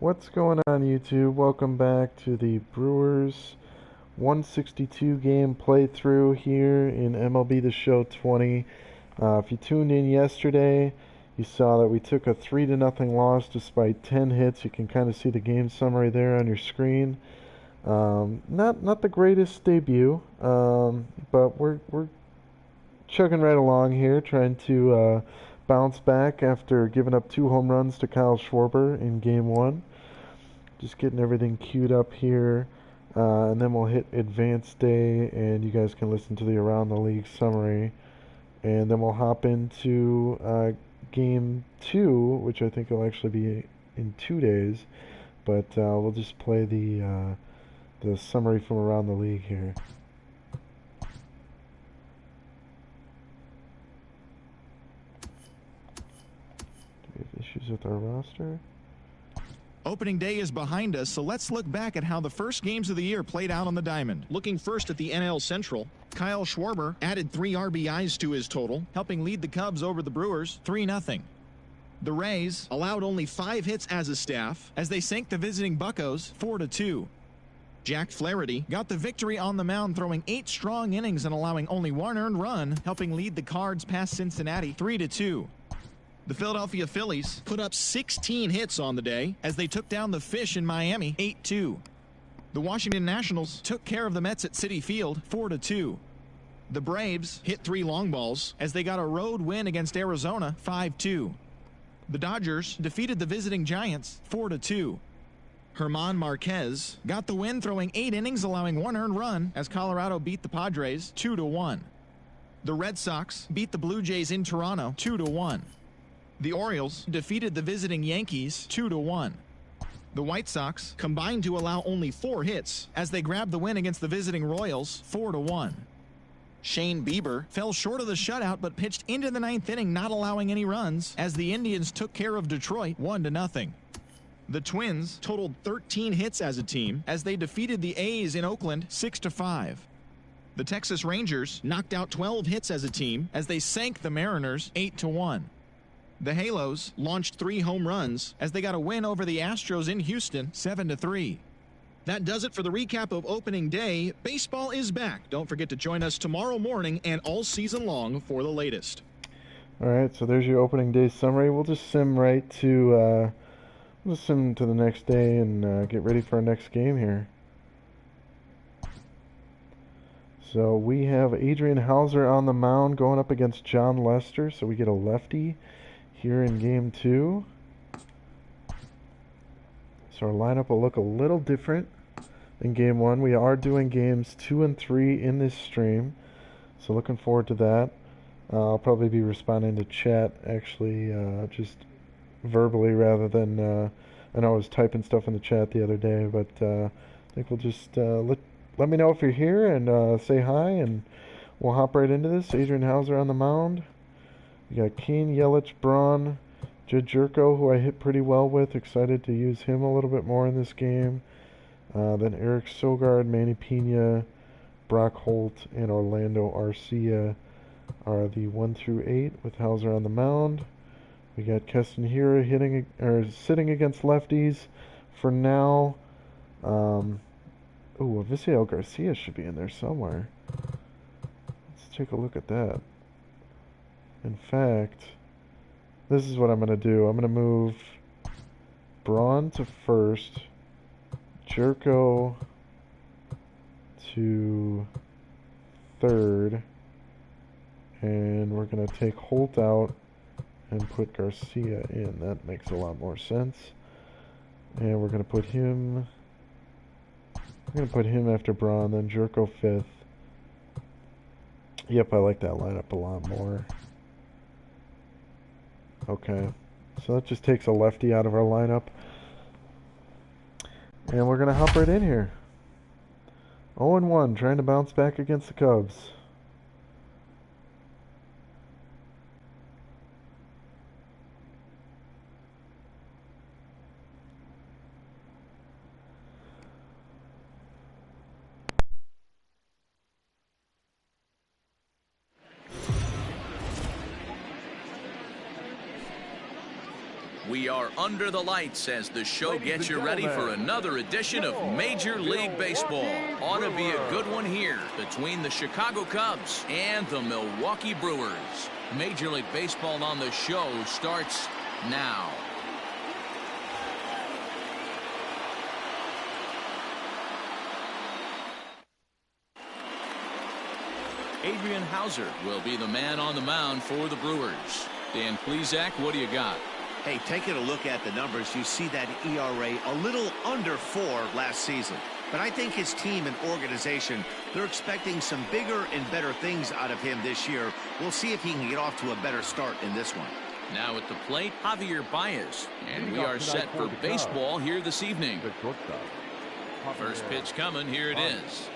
What's going on, YouTube? Welcome back to the Brewers 162 game playthrough here in MLB The Show 20. If you tuned in yesterday, you saw that we took a 3-0 loss despite 10 hits. You can kind of see the game summary there on your screen. Not the greatest debut, but we're chugging right along here, trying to bounce back after giving up 2 home runs to Kyle Schwarber in Game 1. Just getting everything queued up here, and then we'll hit Advanced Day, and you guys can listen to the Around the League summary. And then we'll hop into Game 2, which I think will actually be in 2 days. But we'll just play the summary from Around the League here. Do we have issues with our roster? Opening day is behind us, so let's look back at how the first games of the year played out on the diamond. Looking first at the NL Central, Kyle Schwarber added 3 RBIs to his total, helping lead the Cubs over the Brewers 3-0. The Rays allowed only 5 hits as a staff as they sank the visiting Buccos 4-2. Jack Flaherty got the victory on the mound, throwing 8 strong innings and allowing only 1 earned run, helping lead the Cards past Cincinnati 3-2. The Philadelphia Phillies put up 16 hits on the day as they took down the Fish in Miami 8-2. The Washington Nationals took care of the Mets at Citi Field 4-2. The Braves hit 3 long balls as they got a road win against Arizona 5-2. The Dodgers defeated the visiting Giants 4-2. German Marquez got the win, throwing 8 innings, allowing 1 earned run as Colorado beat the Padres 2-1. The Red Sox beat the Blue Jays in Toronto 2-1. The Orioles defeated the visiting Yankees 2-1. The White Sox combined to allow only 4 hits as they grabbed the win against the visiting Royals 4-1. Shane Bieber fell short of the shutout but pitched into the 9th inning, not allowing any runs as the Indians took care of Detroit 1-0. The Twins totaled 13 hits as a team as they defeated the A's in Oakland 6-5. The Texas Rangers knocked out 12 hits as a team as they sank the Mariners 8-1. The Halos launched 3 home runs as they got a win over the Astros in Houston 7-3. That does it for the recap of opening day. Baseball is back. Don't forget to join us tomorrow morning and all season long for the latest. Alright, so there's your opening day summary. We'll just sim right to the next day and get ready for our next game here. So we have Adrian Hauser on the mound going up against John Lester, so we get a lefty here in Game 2. So our lineup will look a little different than Game 1. We are doing Games 2 and 3 in this stream, so looking forward to that. I'll probably be responding to chat, actually, just verbally rather than... I know I was typing stuff in the chat the other day, but I think we'll just let me know if you're here and say hi, and we'll hop right into this. Adrian Hauser on the mound. We got Kane, Yelich, Braun, Jerko, who I hit pretty well with. Excited to use him a little bit more in this game. Then Eric Sogard, Manny Pena, Brock Holt, and Orlando Arcia are the 1 through 8 with Hauser on the mound. We got Keston Hiura sitting against lefties for now. Avisail Garcia should be in there somewhere. Let's take a look at that. In fact, this is what I'm going to do. I'm going to move Braun to first, Jerko to third, and we're going to take Holt out and put Garcia in. That makes a lot more sense. And we're going to put him after Braun, then Jerko 5th. Yep, I like that lineup a lot more. Okay, so that just takes a lefty out of our lineup. And we're going to hop right in here. 0-1, trying to bounce back against the Cubs. We are under the lights as the show gets you ready for another edition of Major League Baseball. Ought to be a good one here between the Chicago Cubs and the Milwaukee Brewers. Major League Baseball on the show starts now. Adrian Hauser will be the man on the mound for the Brewers. Dan Plesac, what do you got? Hey, taking a look at the numbers, you see that ERA a little under 4 last season. But I think his team and organization, they're expecting some bigger and better things out of him this year. We'll see if he can get off to a better start in this one. Now at the plate, Javier Baez. And we are set for baseball here this evening. First pitch coming. Here it is.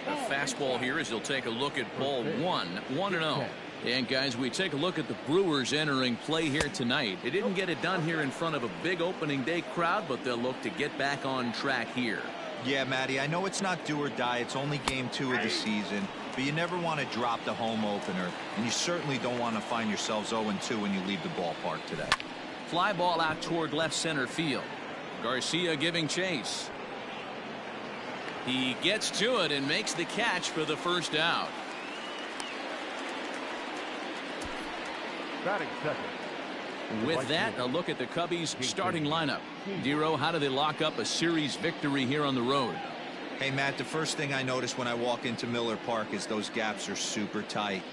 A fastball here as he'll take a look at ball 1-0. And guys, we take a look at the Brewers entering play here tonight. They didn't get it done here in front of a big opening day crowd, but they'll look to get back on track here. Yeah, Matty, I know it's not do or die. It's only game 2 of the season, but you never want to drop the home opener, and you certainly don't want to find yourselves 0-2 when you leave the ballpark today. Fly ball out toward left center field. Garcia giving chase. He gets to it and makes the catch for the first out. Batting second. With that, a look at the Cubbies starting lineup. Dero, how do they lock up a series victory here on the road? Hey, Matt, the first thing I notice when I walk into Miller Park is those gaps are super tight.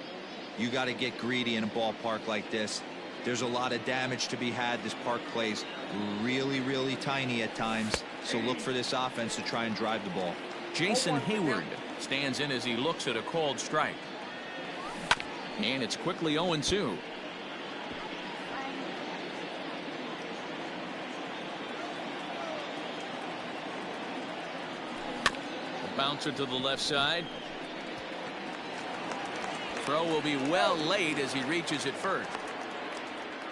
You got to get greedy in a ballpark like this. There's a lot of damage to be had. This park plays really, really tiny at times, so look for this offense to try and drive the ball. Jason Hayward stands in as he looks at a called strike. And it's quickly 0-2. Bouncer to the left side. Throw will be well late as he reaches it first.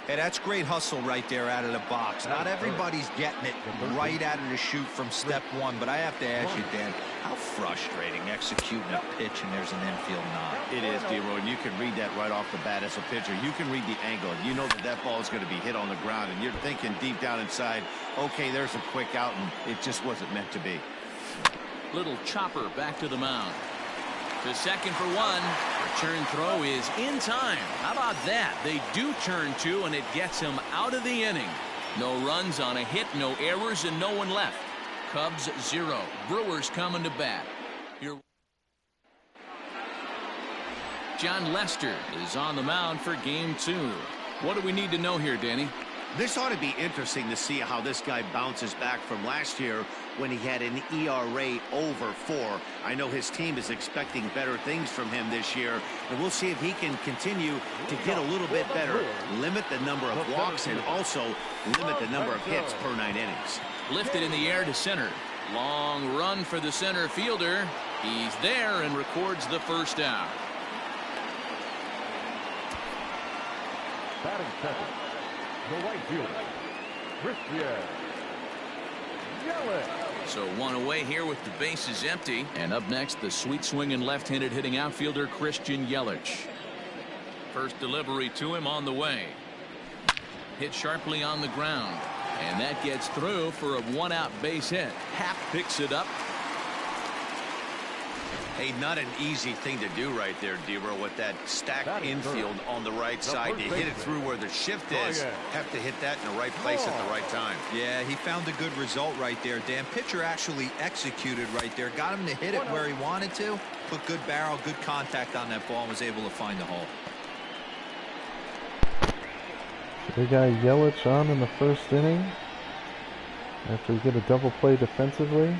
Hey, that's great hustle right there out of the box. Not everybody's getting it right out of the chute from step 1, but I have to ask you, Dan, how frustrating executing a pitch and there's an infield knock. It is, D-Roy, and you can read that right off the bat as a pitcher. You can read the angle. You know that ball is going to be hit on the ground, and you're thinking deep down inside, okay, there's a quick out, and it just wasn't meant to be. Little chopper back to the mound. To second for 1. Return throw is in time. How about that? They do turn 2, and it gets him out of the inning. No runs on a hit, no errors, and no one left. Cubs 0. Brewers coming to bat. John Lester is on the mound for game 2. What do we need to know here, Danny? This ought to be interesting to see how this guy bounces back from last year when he had an ERA over 4. I know his team is expecting better things from him this year, and we'll see if he can continue to get a little bit better, limit the number of walks, and also limit the number of hits per 9 innings. Lifted in the air to center. Long run for the center fielder. He's there and records the first out. Batting second. The right fielder, Christian Yelich. So 1 away here with the bases empty. And up next, the sweet swinging left-handed hitting outfielder Christian Yelich. First delivery to him on the way. Hit sharply on the ground. And that gets through for a 1-out base hit. Happ picks it up. Hey, not an easy thing to do right there, D-Roy, with that stacked infield on the right side. To hit it through where the shift is, have to hit that in the right place at the right time. Yeah, he found a good result right there, Dan. Pitcher actually executed right there. Got him to hit it where he wanted to. Put good barrel, good contact on that ball, and was able to find the hole. We got Yelich on in the first inning after we get a double play defensively.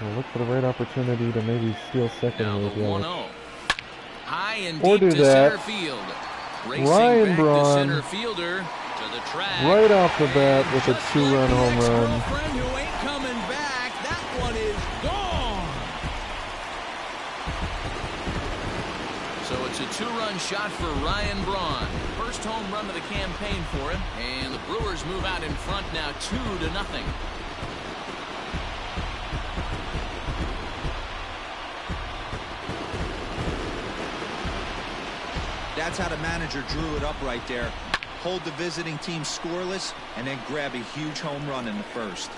We'll look for the right opportunity to maybe steal second now with Yelich. 1-0. High and Or deep do to that. center field. Racing Ryan back Braun, to center fielder to the track. right off the bat with a Just 2-run like the home run. ex-girlfriend who ain't coming back. That one is gone. So it's a 2-run shot for Ryan Braun. First home run of the campaign for him. And the Brewers move out in front now 2-0. That's how the manager drew it up right there. Hold the visiting team scoreless and then grab a huge home run in the first.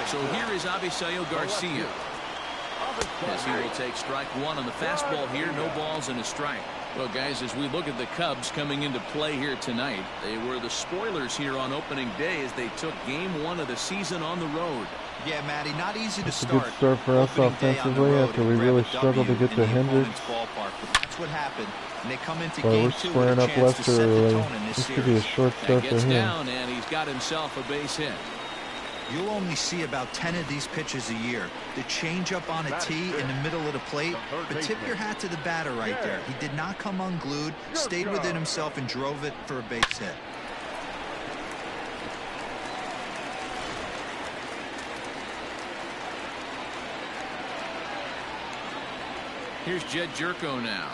So here is Avisail Garcia. As he will take strike one on the fastball here. No balls and a strike. Well, guys, as we look at the Cubs coming into play here tonight, they were the spoilers here on opening day as they took game one of the season on the road. Yeah, Matty, not easy to It's a start. good start for us offensively after we really struggled to get to Hendricks. Ballpark. That's what happened. And they come into But game we're two squaring with a up chance to Lester set the early. tone in This could be a series. short That start for gets him. down, and he's got himself a base hit. You'll only see about 10 of these pitches a year. The changeup on a tee in the middle of the plate. But tip your hat to the batter right there. He did not come unglued, stayed within himself, and drove it for a base hit. Here's Jed Jerko now,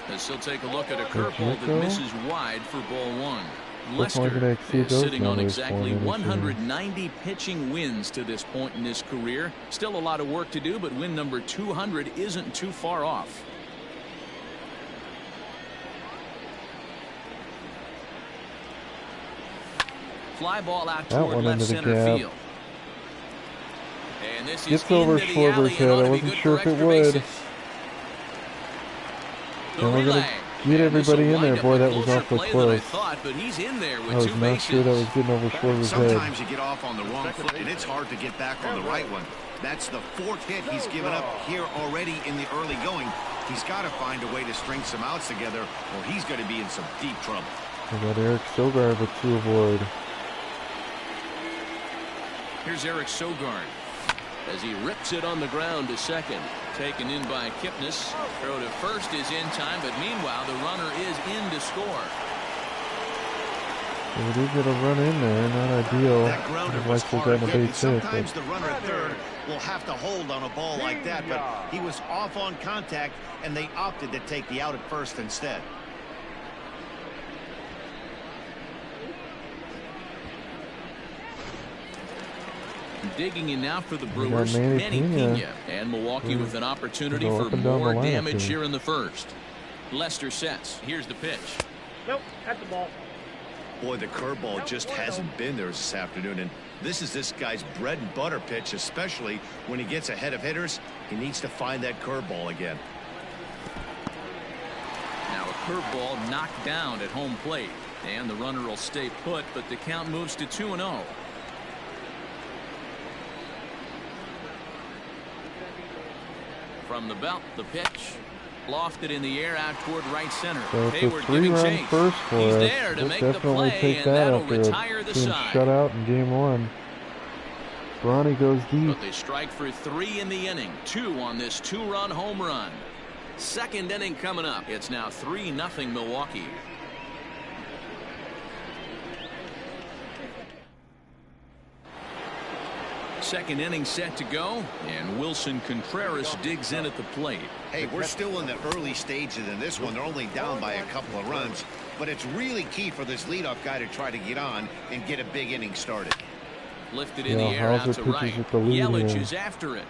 as he'll take a look at a curveball that misses wide for ball one. Lester is sitting on exactly 190 pitching wins to this point in his career. Still a lot of work to do, but win number 200 isn't too far off. Fly ball out toward left center field. And this is Gets over Schwarber's head. I wasn't sure if it would. And we're going to get everybody in there. Boy, that was awfully close. But he's in there with I was two not sure that was getting over Schwarber's head. Sometimes you get off on the wrong foot, and it's hard to get back on the right one. That's the fourth hit he's given up here already in the early going. He's got to find a way to string some outs together, or he's going to be in some deep trouble. We got Eric Sogard with 2 aboard. Here's Eric Sogard as he rips it on the ground to second. Taken in by Kipnis. Throw to first is in time, but meanwhile the runner is in to score. We did get a run in there, not ideal. That grounder was hard hit, and sometimes the runner at third will have to hold on a ball like that, but he was off on contact, and they opted to take the out at first instead. Digging in now for the Brewers, Manny Pena, and Milwaukee with an opportunity for more damage here in the first. Lester sets. Here's the pitch. Nope, at the ball. Boy, the curveball just hasn't been there this afternoon, and this is this guy's bread and butter pitch, especially when he gets ahead of hitters. He needs to find that curveball again. Now a curveball knocked down at home plate, and the runner will stay put, but the count moves to 2-0. From the belt, the pitch. Lofted in the air out toward right center. So Hayward it's a giving 3-run chase. first for He's us. there to We'll make the definitely play, take and that that'll after retire the being side. shut out in game 1. Bronny goes deep. But they strike for 3 in the inning. 2 on this 2-run home run. Second inning coming up. It's now 3-0 Milwaukee. Second inning set to go, and Wilson Contreras digs in at the plate. Hey, we're still in the early stages in this one. They're only down by a couple of runs, but it's really key for this leadoff guy to try to get on and get a big inning started. Lifted in the air out to right. Yelich Yelich is after it.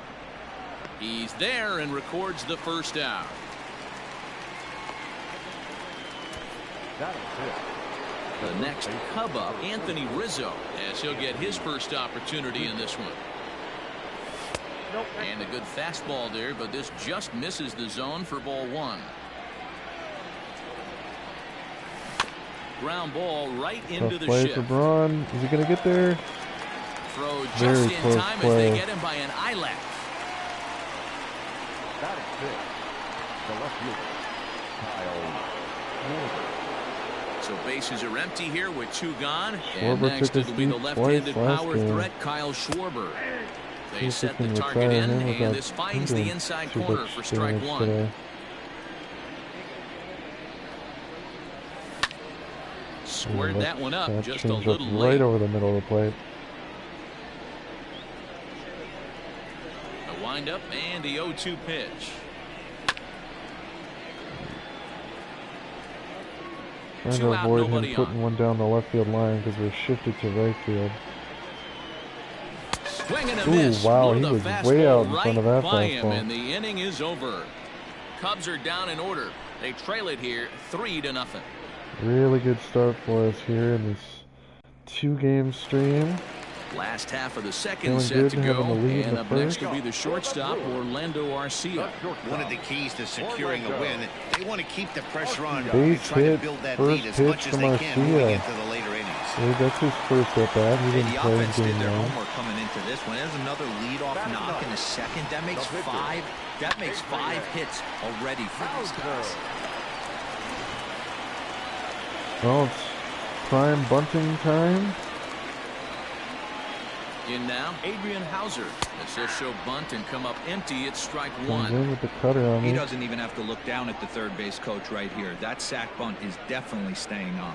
He's there and records the first out. The next Cub up, Anthony Rizzo, as he'll get his first opportunity in this one. And a good fastball there, but this just misses the zone for ball 1. Ground ball right into the play shift. for Braun. Is he going to get there? Throw just Very in close time play. as they get him by an eyelash. That is it. The left fielder, Kyle Schwarber. So bases are empty here with 2 gone. Schwarber And next took it'll be the his left-handed twice last power game. threat, Kyle Schwarber. They See set if the we can target retire in, him and without this finds doing the inside too corner much for strike damage 1. today. Squared Ooh, that one up that just a changed little up late. right over the middle of the plate. A windup and the 0-2 pitch. Trying to 2 out, avoid him nobody putting on. one down the left field line because we're shifted to right field. Swing and a Ooh, miss. wow, Blew he the was fastball way out in right front of that by him, fastball. and the inning is over. Cubs are down in order. They trail it here 3-0. Really good start for us here in this 2-game stream. Last half of the second Feeling set good to having go, the lead in and the up next first. will be the shortstop, Orlando Arcia. One of the keys to securing a win, they want to keep the pressure on and Base try to hit, build that first lead as pitch much as from they can moving Arcia. into the later innings. Hey, that's his first at bat. He Hey, didn't the play offense in did game their 1. homework coming into this one. There's another leadoff knock in the second. That makes five. That makes 5 hits already for these guys. Well, it's prime bunting time. In now, Adrian Hauser. As he'll show bunt and come up empty, it's strike Comes one. in with the cutter on He me. doesn't even have to look down at the third base coach right here. That sac bunt is definitely staying on.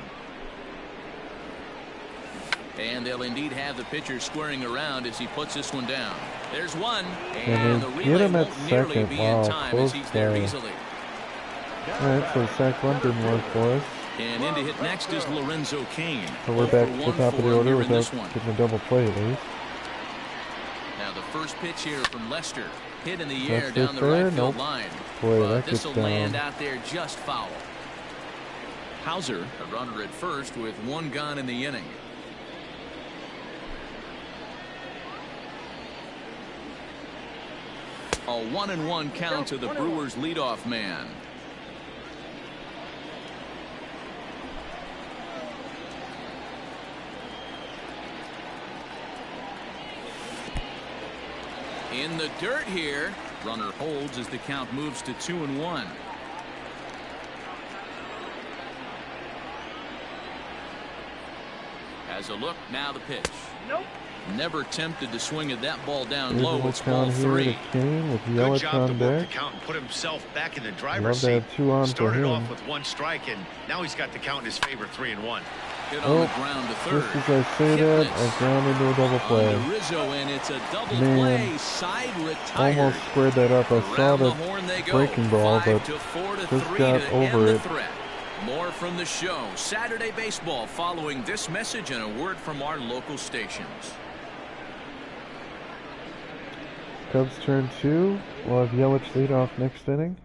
And they'll indeed have the pitcher squaring around as he puts this one down. There's one, And and they the get relay him at won't nearly second. be Wow, in time close as he's there play. easily. Alright, so sack bunt didn't work for us. And in to hit next is Lorenzo Kane. So we're 0 back for to 1 the top of for the him order here in this without one. getting a double play at least. Now the first pitch here from Lester. Hit in the air That's down the fair? right field Nope. line. Boy, But that this gets will down. land out there just foul. Hauser, a runner at first with 1 gone in the inning. A 1-1 count to the Brewers leadoff man. In the dirt here. Runner holds as the count moves to 2-1. Has a look. Now the pitch. Nope. Never tempted to swing at that ball down Here's a low. little It's ball count here to 3. Kane with Good Yelich job to on work the deck. count and put himself back in the Love driver's to seat. have 2 on for Started him. off with 1 strike, and now he's got the count in his favor, 3-1. Hit on the ground to third. Just as I say that, I ground into a double play. On to Rizzo, and it's a double Man, play. Side retired. Almost squared that up. I saw Around the the horn they go. breaking ball, 5 but to 4 to just 3 got to over end the it. threat. More from the show. Saturday Baseball following this message and a word from our local stations. Cubs turn 2. We'll have Yelich lead off next inning.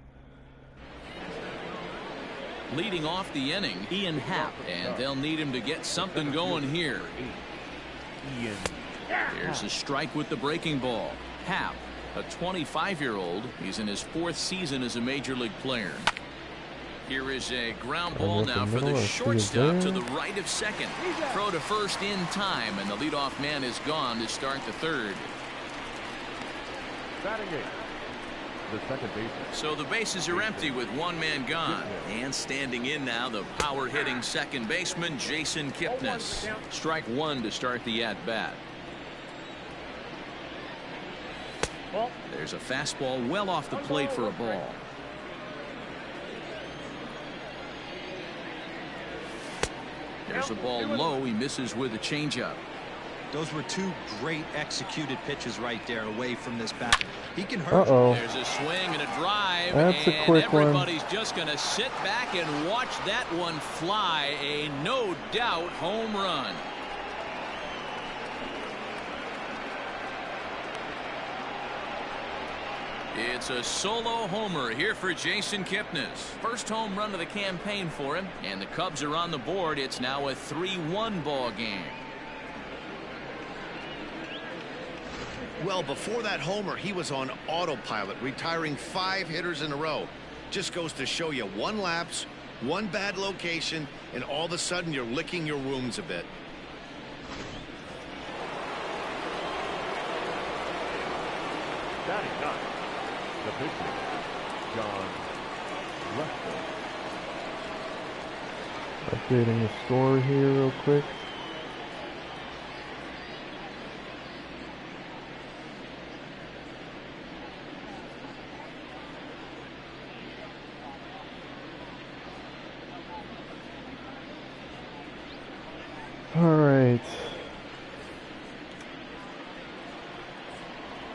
Leading off the inning, Ian Happ, and they'll need him to get something going here. Here's a strike with the breaking ball. Happ, a 25-year-old. He's in his 4th season as a major league player. Here is a ground ball now for the shortstop to the right of second. Throw to first in time, and the leadoff man is gone to start the third. Batting 8, the second baseman. So the bases are empty with 1 man gone. And standing in now, the power-hitting second baseman, Jason Kipnis. Strike 1 to start the at-bat. There's a fastball well off the plate for a ball. There's a ball low. He misses with a changeup. Those were 2 great executed pitches right there away from this batter. He can hurt you. Uh-oh. There's a swing and a drive. That's a and quick one. everybody's just going to sit back and watch that one fly. A no doubt home run. It's a solo homer here for Jason Kipnis. First home run of the campaign for him, and the Cubs are on the board. It's now a 3-1 ball game. Well, before that homer, he was on autopilot, retiring 5 hitters in a row. Just goes to show you 1 lapse, 1 bad location, and all of a sudden you're licking your wounds a bit. Batting 9, the pitcher, John Lester. Updating the score here real quick. All right.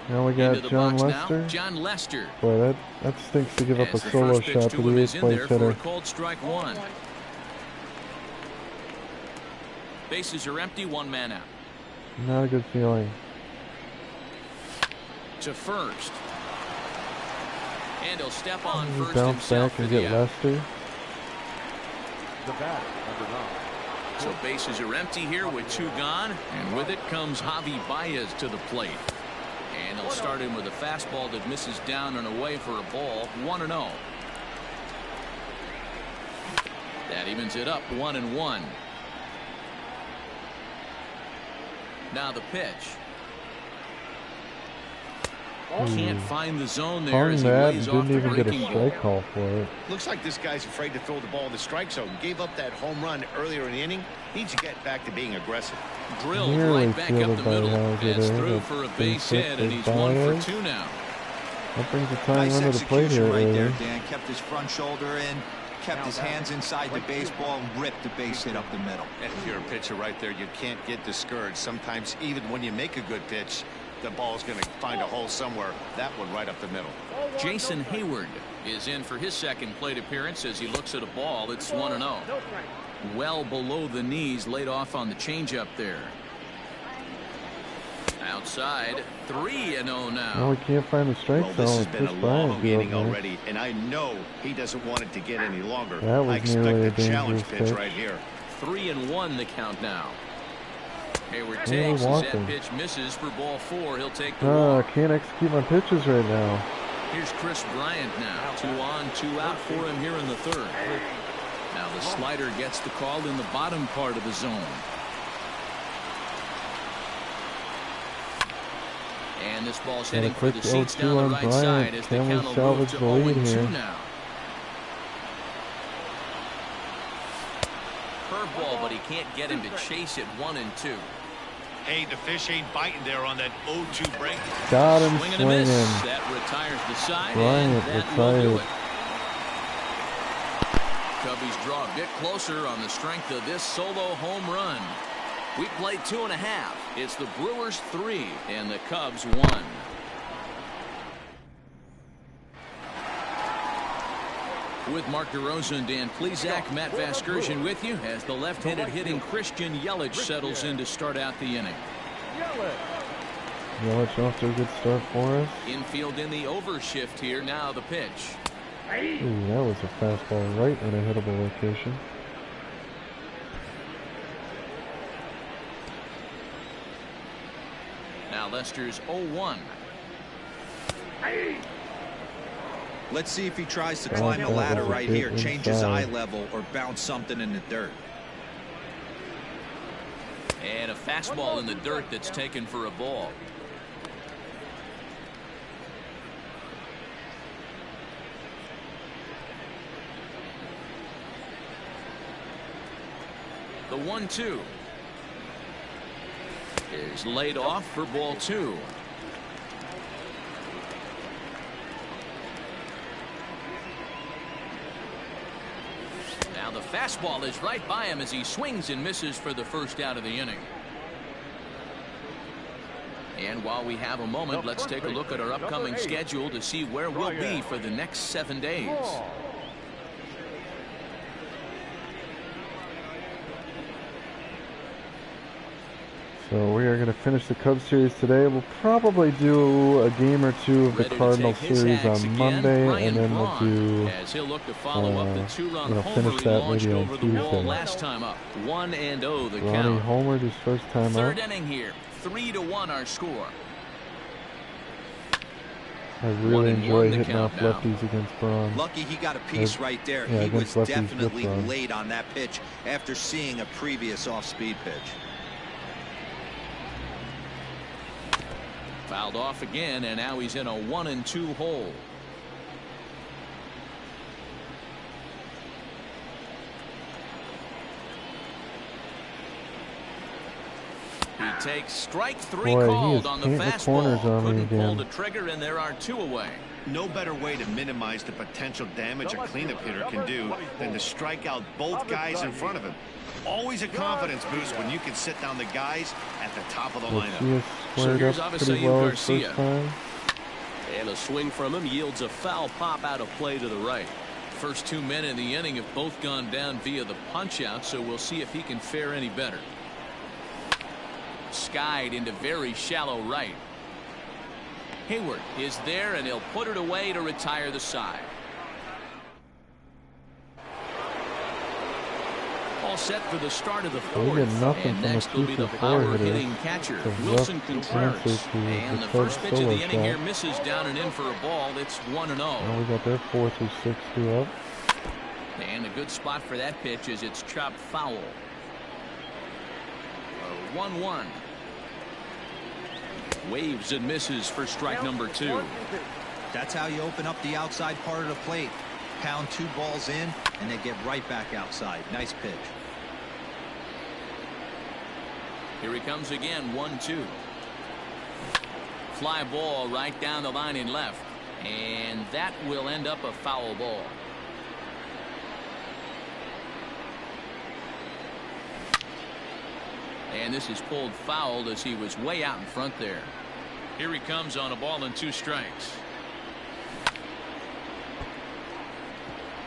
Now we got Into the John box Lester. now, John Lester. Boy, that stinks to give up a As the solo first pitch shot to to him the is 8th in place there for a hitter. called strike 1. Bases are empty, 1 man out. Not a good feeling. to first. And he'll step on first Bounce himself back for and the get out. Lester. The batter, number 9. So bases are empty here with 2 gone, and with it comes Javi Baez to the plate. And he'll start in with a fastball that misses down and away for a ball. 1-0. That evens it up 1-1. Now the pitch. Can't find the zone there as he lays off the didn't even get a breaking strike ball. call for it. Looks like this guy's afraid to throw the ball in the strike zone. Gave up that home run earlier in the inning. Needs to get back to being aggressive. Drilled Nearly right back up fielded the by middle. Hauser That's there. through That for a base base hit hit, by and he's 1 for Baez. 2 now. That brings the tying Nice run to the plate here execution right earlier. there, Dan. Kept his front shoulder in, kept his hands inside the baseball, and ripped the base hit up the middle. And if you're a pitcher right there, you can't get discouraged. Sometimes even when you make a good pitch, the ball's going to find a hole somewhere. That one right up the middle. Jason Hayward is in for his second plate appearance as he looks at a ball. It's 1-0. Well below the knees, laid off on the changeup there. Outside, 3-0 now. No, we can't find the strike Well, zone. this has been a Chris Bryant long be up inning there. already, and I know he doesn't want it to get any longer. That was I expect nearly a a challenge dangerous pitch pitch. right here. 3-1 the count now. Hayward Hey, takes as Walker. that pitch misses for ball 4. He'll take the I walk. can't execute my pitches right now. Here's Chris Bryant now. 2 on, 2 out for him here in the 3rd. Now the slider gets the call in the bottom part of the zone. And this ball's Got a heading for quick the seats 0-2 down the on right Bryant. side as the Can we count will move salvage to the lead 0-2 here? now. Curveball, but he can't get him to chase it. 1-2. Hey, the fish ain't biting there on that 0-2 break. Got him Swing and a miss. swinging. That retires the side, Bryant and that will do retired. it. Cubbies draw a bit closer on the strength of this solo home run. We played 2.5. It's the Brewers 3 and the Cubs 1. With Mark DeRosa and Dan Plesac, Matt Vasgersian with you as the left-handed hitting Christian Yelich settles in to start out the inning. Yelich off to a good start for us. Infield in the overshift here. Now the pitch. Ooh, that was a fastball right in a hittable location. Now Lester's 0-1. Let's see if he tries to Oh, climb the that ladder was a right bit here, change his eye inside. level, or bounce something in the dirt. And a fastball in the dirt that's taken for a ball. The 1-2 is laid off for ball 2. Now the fastball is right by him as he swings and misses for the first out of the inning. And while we have a moment, let's take a look at our upcoming schedule to see where we'll be for the next 7 days. So we are going to finish the Cubs series today. We'll probably do a game or two of the Ready to Cardinal take his series hacks on again, Monday, Ryan and then we'll Braun, do as he'll look to follow up the 2-run homer finish he that launched maybe on over the wall Tuesday. last time up. 1-0 the Ronnie count. homered his first time up. 3rd inning here. 3-1 our score. I really 1-1 enjoy the hitting off count now. lefties against Braun. Lucky he got a piece right there. Yeah, He was against lefties with definitely Braun. late on that pitch after seeing a previous off-speed pitch. Fouled off again, and now he's in a 1-2 hole. He takes strike 3 Boy, he called is on the painting the corners fastball. on me Couldn't pull again. the trigger, and there are 2 away. No better way to minimize the potential damage a cleanup hitter can do than to strike out both guys in front of him. Always a confidence boost when you can sit down the guys at the top of the lineup. Garcia squared here's up Avisaíl pretty well his Garcia. first time. And a swing from him yields a foul pop out of play to the right. First 2 men in the inning have both gone down via the punch out, so we'll see if he can fare any better. Skied into very shallow right. Hayward is there, and he'll put it away to retire the side. All set for the start of the fourth. And next will be the power-hitting catcher, Wilson Contreras. And the first pitch of the inning here misses down and in for a ball. It's 1-0. Now we got their 4 through 6 due up. And a good spot for that pitch is it's chopped foul. 1-1. Waves and misses for strike number 2. That's how you open up the outside part of the plate. Pound 2 balls in, and they get right back outside. Nice pitch. Here he comes again, 1-2. Fly ball right down the line in left. And that will end up a foul ball. And this is pulled foul as he was way out in front there. Here he comes on a ball and 2 strikes.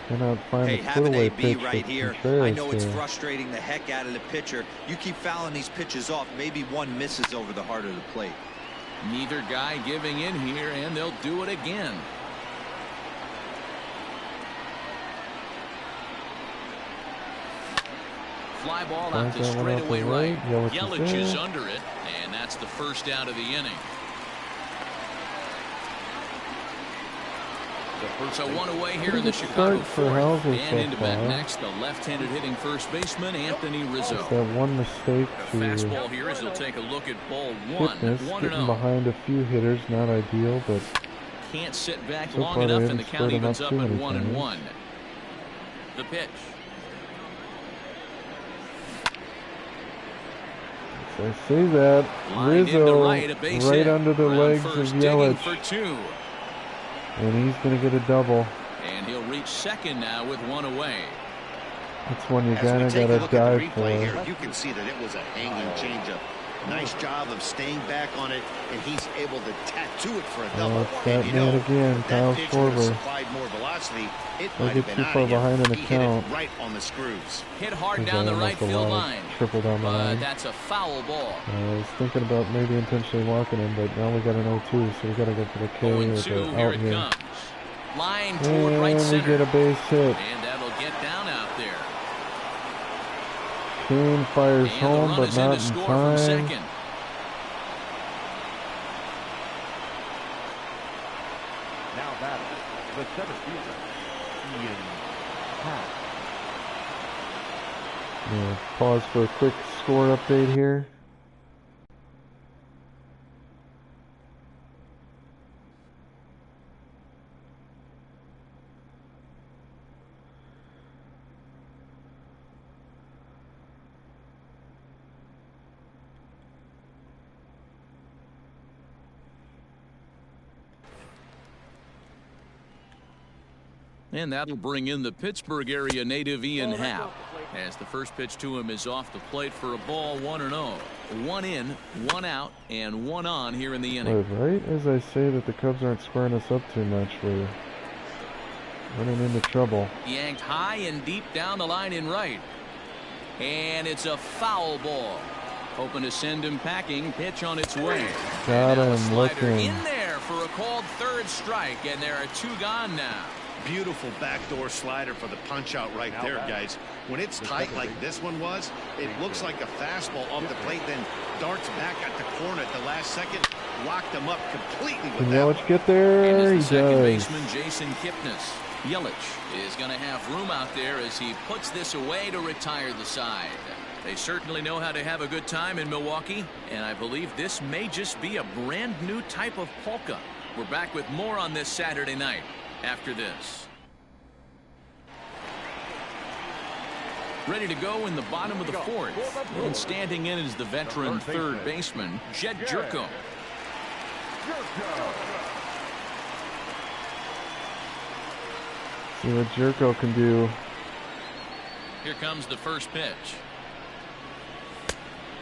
Hey, have an AB right here. I know it's frustrating the heck out of the pitcher. You keep fouling these pitches off, maybe one misses over the heart of the plate. Neither guy giving in here, and they'll do it again. Fly ball out to straightaway right. Yelich is under it, and that's the first out of the inning. So one away here in the Chicago fourth, and into bat next, the left-handed hitting first baseman Anthony Rizzo. That one mistake to fastball here as he'll take a look at ball 1. Getting behind a few hitters, not ideal, but can't sit back long enough, and the count evens up at 1-1. The pitch. I say that Rizzo right under the legs of Yelich. For 2. And he's going to get a double. And he'll reach second now with 1 away. That's one you kind of got to dive for. Here, you can see that it was a hanging changeup. Nice job of staying back on it, and he's able to tattoo it for a double. That man again, Kyle Schwarber. More velocity, it might get too far behind in the count. Right on the screws. Hit hard down the right field line. Triple down the line. That's a foul ball. I was thinking about maybe intentionally walking him, but now we got an 0-2, so we got to go for the K or the out here. Comes. Line toward right center. And we get a base hit. And that'll get down out there. Kane fires home, but not in time. Second. Now batting, the center fielder, Ian Happ. Yeah, pause for a quick score update here. And that'll bring in the Pittsburgh area native Ian Happ, as the first pitch to him is off the plate for a ball, 1-0. 1 in, 1 out, and 1 on here in the inning. Right as I say that the Cubs aren't squaring us up too much, we're running into trouble. Yanked high and deep down the line in right. And it's a foul ball. Hoping to send him packing. Pitch on its way. Got him looking. In there for a called 3rd strike, and there are 2 gone now. Beautiful backdoor slider for the punch out right there, guys. When it's tight like this one was, it looks like a fastball off the plate, then darts back at the corner at the last second. Locked him up completely with Can that Yelich get there? He does. Second baseman Jason Kipnis. Yelich is going to have room out there as he puts this away to retire the side. They certainly know how to have a good time in Milwaukee, and I believe this may just be a brand new type of polka. We're back with more on this Saturday night after this. Ready to go in the bottom of the 4th, and standing in is the veteran 3rd baseman Jed Jerko. See what Jerko can do. Here comes the first pitch.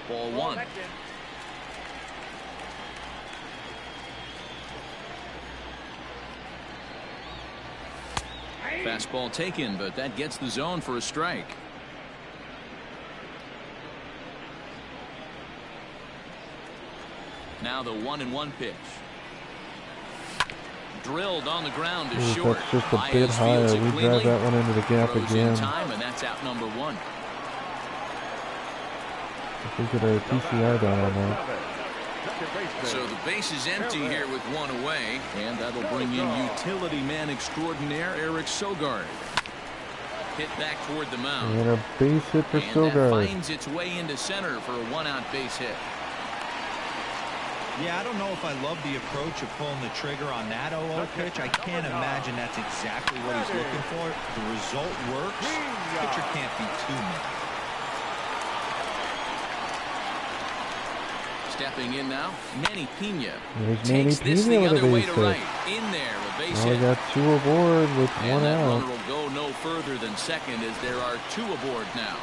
Ball 1. Fastball taken, but that gets the zone for a strike. Now the 1-1 pitch. drilled on the ground to Ooh, short. that's just a bit Baez higher. fields it We cleanly. drive that one into the gap Throws again. in time, and that's out number 1. If we get our PCI down on that. So the base is empty here with 1 away, and that'll bring in utility man extraordinaire Eric Sogard. Hit back toward the mound. And a base hit for And that Sogard. finds its way into center for a 1-out base hit. Yeah, I don't know if I love the approach of pulling the trigger on that 0-0 pitch. I can't imagine that's exactly what he's looking for. The result works. Pitcher can't be too mad. Stepping in now, Manny Pena. There's Manny Takes this Pena the with a other way base to hit. right. In there, a base Now we hit. got 2 aboard with 1 And that out. runner will go no further than second as there are 2 aboard now.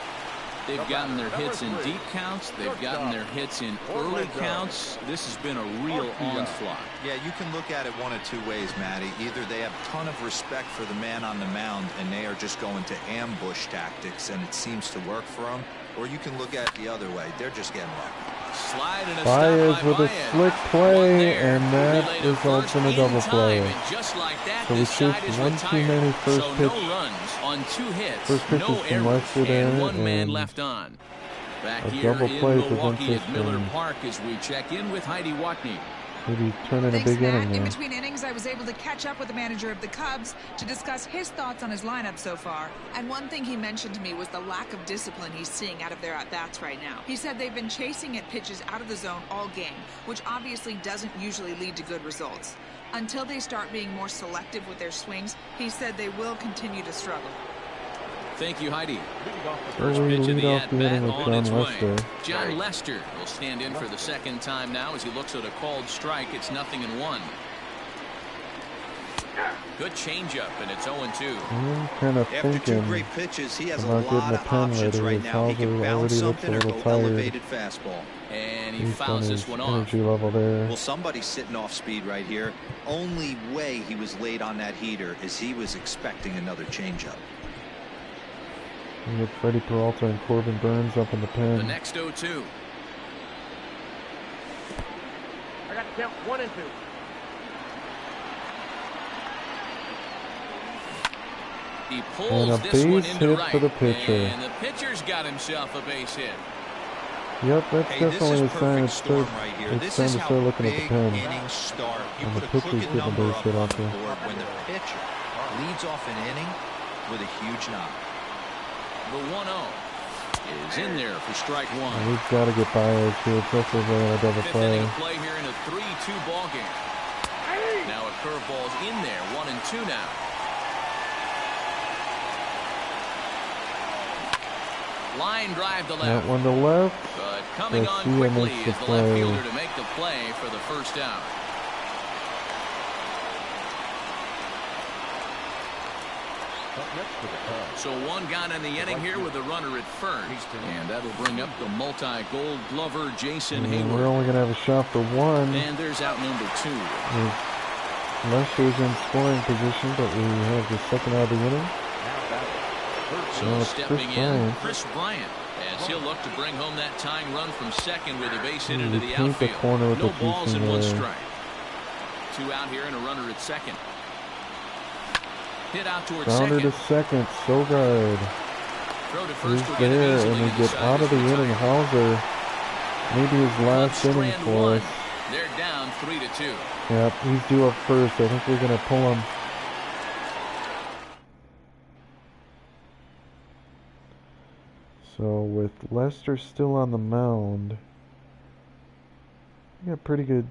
They've gotten their hits in deep counts. They've gotten their hits in early counts. This has been a real onslaught. Yeah, you can look at it one of 2 ways, Matty. Either they have a ton of respect for the man on the mound and they are just going to ambush tactics and it seems to work for them. Or you can look at it the other way. They're just getting lucky. Slide and a Baez stop by with a Baez. slick One play, there. and that Relay to results first in a double time, play. and just like that, So we this side chased is one too retired. many first So pitch. no runs on 2 hits, First pitches no from errors, Lester there, and 1 man and left on. Back a here double in play Milwaukee prevents at us Miller from Park as we check in with Heidi Watney. maybe turn in a Thanks, big Matt. inning In there. between innings, I was able to catch up with the manager of the Cubs to discuss his thoughts on his lineup so far. And one thing he mentioned to me was the lack of discipline he's seeing out of their at-bats right now. He said they've been chasing at pitches out of the zone all game, which obviously doesn't usually lead to good results. Until they start being more selective with their swings, he said they will continue to struggle. Thank you, Heidi. So First we pitch of lead the off the at-bat inning with on John its way. Lester. John Lester will stand in for the second time now as he looks at a called strike. It's 0-1. Good changeup, and it's 0-2. I'm kind of After 2 thinking great pitches, he has a about getting lot a of pen options ready. right His now. He Hauser can bounce already looks a something or little go tired. elevated fastball. And he Based on fouls his this one off. energy level there. Well, somebody's sitting off speed right here. Only way he was late on that heater is he was expecting another changeup. We get Freddie Peralta and Corbin Burns up in the The pen. next 0-2. I got to count 1 and 2. He And pulls a this one base into hit right. for the pitcher. And the pitcher's got himself a base hit. Yep, that's Hey, this definitely is a sign perfect it's storm time, right here. it's This time is to how start looking at the big pen. innings start. You And put the a pitcher's crooked getting a number base up hit on out the there. board when the pitcher leads off an inning with a huge knock. The 1-0 is in there for strike 1. And we've got to get Baez here, especially if we're going to double Fifth inning play. of play here in a 3-2 ball game. Now a curveball's in there, 1-2 now. Line drive to That left, one to left. but coming on Garcia quickly makes is the the left play. fielder to make the play for the first out. Up next for the Cubs. So 1 gone in the inning here with a runner at first, and that'll bring up the multi-gold glover Jason And Hayward. we're only going to have a shot for 1. And there's out number 2. Lester's in scoring position, but we have the second out of the inning. So Well, it's stepping Chris in, Bryant. Chris Bryant, as he'll look to bring home that tying run from second with a base hit We into the paint the outfield. corner with No the balls piecing and 1 there. strike. 2 out here and a runner at second. Hit out towards Grounder second. to second, Sogard Throw to is first will get it there, easily and we and get the side out of is the inning. retired. Hauser, maybe his last Cubs inning strand for 1. us. They're down 3-2. Yep, he's due up first. I think we're going to pull him. So with Lester still on the mound, we got pretty good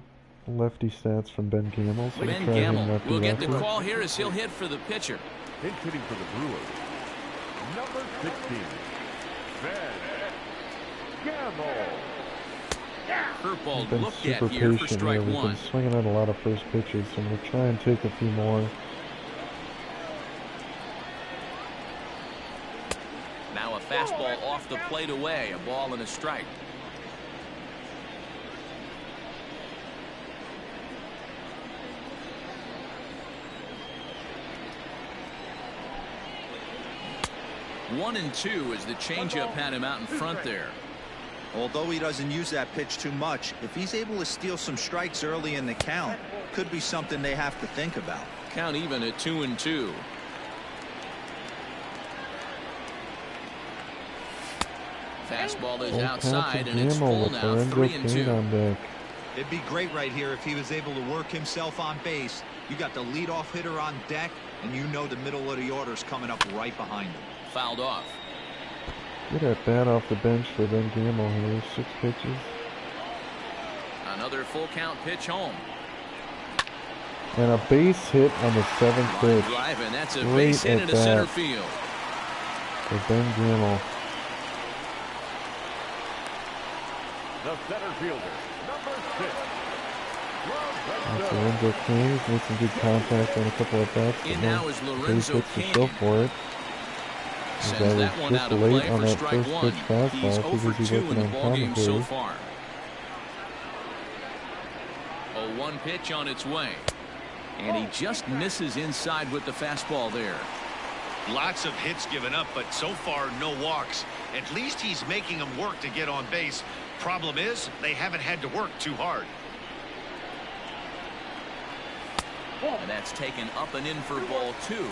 lefty stats from Ben Gamble. So Ben we'll try him Gamble will get the lefty-lefty. call here as he'll hit for the pitcher. Pinch hitting for the Brewers. Number 16. Ben Gamble. Curveball Been looked at super here for patient strike here. We've 1. been swinging at a lot of first pitches, so we'll try and take a few more. Now a fastball off the plate away, a ball and a strike. One and two as the changeup had him out in front there. Although he doesn't use that pitch too much, if he's able to steal some strikes early in the count, Could be something they have to think about. Count even at 2-2. Fastball is outside, and it's full now, 3-2. It'd be great right here if he was able to work himself on base. You got the leadoff hitter on deck, and you know the middle of the order's coming up right behind him. Fouled off. Good at bat off the bench for Ben Gamble here. 6 pitches. Another full count pitch home. And a base hit on the 7th pitch. Drive, and that's a Great base hit into center field. For Ben Gamble. The center fielder, number 6. Lorenzo Cain made some good contact on a couple of bats. In now is Lorenzo Cain. Go for it. Sends that one out of play for strike one. He's 0 for 2 in the ballgame so far. 0-1 pitch on its way. And he just misses inside with the fastball there. Lots of hits given up, but so far no walks. At least he's making them work to get on base. Problem is, they haven't had to work too hard. And that's taken up and in for ball 2.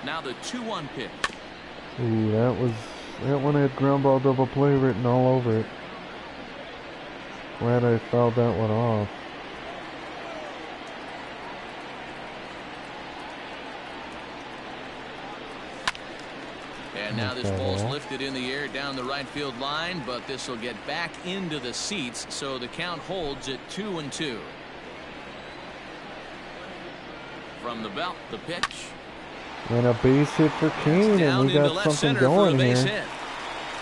Now the 2-1 pitch. Ooh, that one had ground ball double play written all over it. Glad I fouled that one off. And now this ball's lifted in the air down the right field line, but this will get back into the seats, so the count holds at 2-2. From the belt, the pitch. And a base hit for Cain, and we got something going here. Hit.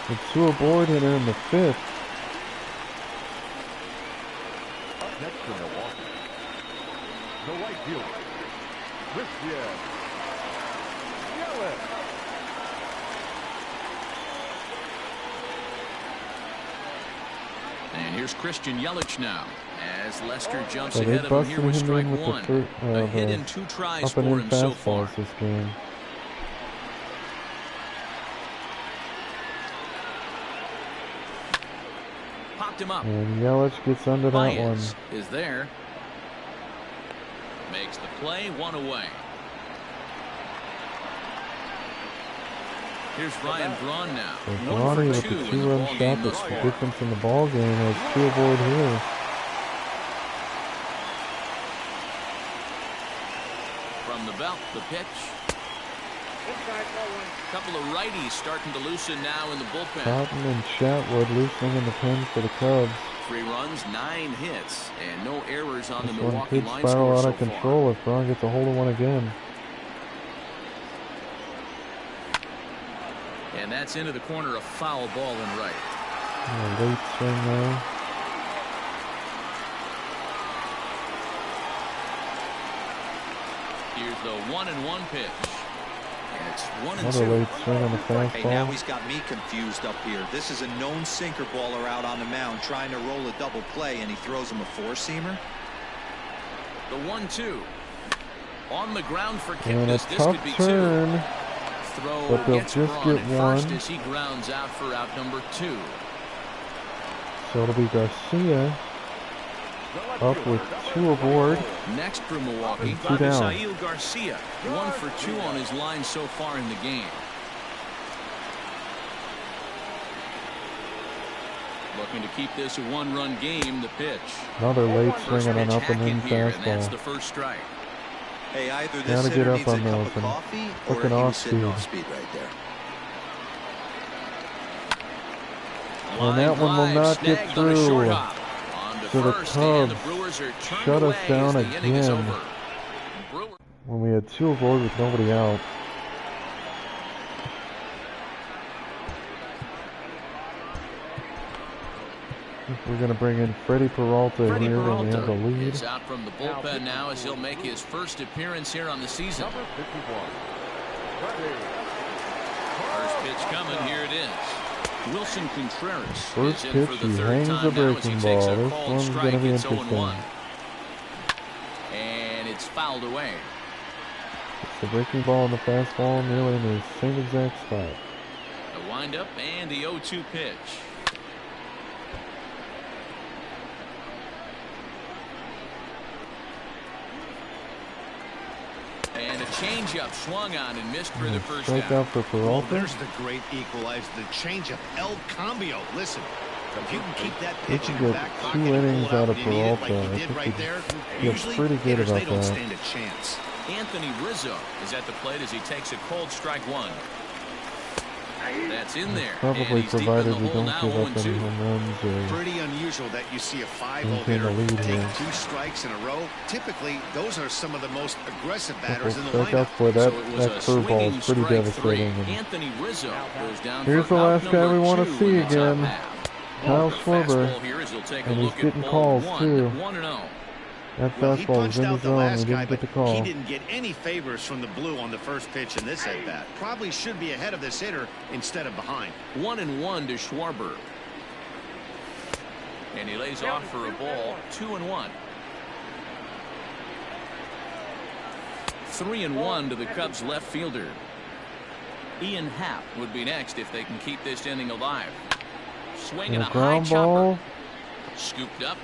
With 2 aboard hitter in the 5th. Up next for Milwaukee, the right fielder, Christian Yelich. And here's Christian Yelich now, as Lester jumps So they ahead of him busted here with him strike in with one. A hit in 2 tries up and for in him so far. fastballs this game. Popped him up. And Yelich gets under that one. Baez is there. Makes the play, 1 away. Here's Ryan Braun now. So 1 Bronny for with 2 the in the 2-run ballgame shot thus that's the far. difference in the ball game. Has 2 aboard here. From the belt, the pitch. A couple of righties starting to loosen now in the bullpen. Cotton and Chatwood loosening in the pen for the Cubs. 3 runs, 9 hits, and no errors on This the one Milwaukee could line spiral score out so of far. control if Braun gets a hold of one again. And that's into the corner, a foul ball and right. Late swing there. Here's the 1-1 pitch. And it's 1-2. Another late swing on the Hey, now fastball. he's got me confused up here. This is a known sinker baller out on the mound trying to roll a double play, and he throws him a 4-seamer. The 1-2. On the ground for And a Kipnis. This tough could be turn. 2. Throw But they'll gets just Braun get at one. first as he grounds out for out number 2. So it'll be Garcia up with 2 aboard. Next for Milwaukee, And 2 down. Avisail Garcia. 1 for 2 on his line so far in the game. Looking to keep this a 1-run game. The pitch. Another late First swing on an pitch up and hack in in here, and that's fastball. the first strike. Hey, either Gotta this get hitter up needs a on cup those of and coffee, hook or an he was off sitting speed. off speed right there. And that one will not get through. So the Cubs shut us down again when we had 2 aboard with nobody out. We're going to bring in Freddie Peralta here, and we have the lead. Is out from the bullpen now as he'll make his first appearance here on the season. Number 51. First pitch coming, here it is. Wilson Contreras First is in pitch, for the he 3rd hangs time the now as he breaking takes ball. a This called one's strike. going to be It's interesting. 0-1. And it's fouled away. The breaking ball and the fastball nearly in the same exact spot. The windup and the 0-2 pitch. And a changeup swung on and missed for the first Strike down. out for Peralta. Well, there's the great equalizer, the changeup, El Cambio. Listen, if you can keep that pitch in your back pocket and pull innings it out out of when you need it like Peralta. you I did think right there, feels usually pretty good hitters, about they don't that. stand a chance. Anthony Rizzo is at the plate as he takes a cold strike one. That's in there. Probably and he's deep in the provided we hole don't now, give up 0-2. any home runs or Pretty unusual that you see a 5-0 maintain the hitter lead take here. 2 strikes in a row. Typically, those are some of the most aggressive batters in the Strikeouts lineup. for that, So it was that a curveball swinging is pretty strike devastating. three. And Anthony Rizzo goes down here's for the out last guy we number want 2 to see in the top again. half. Kyle The Schwarber, fastball here as he'll take a and he's look at getting ball calls, one, too. 1-0. that Well, he fastball was punched in the out the zone. We last guy, didn't get but the call. he didn't get any favors from the blue on the first pitch in this at-bat. Probably should be ahead of this hitter instead of behind. 1-1 to Schwarber. And he lays off for a ball. 2-1. 3-1 to the Cubs left fielder. Ian Happ would be next if they can keep this inning alive. Swinging And a a high ground chopper. ball. Scooped up.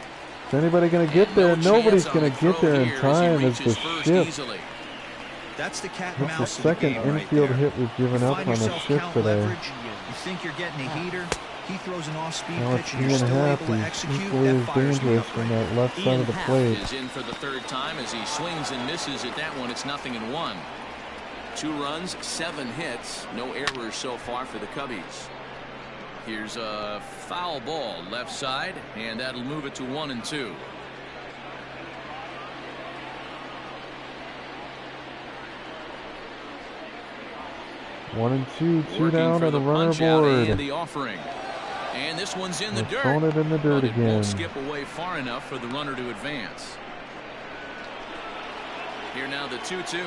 Is anybody going to get there? No Nobody's chance on going the to get throw there in here as he time as reaches the first shift. easily. That's the cat and That's the mouse of the second game right infield there. hit we've given You up find on the yourself shift count today. leverage, you think you're getting a heater, he throws an off-speed Now pitch it's and you're Ian still Happ. able to He's execute. equally That as fires me dangerous up from right that left side Ian of the Happ plate. is in for the third time as he swings and misses at that one. It's 0-1. 2 runs, 7 hits, no errors so far for the Cubbies. Here's a foul ball left side, and that'll move it to 1-2. One and two Working down for and a the runner punch out aboard. and the offering. And this one's in the They're dirt. throwing it in the dirt But it again. won't skip away far enough for the runner to advance. Here now the 2-2.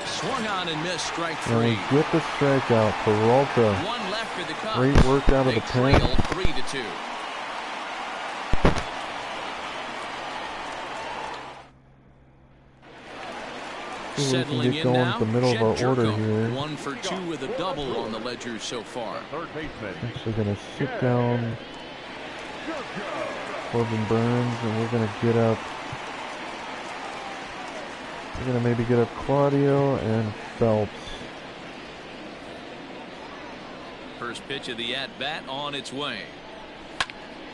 Swung on and missed, strike And we 3. get the strikeout. Peralta. One left for the Cubs. Great work out of They the pen. trail 3-2. See if we can Settling get in going now, at the middle of Jed our order Jerko, here. 1 for 2 with a double on the ledger so far. Third baseman. Actually going to sit down Corbin Burns, and we're going to get up. We're going to maybe get up Claudio and Phelps. First pitch of the at-bat on its way.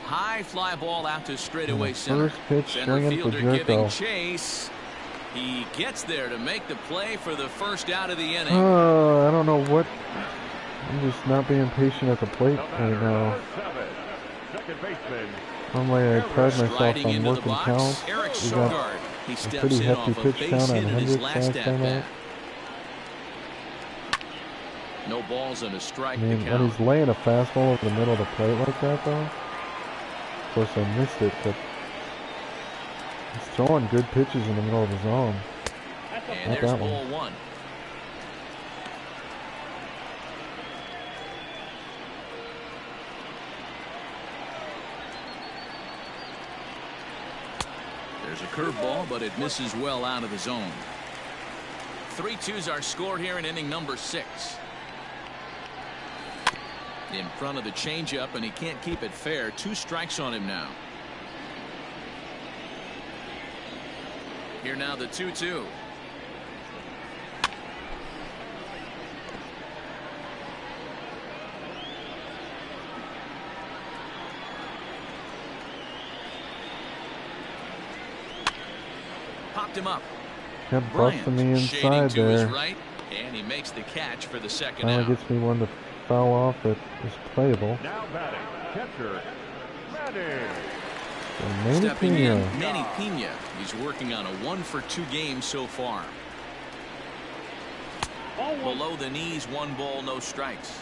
High fly ball out to straightaway center. First pitch Center swinging for fielder giving Jerko. chase. He gets there to make the play for the first out of the inning. I don't know what. I'm just not being patient at the plate right now. Number 7. Second baseman. Normally I pride myself Striding on into the working box, counts. Eric We got Sogard. He a steps pretty in hefty off a pitch base count on hit in his Hendricks last last time at-bat. out. No balls and a strike Man, to when count. he's laying a fastball over the middle of the plate like that, though, of course I missed it, but he's throwing good pitches in the middle of the zone. And Not there's that ball one. 1. There's a curveball, but it misses well out of the zone. 3-2's our score here in inning number 6. In front of the changeup, and he can't keep it fair. 2 strikes on him now. Here now the 2-2. Popped him up. Kept Bryant busting me shading inside to his there. right, and he makes the catch for the second Finally out. gets me one to foul off that is playable. Now batting. Catcher. Manning. And Manny Stepping Pena. in, Manny Pena. He's working on a 1-for-2 game so far. Below the knees, 1 ball, no strikes.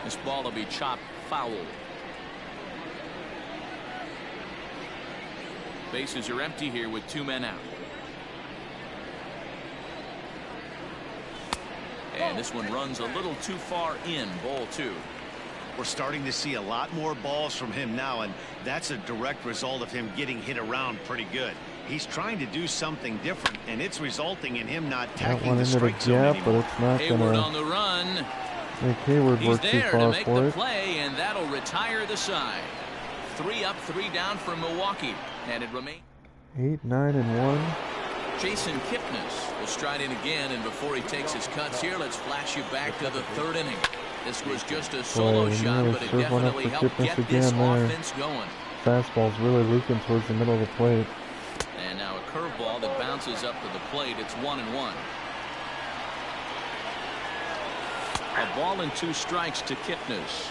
This ball will be chopped foul. Bases are empty here with 2 men out. And this one runs a little too far in, ball 2. We're starting to see a lot more balls from him now, and that's a direct result of him getting hit around pretty good. He's trying to do something different, and it's resulting in him not tackling the strike zone anymore. But it's not Hayward on the run. Make Hayward He's work too there far to make for the it. play, and that'll retire the side. 3 up, 3 down for Milwaukee, and it remains 8, 9, and 1. Jason Kipnis will stride in again, and before he takes his cuts here, let's flash you back to the 3rd inning. This was just a solo shot, but it definitely helped get this offense going. Fastball's really leaking towards the middle of the plate. And now a curveball that bounces up to the plate. It's 1-1. A ball and 2 strikes to Kipnis.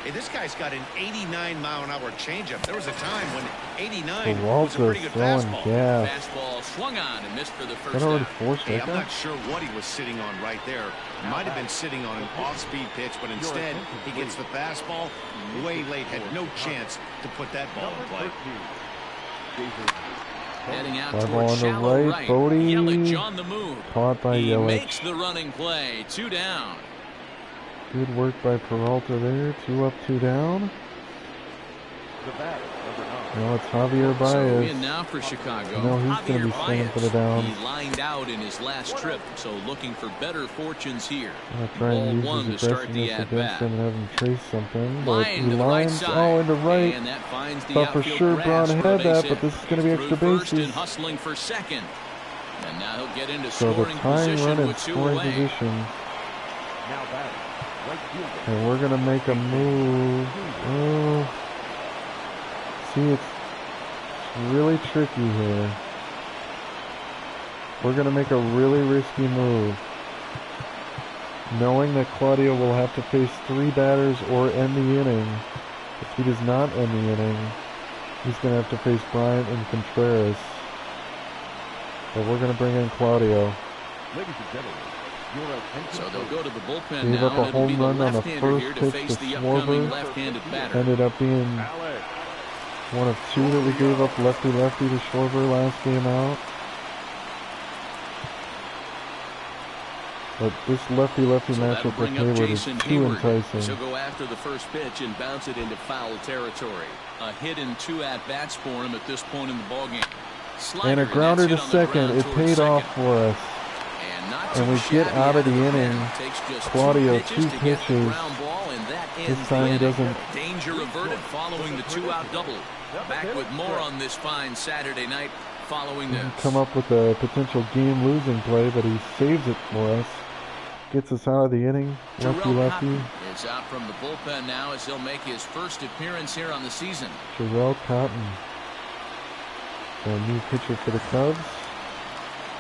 Hey, this guy's got an 89-mile-an-hour changeup. There was a time when 89 was a Peralta's pretty good throwing fastball. gas. Fastball swung on and missed for the first That already out. forced Hey, it. I'm not sure what he was sitting on right there. Might have been sitting on an off-speed pitch, but instead he gets the fastball way late. Had no chance to put that ball in play. Heading out Fly ball toward on the shallow right. right. Bodie Yelich on the move. caught by He Yelich. makes the running play. 2 down. Good work by Peralta there. 2 up, 2 down. The batter, number 9. Now it's Javier So Baez. in now for Chicago. You know he's going to be Javier swinging for the Baez. downs. He lined out in his last trip, so looking for better fortunes here. I'm going to try and Ball use 1 his to start the aggressiveness against at-bat. him and have him trace something. But Line he to the right lines. side. Oh, into right. And that finds the Thought for outfield sure grass Braun for a had base that, hit. but this is going to be Through extra first bases. and hustling for second. And now he'll get into So the scoring tying position run in with 2 scoring away. position. Now batting, right fielder. And we're going to make a move. Oh. See, it's really tricky here. We're going to make a really risky move. Knowing that Claudio will have to face 3 batters or end the inning. If he does not end the inning, he's going to have to face Bryant and Contreras. But we're going to bring in Claudio. Ladies and gentlemen, your attention. So they'll go to the bullpen Gave now, up a and it'll be home the run on the left-hander here first to pitch face to the upcoming Schwarber. left-handed batter. Ended up being Alex. one of 2 that we gave up lefty-lefty to Schwarber last game out. But this lefty-lefty So that'll matchup with bring up Hayward is Jason too Hayward. enticing. He'll go after the first pitch and bounce it into foul territory. A hit and 2 at-bats for him at this point in the ballgame. And a grounder to second. It paid off for us. And we get out of the inning. Claudio, 2 pitches. This time he doesn't. Danger averted following the 2-out double. Back with more on this fine Saturday night following this. Come up with a potential game-losing play, but he saves it for us. Gets us out of the inning. Lefty-lefty. Is out from the bullpen now as he'll make his first appearance here on the season. Jarrell Cotton. A new pitcher for the Cubs.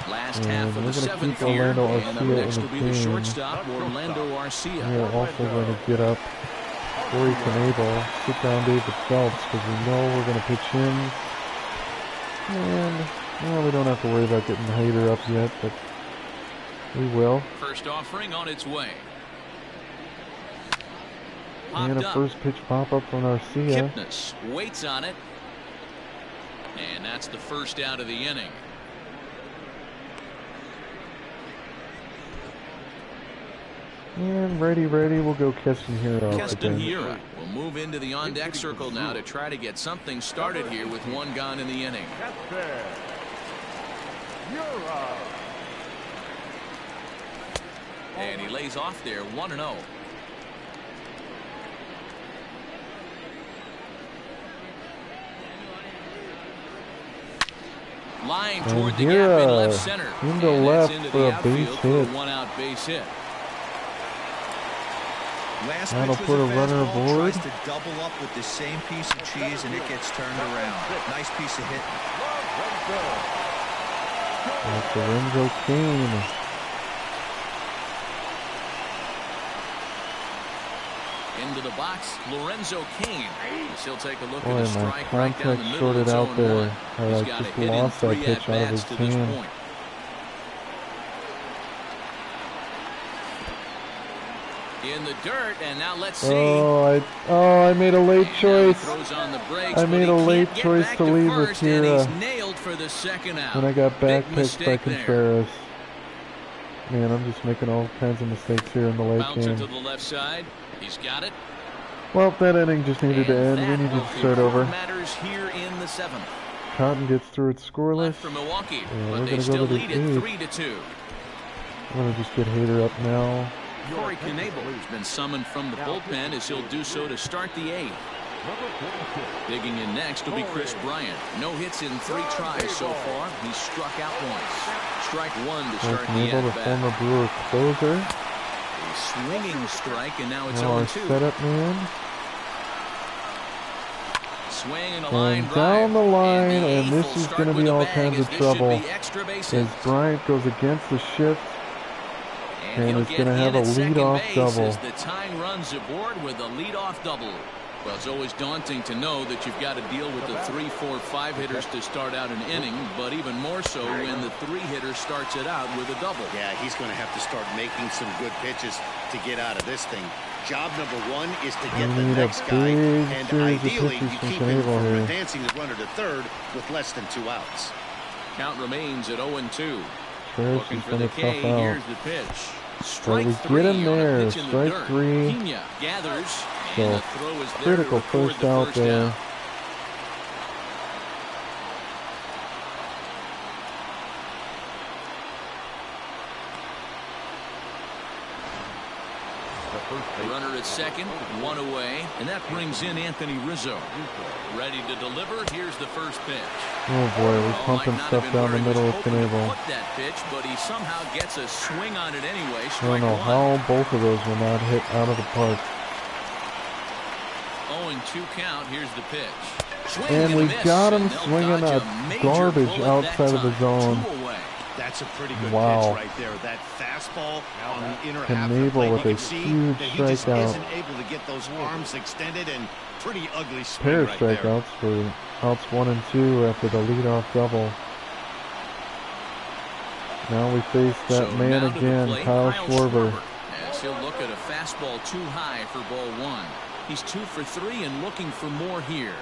Last And half of we're the gonna 7th keep here, Orlando and up Arcia next in will the be the game. shortstop, Orlando Arcia. We are also going to get up Corey Knebel, sit down David Phelps, because we know we're going to pitch him. And, well, we don't have to worry about getting Hader up yet, but we will. First offering on its way. And Popped a up. first pitch pop-up from Arcia. Kipnis waits on it. And that's the first out of the inning. And ready, we'll go Keston Hiura off the Keston bench. Hiura will move into the on-deck circle now to try to get something started here with 1 gone in the inning. Keston Hiura. And he lays off there, 1-0. Line And toward the gap in Hiura left center. into And left that's into for the a base outfield for a hit. 1-out base hit. Last That'll pitch put was a runner fastball, aboard. tries to double up with the same piece of cheese, and it gets turned around. Nice piece of hitting. That's Lorenzo Cain. Into the box, Lorenzo Cain. He'll take a look Boy, at his my strike right down the contact middle. shorted It's out 0-1. there. I He's like got a just hit in lost that 3 pitch out of at-bats his to this hand. point. In the dirt, and now let's see. I made a late And choice. now he throws on the brakes, I but made he a late can't get choice back to lead with first, and he's Hiura. nailed for the second out. When I got Big backpicked by mistake there. Contreras. Man, I'm just making all kinds of mistakes here in the late Bouncer game. to the left side. He's got it. Well, that inning just needed to end. We needed to start over. Matters here in the 7th. Cotton gets through it scoreless. Left for Milwaukee, And but we're they gonna still go to lead the it 8th. 3-2. I'm gonna just get Hader up now. Corey Knebel has been summoned from the bullpen as he'll do so to start the 8th. Digging in next will be Chris Bryant. No hits in 3 tries so far. He's struck out once. Strike 1 to start the Knebel, the at-bat. former Brewer closer. A swinging strike, and now it's Now our 0-2. setup man. Swing and a line And down the line, and the this eighth will is start going to with be a all bang, kinds as of this trouble should be extra bases. as Bryant goes against the shift. And he'll it's get going to have in a at second leadoff base double. as the tying runs aboard with a leadoff double. Well, it's always daunting to know that you've got to deal with the 3, 4, 5 hitters to start out an inning, but even more so when the 3 hitter starts it out with a double. Yeah, he's going to have to start making some good pitches to get out of this thing. Job number 1 is to get the need a next guy, big and series of ideally pitches you from keep him Knebel from here. advancing the runner to third with less than 2 outs. Count remains at 0-2. Trish Looking is for going the to K. tough out. Here's the pitch. But Strike we 3 get him on a there. pitch in the Strike dirt. 3. Pena gathers, So, and the throw is there critical to record first the out first there. down. The runner at second, 1 away, and that brings in Anthony Rizzo. Ready to deliver. Here's the first pitch. Oh boy, we're Ball pumping might not stuff have been down the where he was middle with hoping to Knebel. put that pitch, but he somehow gets a swing on it anyway. I don't Strike know 1. how both of those will not hit out of the park. 0-2 count. Here's the pitch. Swing And we a miss, got him and they'll swinging dodge a major garbage bullet that outside of the time. zone. 2 away. That's a pretty good Wow. pitch right there. That fastball on the inner half of the Knebel plate. with You a can see huge that he just strikeout. isn't able to get those arms extended, and pretty ugly swing Pair of right there. strikeouts for outs 1 and 2 after the leadoff double. Now we face that So man now to the again, plate, Kyle Schwarber. As he'll look at a fastball too high for ball 1. He's 2 for 3 and looking for more here.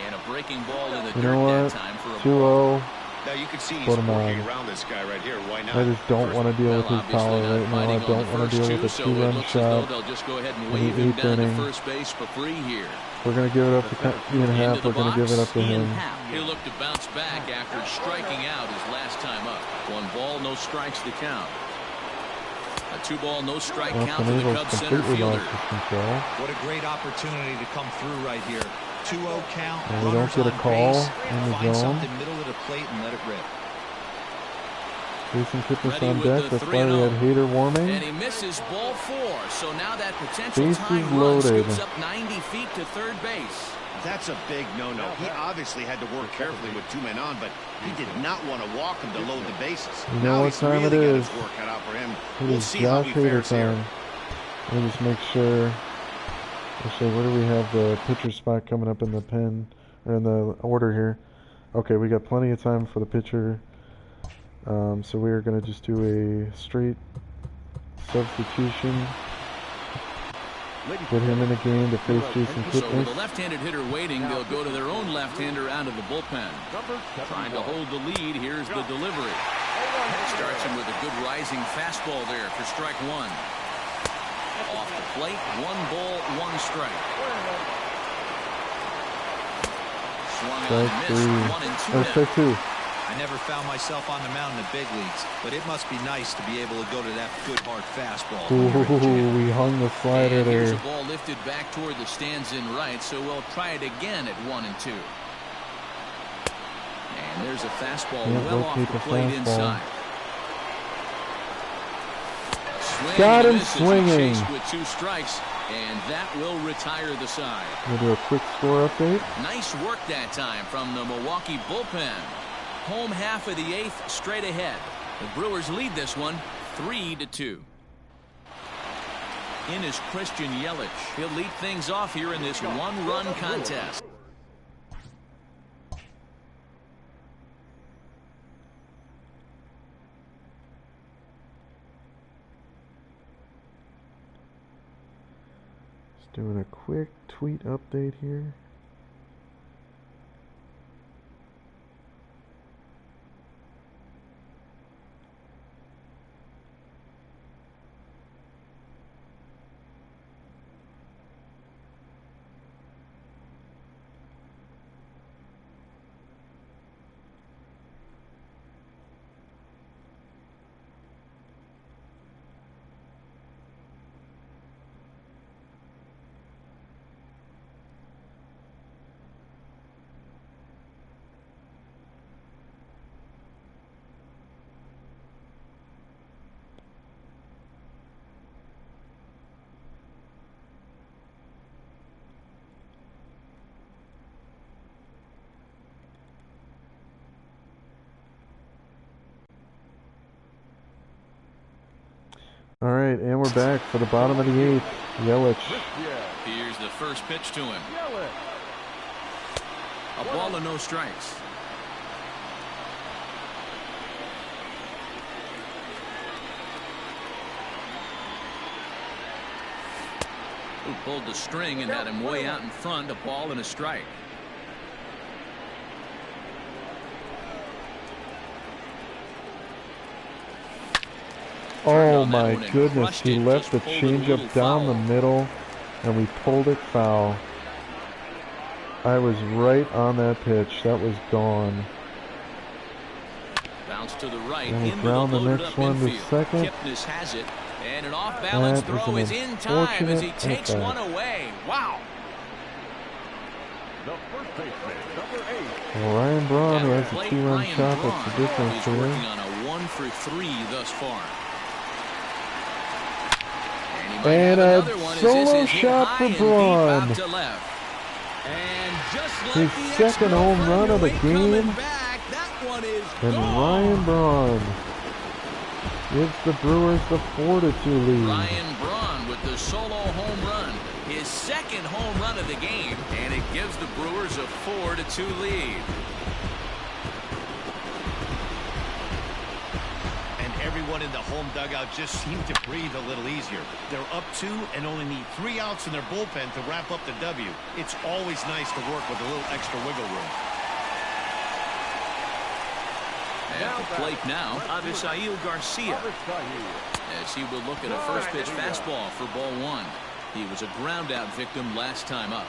And a breaking ball in the You dirt know that what? time for a 2-0. Now you can see he's Put him working on. around this guy right here. Why not? I just don't want to deal with his obviously power not right now. I fighting on don't the want to first deal with a two, so it 2-run looks as though shot. they'll just go ahead and in wave the him 8th down to inning. first base for free here. We're going to give it up to Ian Happ. Into We're the going to give it up box, to Ian him. Happ. He'll look to bounce back after striking out his last time up. 1 ball, no strikes to count. A 2-ball, no strike Well, count to the Knebel's Cubs center completely fielder. lost his control. What a great opportunity to come through right here. 2-0 count. And we don't runners get a on call base, in the find zone. something middle of the plate and let it rip. Jason Kipnis Ready on with deck. the That's why we 3-0. had Hader warming. And he misses ball 4. So now that potential Bases tying run loaded. scoots up 90 feet to third base. That's a big no-no. He obviously had to work carefully with 2 men on, but he did not want to walk him to load the bases. You know now what he's time really it got is. his work cut out for him. It We'll is see how Josh he Hader fares here. time. Let me just make sure. Actually, where do we have the pitcher spot coming up in the pen or in the order here? Okay, we got plenty of time for the pitcher. So we are going to just do a straight substitution. Put him in the game to face Jason So with Kipnis. a left-handed hitter waiting, they'll go to their own left-hander out of the bullpen. Trying to hold the lead. Here's the delivery. Starts him with a good rising fastball there for strike 1. Off the plate, 1 ball, 1 strike. Swung on and Strike missed. 3. 1 and 2 Or now. strike 2. I never found myself on the mound in the big leagues, but it must be nice to be able to go to that good hard fastball. when you're in jail. Ooh, we hung the slider And here's there. a ball lifted back toward the stands in right, so we'll try it again at 1 and 2. And there's a fastball Can't well off locate the the plate fastball. inside. Swing Got and him miss as he swinging. chased with 2 strikes, and that will retire the side. We'll do a quick score update. Nice work that time from the Milwaukee bullpen. Home half of the 8th straight ahead. The Brewers lead this one 3-2. In is Christian Yelich. He'll lead things off here in this 1-run contest. Just doing a quick tweet update here. back for the bottom of the 8th. Yelich. Here's the first pitch to him. A ball and no strikes. Who pulled the string and had him way out in front. A ball and a strike. Oh my goodness, he left the changeup down the middle and we pulled it foul. I was right on that pitch. That was gone. Bounce to the right. And we ground the next one to second. Kipnis has it. And an off-balance throw is in time as he takes one away. Wow. The first baseman, number 8. Well, Ryan Braun, who has a 2-run shot, that's the difference He's here. working on a 1-for-3 thus far. And a solo shot for Braun. His second home run of the game. And Ryan Braun gives the Brewers the 4-2 lead. Ryan Braun with the solo home run. His second home run of the game. And it gives the Brewers a 4-2 lead. Everyone in the home dugout just seemed to breathe a little easier. They're up 2 and only need 3 outs in their bullpen to wrap up the W. It's always nice to work with a little extra wiggle room. At the plate now, Avisail Garcia, as he will look at a first pitch fastball for ball 1. He was a ground out victim last time up.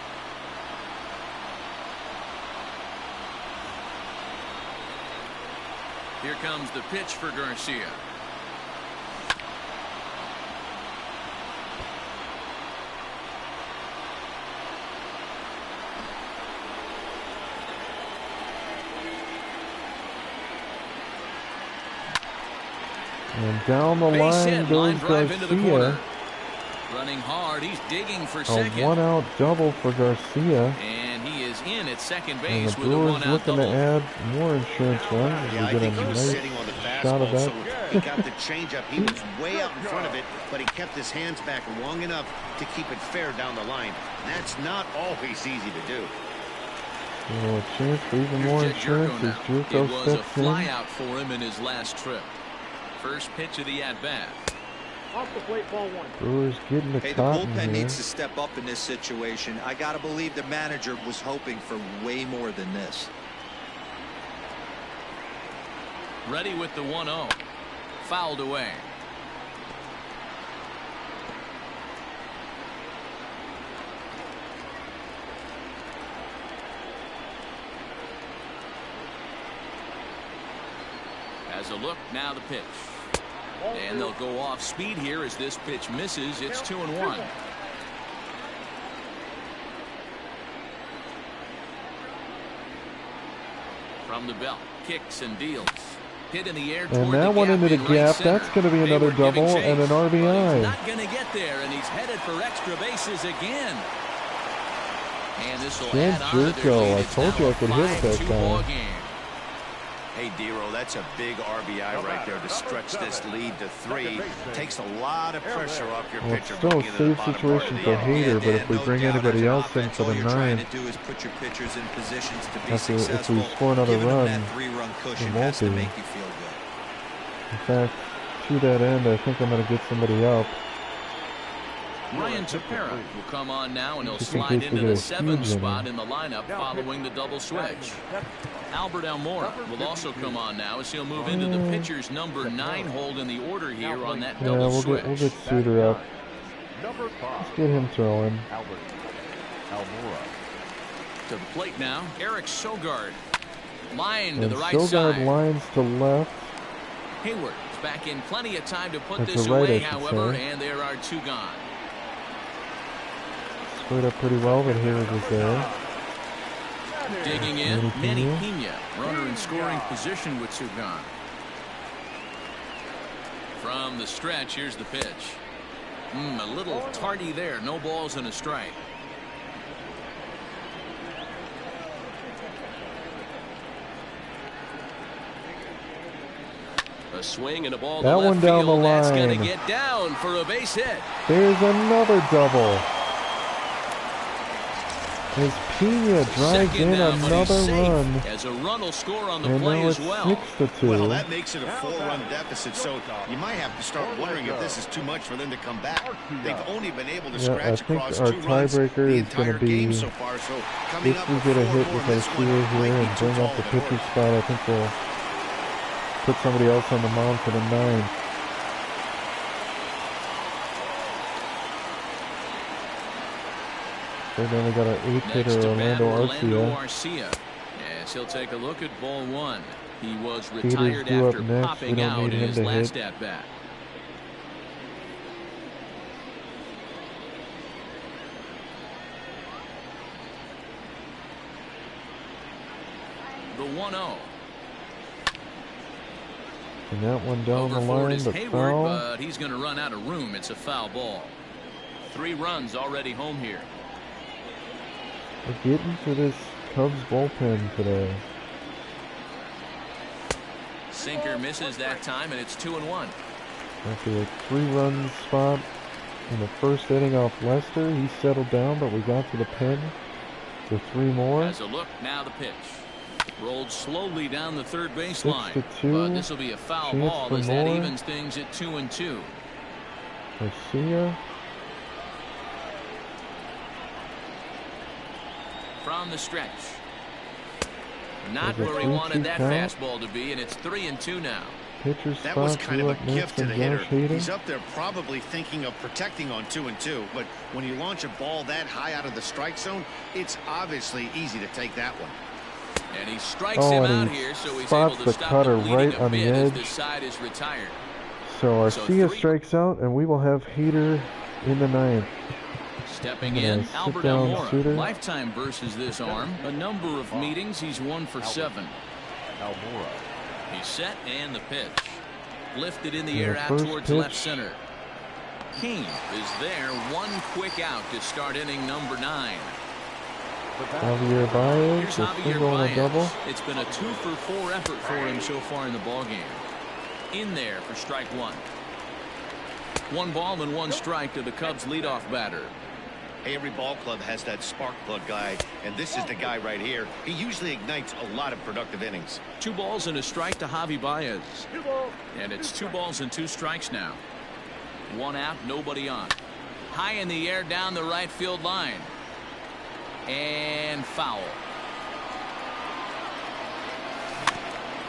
Here comes the pitch for Garcia. And down the line goes Garcia. Running hard, he's digging for a second. 1-out double for Garcia. And he is in at second And base the with a Brewers 1-out looking double. to add more insurance runs. Yeah, I We get think a he was nice sitting on the shot of fastball, that. so he got the changeup. He was way out in front of it, but he kept his hands back long enough to keep it fair down the line. That's not always easy to do. A chance for even more insurance as It Jerko was a steps in. fly out for him in his last trip. First pitch of the at-bat. Off the plate, ball 1. Brewers getting the Hey, the cotton bullpen here. needs to step up in this situation. I got to believe the manager was hoping for way more than this. Ready with the 1-0. Fouled away. As a look, now the pitch. And they'll go off speed here as this pitch misses. It's 2-1. From the belt, kicks and deals. Hit in the air toward And that one into the gap, that's going to be another double and an RBI. Not going to get there, and he's headed for extra bases again. And this will add on to their Jerko, lead. I It's told now you I a could hit that 5-2 guy. ball game. Hey, Dero, that's a big RBI right there to stretch this lead to 3. Takes a lot of pressure off your Well, pitcher. it's still a going into the safe bottom part situation of for the inning. Hader, but if we no bring doubt anybody as an else in offense, for all the you're trying 9th, to do is put your pitchers in positions to be if we successful. score another Giving them run, that 3-run cushion won't has to be. make you feel good. in fact, to that end, I think I'm going to get somebody up. Ryan Tepera will come on now, and he'll Just in slide case we into get the a 7th huge spot inning. in the lineup following the double switch. Albert Almora will also come on now as he'll move into the pitcher's number 9 hold in the order here on that Yeah, double we'll switch. get Suter up. Number 5. Let's get him throwing. Albert Almora. To the plate now, Eric Sogard. Line to And the right Sogard side. lines to left. Hayward is back in plenty of time to put That's this a right, away, I should however, say. and there are 2 gone. Squared up pretty well, but Hayward was there. Digging in, Manny Manny Pena, runner in scoring position with 2 gone. From the stretch, here's the pitch. A little tardy there, no balls and a strike. A swing and a ball That to left one down field. the That's line. going to get down for a base hit. There's another double. As Pena drives Second in down, but he's another safe, run. as a run will score on the And play now as it's well. 6-2. Well, that makes it a 4-run deficit, so you might have to start wondering if this is too much for them to come back. They've only been able to scratch across our 2 runs the tiebreaker is going entire to be game so far. So coming if up we with get a 4 hit more with in this our one here might and be too bring tall up the of an pitcher order. spot, I think we'll put somebody else on the mound for the 9th. And then we got our 8th hitter, Orlando Arcia. As he'll take a look at ball 1. He was Peters retired due up after next. popping We don't out need in him his to last hit. at bat. The 1-0. And that one down Over the forward line, is but Hayward, foul. but he's going to run out of room. It's a foul ball. 3 runs already home here. We're getting to this Cubs bullpen today. Sinker misses that time, and it's 2-1. After a 3-run spot in the first inning off Lester, he settled down, but we got to the pen for 3 more. As a look, now the pitch. Rolled slowly down the third base line. 6-2. But this will be a foul Chance ball for as that more. evens things at 2-2. Garcia. From the stretch. Not There's a where he wanted 3-2 that count. fastball to be, and it's 3-2 now. Pitcher's That spot, was kind of due a up next gift to from the hitter. Josh Hader. He's up there probably thinking of protecting on 2-2, but when you launch a ball that high out of the strike zone, it's obviously easy to take that one. And he strikes him and out he here, so he's spots able to the stop cutter the bleeding right a on the bit as edge. this side is retired. So Arcia 3 strikes out, and we will have Hader in the 9th. Stepping Yeah, in, sit Albert down, Almora. Suter. Lifetime versus this arm. A number of meetings, he's 1 for 7. Almora. He's set, and the pitch. Lifted in the Yeah, air out first towards pitch. left center. King is there. 1 quick out to start inning number 9. Javier Baez, Here's a Javier single and a double. Baez. It's been a 2-for-4 effort for him so far in the ballgame. In there for strike 1. 1 ball and 1 strike to the Cubs leadoff batter. Hey, every ball club has that spark plug guy, and this is the guy right here. He usually ignites a lot of productive innings. 2 balls and a strike to Javi Baez. And it's 2 balls and 2 strikes now. 1 out, nobody on. High in the air down the right field line. And foul.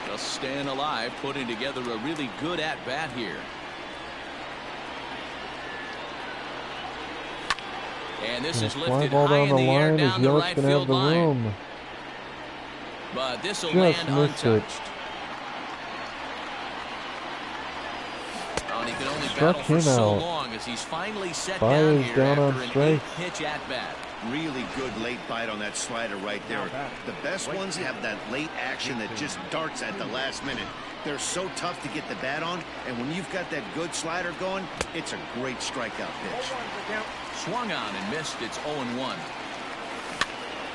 Just staying alive, putting together a really good at-bat here. And this is Fly lifted ball high down in the the air line down as the Yelich right can have field the line. room. But this will Just land missed it. untouched. Oh, and he can only Struck battle for him so out. long as he's finally set Baez down here down on after an strikes. 8-pitch at-bat. Really good late bite on that slider right there. The best ones have that late action that just darts at the last minute. They're so tough to get the bat on, and when you've got that good slider going, it's a great strikeout pitch. Swung on and missed. It's 0-1.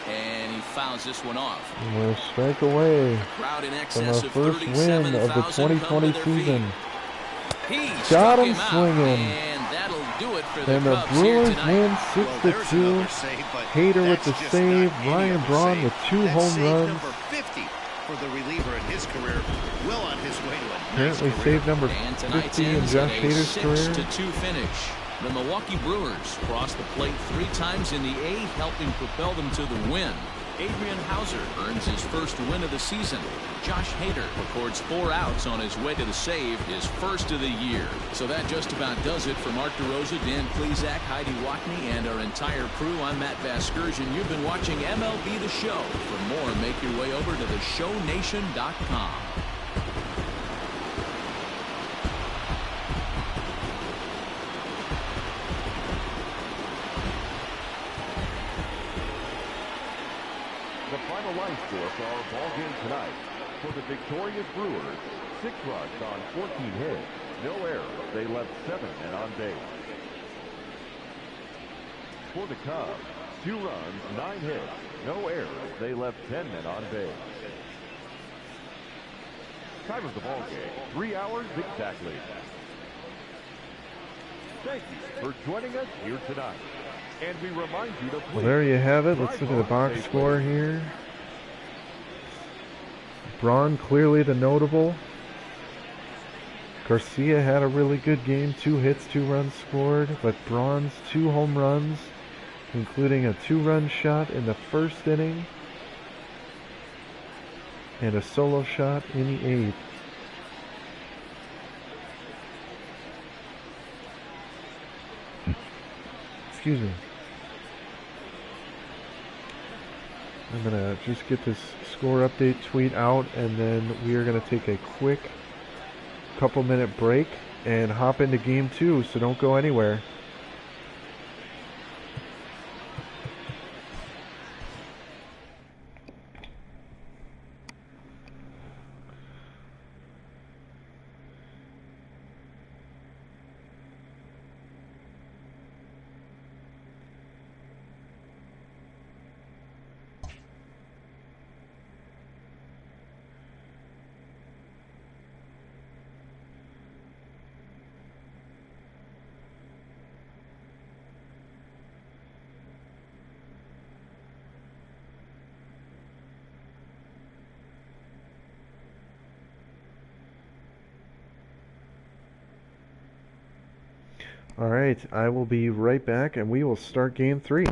And he fouls this one off. And we're a strike away Crowd in from our excess of first win of the 37,000 come to 2020 their season. feet. He Got struck him out, swinging. and that'll do it for the And the Cubs here Brewers tonight. win Well, there's 6-2. another save, but Hader with that's the just save. not any Ryan other Braun save. with 2 That's home save runs. number 50 for the reliever in his career. Well on his way to a Apparently nice career. save number And tonight's 50 in ends Josh at a Hader's career. 6-2 finish. The Milwaukee Brewers crossed the plate 3 times in the 8th, helping propel them to the win. Adrian Hauser earns his first win of the season. Josh Hader records 4 outs on his way to the save, his first of the year. So that just about does it for Mark DeRosa, Dan Klezak, Heidi Watney, and our entire crew. I'm Matt Vasgersian. You've been watching MLB The Show. For more, make your way over to theshownation.com. The final line score for our ball game tonight. For the victorious Brewers, 6 runs on 14 hits, no errors. They left 7 men on base. For the Cubs, 2 runs, 9 hits, no errors. They left 10 men on base. Time of the ball game, 3 hours exactly. Thank you for joining us here tonight. And we remind you to please... Well, there you have it. Let's look at the box score here. Braun clearly the notable. Garcia had a really good game. 2 hits, 2 runs scored. But Braun's 2 home runs, including a 2-run shot in the first inning and a solo shot in the 8th. Excuse me. I'm going to just get this score update tweet out, and then we are going to take a quick couple-minute break and hop into Game 2, so don't go anywhere. All right, I will be right back, and we will start Game 3.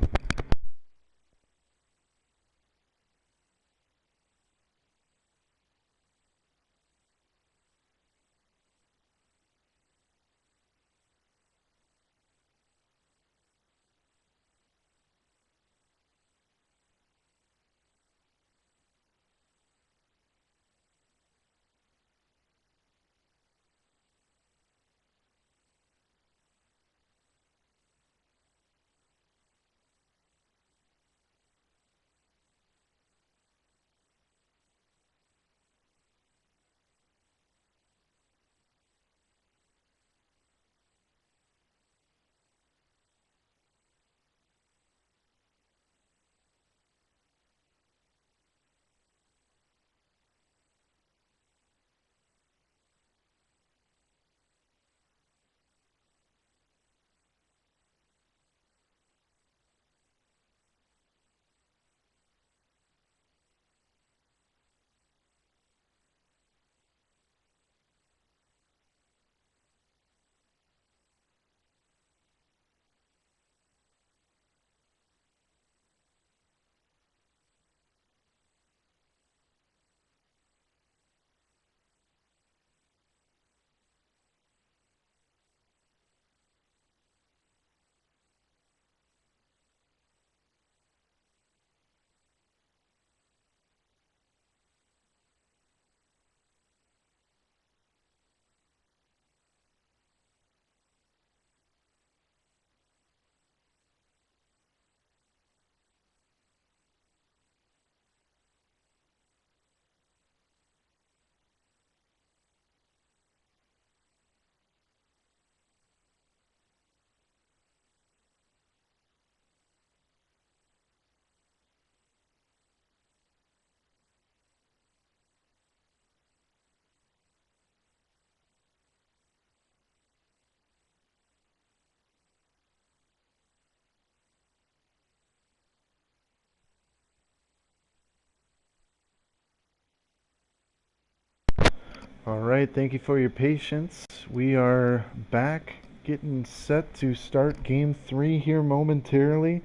All right, thank you for your patience. We are back, getting set to start Game 3 here momentarily.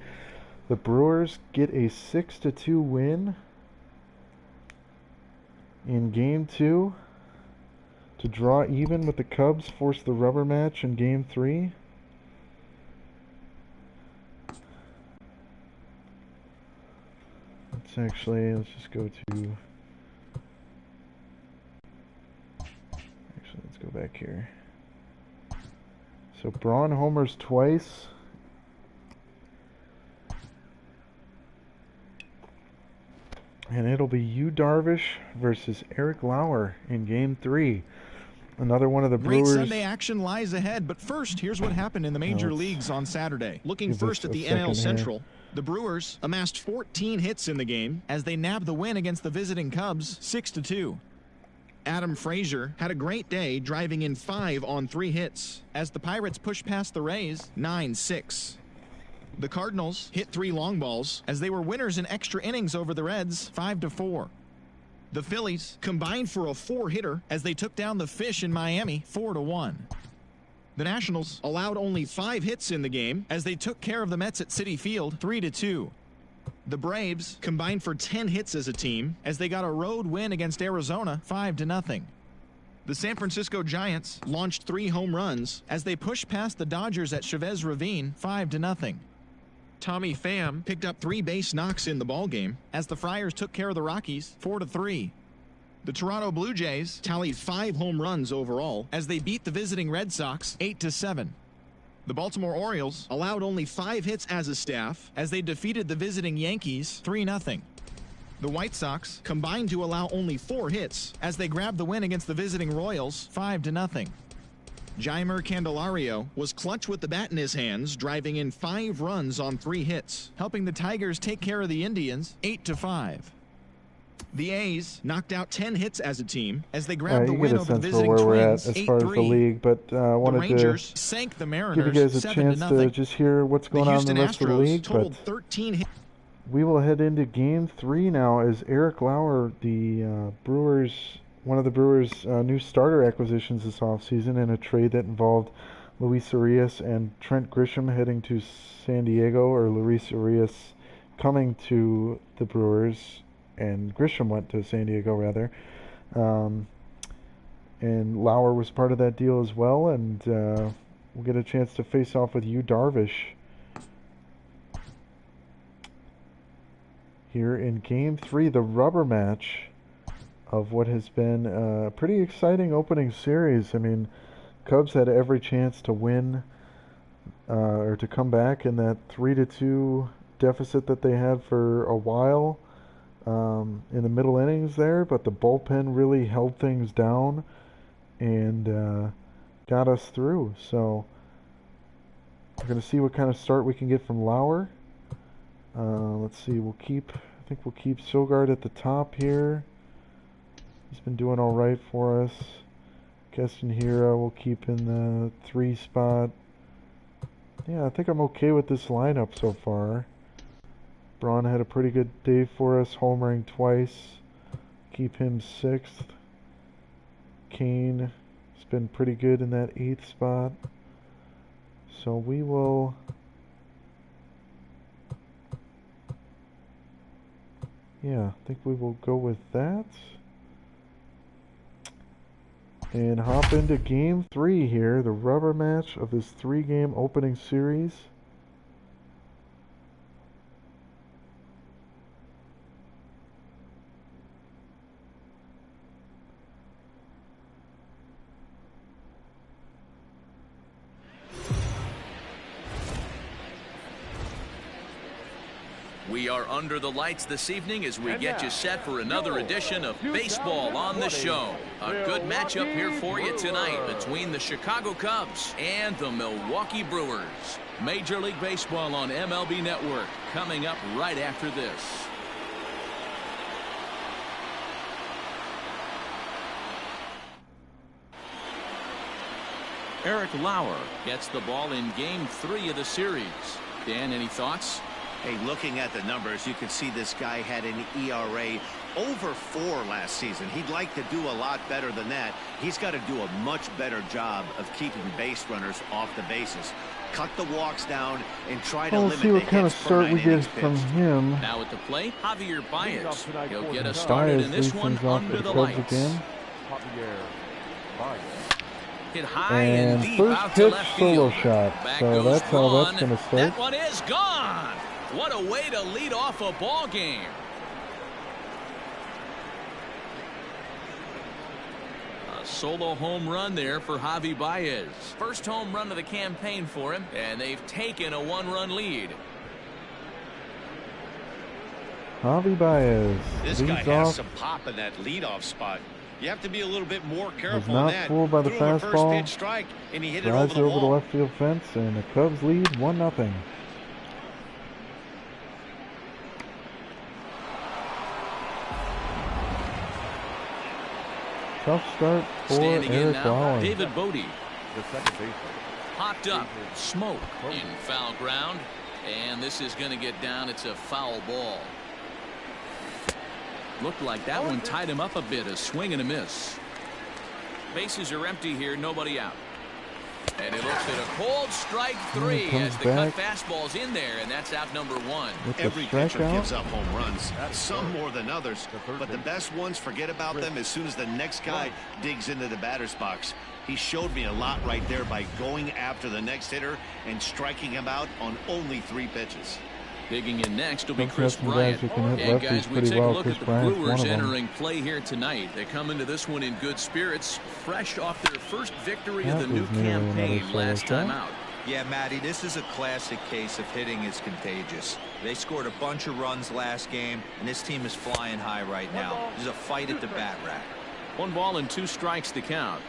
The Brewers get a 6-2 win in Game 2 to draw even with the Cubs, force the rubber match in Game 3. Let's just go to... Let's go back here. So Braun homers twice. And it'll be Yu Darvish versus Eric Lauer in Game 3. Another one of the Brewers. Great Sunday action lies ahead, but first, here's what happened in the major leagues on Saturday. Looking first at the NL Central, the Brewers amassed 14 hits in the game as they nabbed the win against the visiting Cubs 6-2. Adam Frazier had a great day, driving in 5 on 3 hits as the Pirates pushed past the Rays 9-6. The Cardinals hit 3 long balls as they were winners in extra innings over the Reds 5-4. The Phillies combined for a 4-hitter as they took down the Fish in Miami 4-1. The Nationals allowed only 5 hits in the game as they took care of the Mets at Citi Field 3-2. The Braves combined for 10 hits as a team as they got a road win against Arizona 5-0. The San Francisco Giants launched 3 home runs as they pushed past the Dodgers at Chavez Ravine 5-0. Tommy Pham picked up 3 base knocks in the ballgame as the Friars took care of the Rockies 4-3. The Toronto Blue Jays tallied 5 home runs overall as they beat the visiting Red Sox 8-7. The Baltimore Orioles allowed only 5 hits as a staff as they defeated the visiting Yankees 3-0. The White Sox combined to allow only 4 hits as they grabbed the win against the visiting Royals 5-0. Jeimer Candelario was clutch with the bat in his hands, driving in 5 runs on 3 hits, helping the Tigers take care of the Indians 8-5. The A's knocked out 10 hits as a team as they grabbed the win over the visiting Twins 8-3. As far as the league, but I wanted the Rangers sank the Mariners give you guys a chance to just hear what's going on in the rest of the league. Totaled 13 hits. We will head into Game 3 now as Eric Lauer, the one of the Brewers' new starter acquisitions this offseason in a trade that involved Luis Urias and Trent Grisham heading to San Diego, or Luis Urias coming to the Brewers and Grisham went to San Diego rather. And Lauer was part of that deal as well, and we'll get a chance to face off with Yu Darvish here in Game 3, the rubber match of what has been a pretty exciting opening series. I mean, Cubs had every chance to win or to come back in that 3-2 deficit that they had for a while in the middle innings there, but the bullpen really held things down and got us through. So we're going to see what kind of start we can get from Lauer. Let's see, I think we'll keep Sogard at the top here. He's been doing all right for us. Keston Hira we'll keep in the 3 spot. Yeah, I think I'm okay with this lineup so far. Braun had a pretty good day for us, homering twice. Keep him 6th. Kane has been pretty good in that 8th spot. So we will... yeah, I think we will go with that. And hop into Game 3 here, the rubber match of this 3-game opening series. We are under the lights this evening as we get you set for another edition of Baseball on the Show. A good matchup here for you tonight between the Chicago Cubs and the Milwaukee Brewers. Major League Baseball on MLB Network coming up right after this. Eric Lauer gets the ball in Game 3 of the series. Dan, any thoughts? Hey, looking at the numbers, you can see this guy had an ERA over 4 last season. He'd like to do a lot better than that. He's got to do a much better job of keeping base runners off the bases. Cut the walks down and try to limit the hits. We'll see what kind of start we get from him. Now at the plate, Javier Baez. He'll get us started in this one under the lights. Again. Hit high and deep first out pitch to left solo field. shot. Back So goes that's how Braun. that's going to start. That one is gone. What a way to lead off a ball game. A solo home run there for Javi Baez. First home run of the campaign for him, and they've taken a 1-run lead. Javi Baez. This guy leads has off. some pop in that leadoff spot. You have to be a little bit more careful not on that. fooled by the Threw him a fastball. first pitch strike, and he hit it Drives over the over the wall. left field fence, and the Cubs lead 1-0. Tough start for Standing in Eric now, Wallen. David Bodie. The second baseman. Hopped up, smoke in foul ground, and this is going to get down. It's a foul ball. Looked like that one tied him up a bit. A swing and a miss. Bases are empty here, nobody out. And it looks at a cold strike three as the cut fastball's in there, and that's out number one. Every pitcher gives up home runs, some more than others, but the best ones, forget about them as soon as the next guy digs into the batter's box. He showed me a lot right there by going after the next hitter and striking him out on only 3 pitches. Digging in next will be Chris Bryant. And guys, we take a look at the Brewers entering play here tonight. They come into this one in good spirits, fresh off their first victory of the new campaign last time out. Yeah, Matty, this is a classic case of hitting is contagious. They scored a bunch of runs last game, and this team is flying high right now. There's a fight at the bat rack. 1 ball and 2 strikes to count.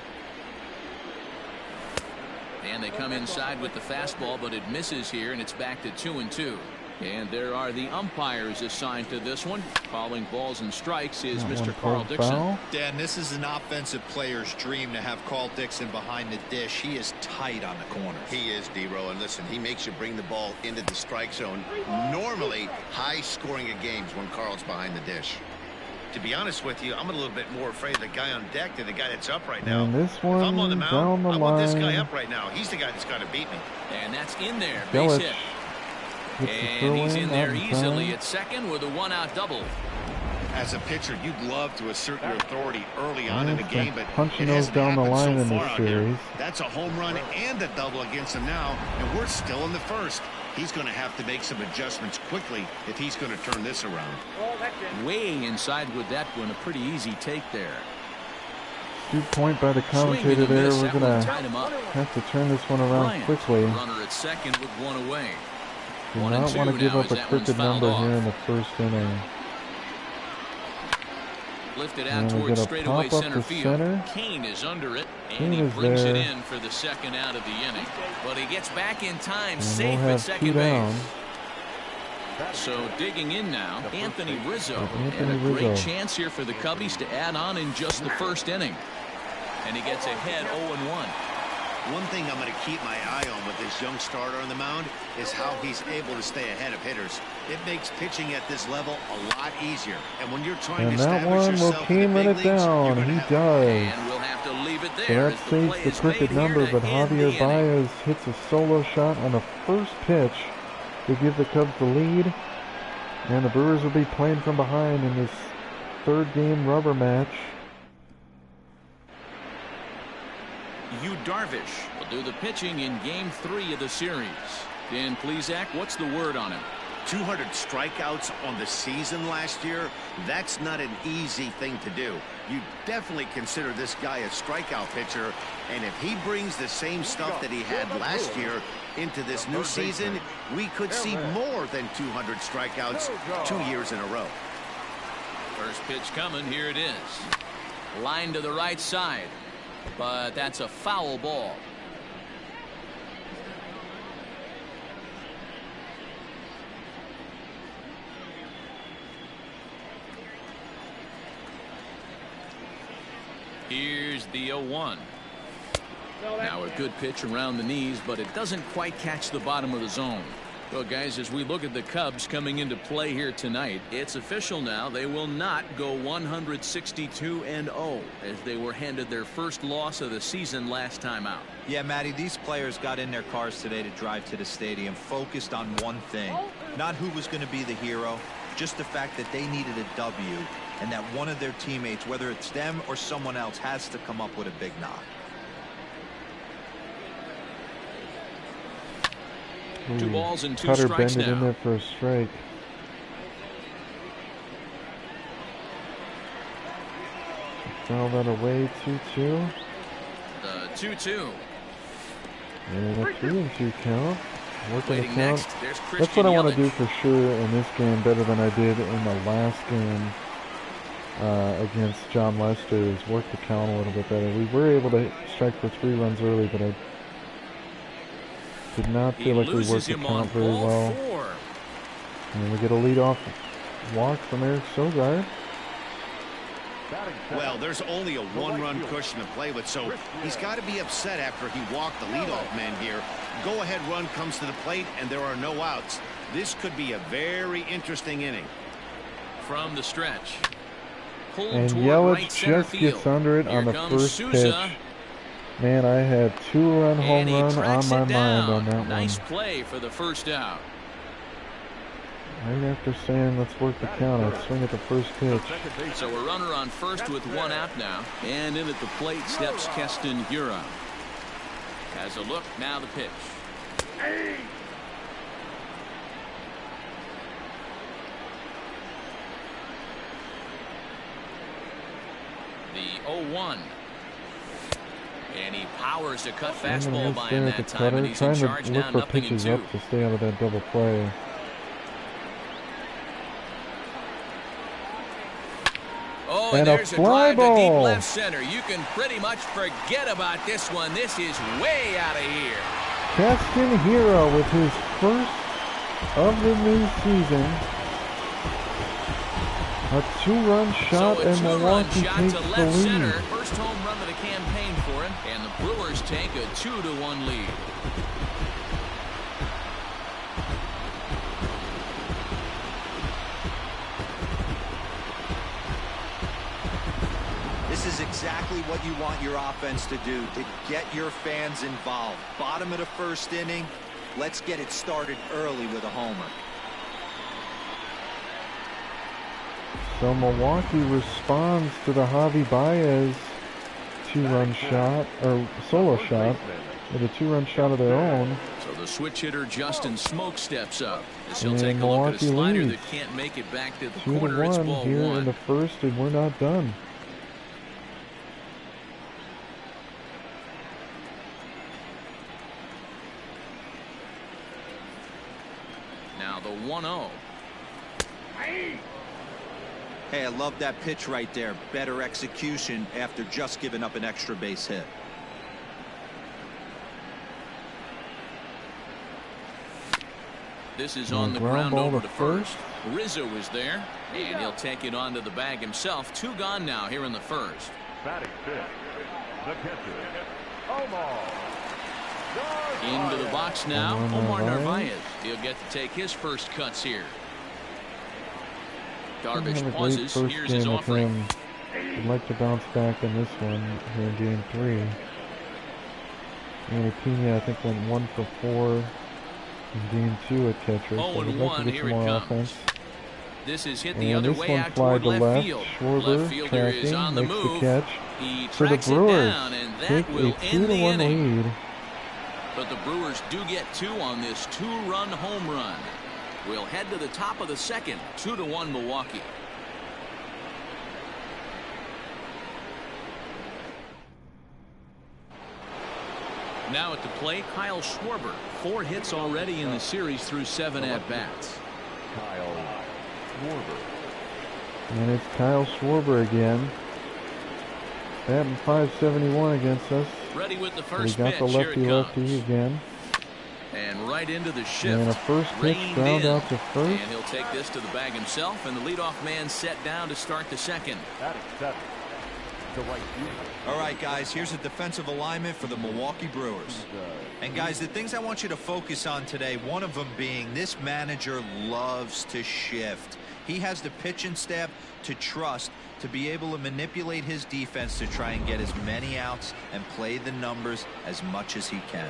And they come inside with the fastball, but it misses here, and it's back to 2-2. And there are the umpires assigned to this one. Calling balls and strikes is Mr. Carl Dixon. Dan, this is an offensive player's dream to have Carl Dixon behind the dish. He is tight on the corners. He is, D-Row, and listen, he makes you bring the ball into the strike zone. Normally, high scoring of games when Carl's behind the dish. To be honest with you, I'm a little bit more afraid of the guy on deck than the guy that's up right now. And this one if I'm on the mound, down the I want this guy line. up right now. He's the guy that's got to beat me. And that's in there. Base hit. And he's in there easily at second with a 1-out double. As a pitcher, you'd love to assert your authority early on in the game, but punching it those hasn't down the happened line so in far this out here. series. That's a home run and a double against him now, and we're still in the first. He's going to have to make some adjustments quickly if he's going to turn this around. Way inside with that one, a pretty easy take there. Astute point by the commentator there. We're going to have to turn this one around quickly. Runner at second with 1 away. Do not want to give up a crooked number here in the first inning. Lifted out towards straightaway center field. Kane is under it, and he brings it in for the 2nd out of the inning. But he gets back in time, safe at second base. So digging in now, Anthony Rizzo. And a great chance here for the Cubbies to add on in just the first inning. And he gets ahead 0-1. One thing I'm going to keep my eye on with this young starter on the mound is how he's able to stay ahead of hitters. It makes pitching at this level a lot easier. And when you're trying to establish yourself in the big leagues, you're going to he have does. And we'll have to leave it there. So that saves the crooked number, but Javier Baez hits a solo shot on the first pitch to give the Cubs the lead. And the Brewers will be playing from behind in this 3rd game rubber match. Yu Darvish will do the pitching in Game 3 of the series. Dan Plesac, what's the word on him? 200 strikeouts on the season last year. That's not an easy thing to do. You definitely consider this guy a strikeout pitcher, and if he brings the same stuff that he had last year into this new season, we could see more than 200 strikeouts 2 years in a row. First pitch coming. Here it is. Line to the right side, but that's a foul ball. Here's the 0-1. Now a good pitch around the knees, but it doesn't quite catch the bottom of the zone. Well, guys, as we look at the Cubs coming into play here tonight, it's official now. They will not go 162-0 as they were handed their first loss of the season last time out. Yeah, Matty, these players got in their cars today to drive to the stadium focused on one thing. Not who was going to be the hero, just the fact that they needed a W and that one of their teammates, whether it's them or someone else, has to come up with a big knock. Ooh, 2 balls and 2 Cutter strikes bended now. in there for a strike. Foul that away, 2-2. The 2-2. And a 3-2 count. Working the Waiting count. next, there's That's Christian what I want to Yelich. do for sure in this game, better than I did in the last game against John Lester, is work the count a little bit better. We were able to strike for 3 runs early, but I did not feel like we worked the count very well. 4. And we get a leadoff walk from Eric Sogard. Well, there's only a one-run cushion to play with, so he's got to be upset after he walked the leadoff man here. Go-ahead run comes to the plate, and there are no outs. This could be a very interesting inning. From the stretch. Pulled And toward Yelich right center just field. gets under it Here on the comes first Souza. pitch. Man, I had 2-run home And he run on tracks my it mind down. on that Nice one. play for the first out. Right after saying let's work the count, I swing at the first pitch. So a runner on first with one out now. And in at the plate steps Keston Hiura. Has a look, now the pitch. The 0-1. And he powers a cut fastball by him that time, and he's in charge now, look for pitches up to stay out of that double play. Oh, and there's a a fly drive to deep ball. left center. You can pretty much forget about this one. This is way out of here. Keston Hiura with his first of the new season. A 2-run shot, So a and two-run Milwaukee shot takes to the left center. lead. First home run of the campaign for him, and the Brewers take a 2-1 lead. This is exactly what you want your offense to do, to get your fans involved. Bottom of the first inning, let's get it started early with a homer. So Milwaukee responds to the Javi Baez 2-run shot, or solo shot, with a 2-run shot of their own. So the switch hitter Justin Smoke steps up. As he'll And take a look at a Milwaukee slider leads. that can't make it back to the corner. It's 2-1 ball here one. in the first, and we're not done. Now the 1-0. Hey, I love that pitch right there. Better execution after just giving up an extra base hit. This is And on the ground ground ball over to to first. Rizzo is there, and he'll take it onto the bag himself. 2 gone now here in the first. Batting fifth, the catcher, Omar. Into the box now, Omar Omar Narvaez. Narvaez. He'll get to take his first cuts here. Didn't have Darvish a great pauses. first Here's his game with offering. him. I'd like to bounce back in this one here in Game 3. And Pena, I think, went 1 for 4 in Game 2 at catcher. So we'd like to 0-1, get here some it more comes. offense. This is hit the And other this way one out fly toward to left left. field. Schwarber Left fielder is tracking, on the makes the move. catch. He So the tracks it Brewers down, and that take will a end the 2-1 inning. lead. But the Brewers do get 2 on this 2-run home run. We'll head to the top of the second. 2-1 Milwaukee. Now at the plate, Kyle Schwarber. 4 hits already in the series through 7 at-bats. Kyle Schwarber. And it's Kyle Schwarber again. Batting .571 against us. Ready with the We first got pitch. the Here it lefty comes. again. And right into the shift. And a first pitch Reined ground in. out to first. And he'll take this to the bag himself, and the leadoff man set down to start the second. Batting seventh, the right fielder. All right, guys, here's a defensive alignment for the Milwaukee Brewers. And, guys, the things I want you to focus on today, one of them being this manager loves to shift. He has the pitching staff to trust to be able to manipulate his defense to try and get as many outs and play the numbers as much as he can.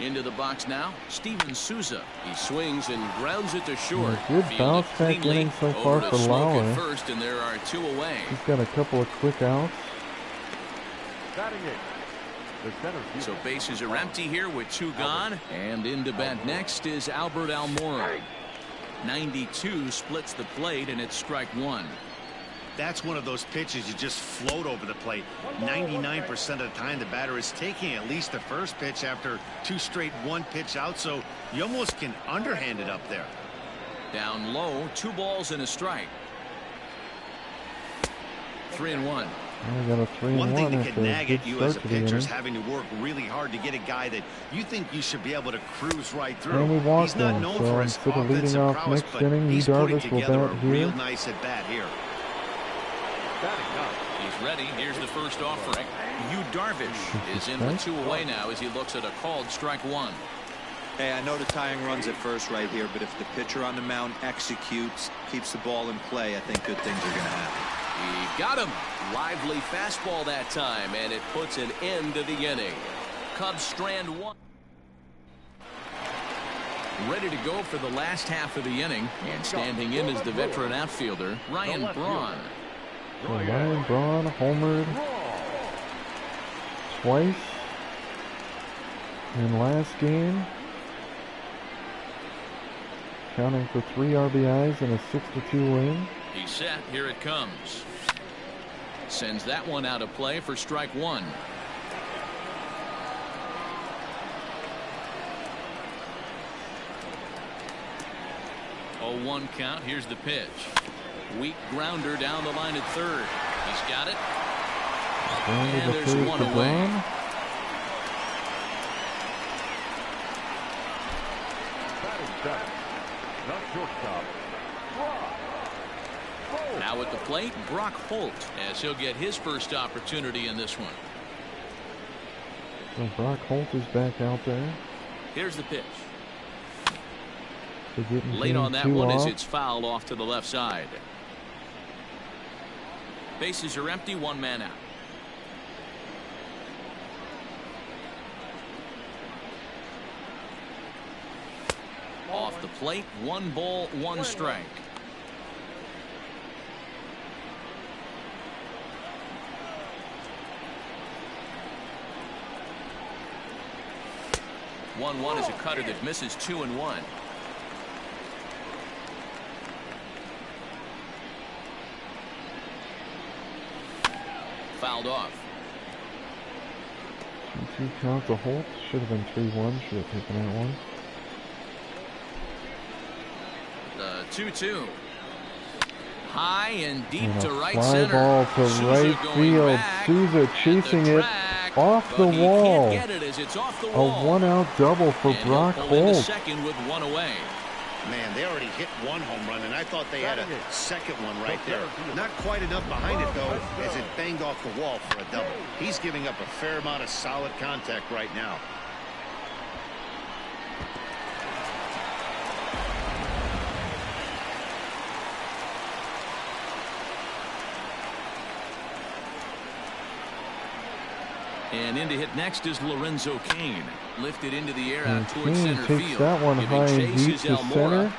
Into the box now, Steven Souza. He swings and grounds it to short. Good Fielded bounce back cleanly. inning so Over far to for Smoke at Lauer. first, and there are 2 away. He's got a couple of quick outs. Batting eighth, the center fielder. So bases are empty here with 2 gone. And into bat next is Albert Almora. 92 splits the plate, and it's strike 1. That's one of those pitches you just float over the plate. 99% of the time the batter is taking at least the first pitch after 2 straight 1-pitch outs, so you almost can underhand it up there. Down low, 2 balls and a strike. 3-1. We got a 3-1 One thing that after can a nag good at you as a start to the pitcher is inning. having to work really hard to get a guy that you think you should be able to cruise right through. And we walked He's not him, known so for his instead of leading offensive off prowess, next but inning, he's Darvish putting will together a bat real here. nice at bat here. He's ready. Here's the first offering. Yu Darvish is in with 2 away now as he looks at a called strike 1. Hey, I know the tying runs at first right here, but if the pitcher on the mound executes, keeps the ball in play, I think good things are going to happen. He got him. Lively fastball that time, and it puts an end to the inning. Cubs strand 1. Ready to go for the last half of the inning, and standing in is the veteran outfielder, Ryan Braun. So Ryan Braun homered twice in last game, counting for 3 RBIs and a 6-2 win. He's set. Here it comes. Sends that one out of play for strike 1. Oh, 1 count. Here's the pitch. Weak grounder down the line at third. He's got it. And there's 1 away. Now at the plate, Brock Holt, as he'll get his first opportunity in this one. So Brock Holt is back out there. Here's the pitch. So late on that one off. as it's fouled off to the left side. Bases are empty, 1 man out. Off the plate, 1 ball, 1 strike. One is a cutter that misses 2-1. Fouled off. 2 count to Holt. Should have been 3-1. Should have taken that one. The 2-2. High and deep And to right fly center. ball to Souza right going field. back Souza at chasing the it track, off the but he wall. can't get it as it's off the A wall. 1-out double for And Brock he'll pull into Holt. second with 1 away. Man, they already hit 1 home run, and I thought they had a second one right there. Not quite enough behind it, though, as it banged off the wall for a double. He's giving up a fair amount of solid contact right now. And in to hit next is Lorenzo Cain. Lifted into the air out And towards Cain center takes field. that one Giving high and chase deep is to Almora. center.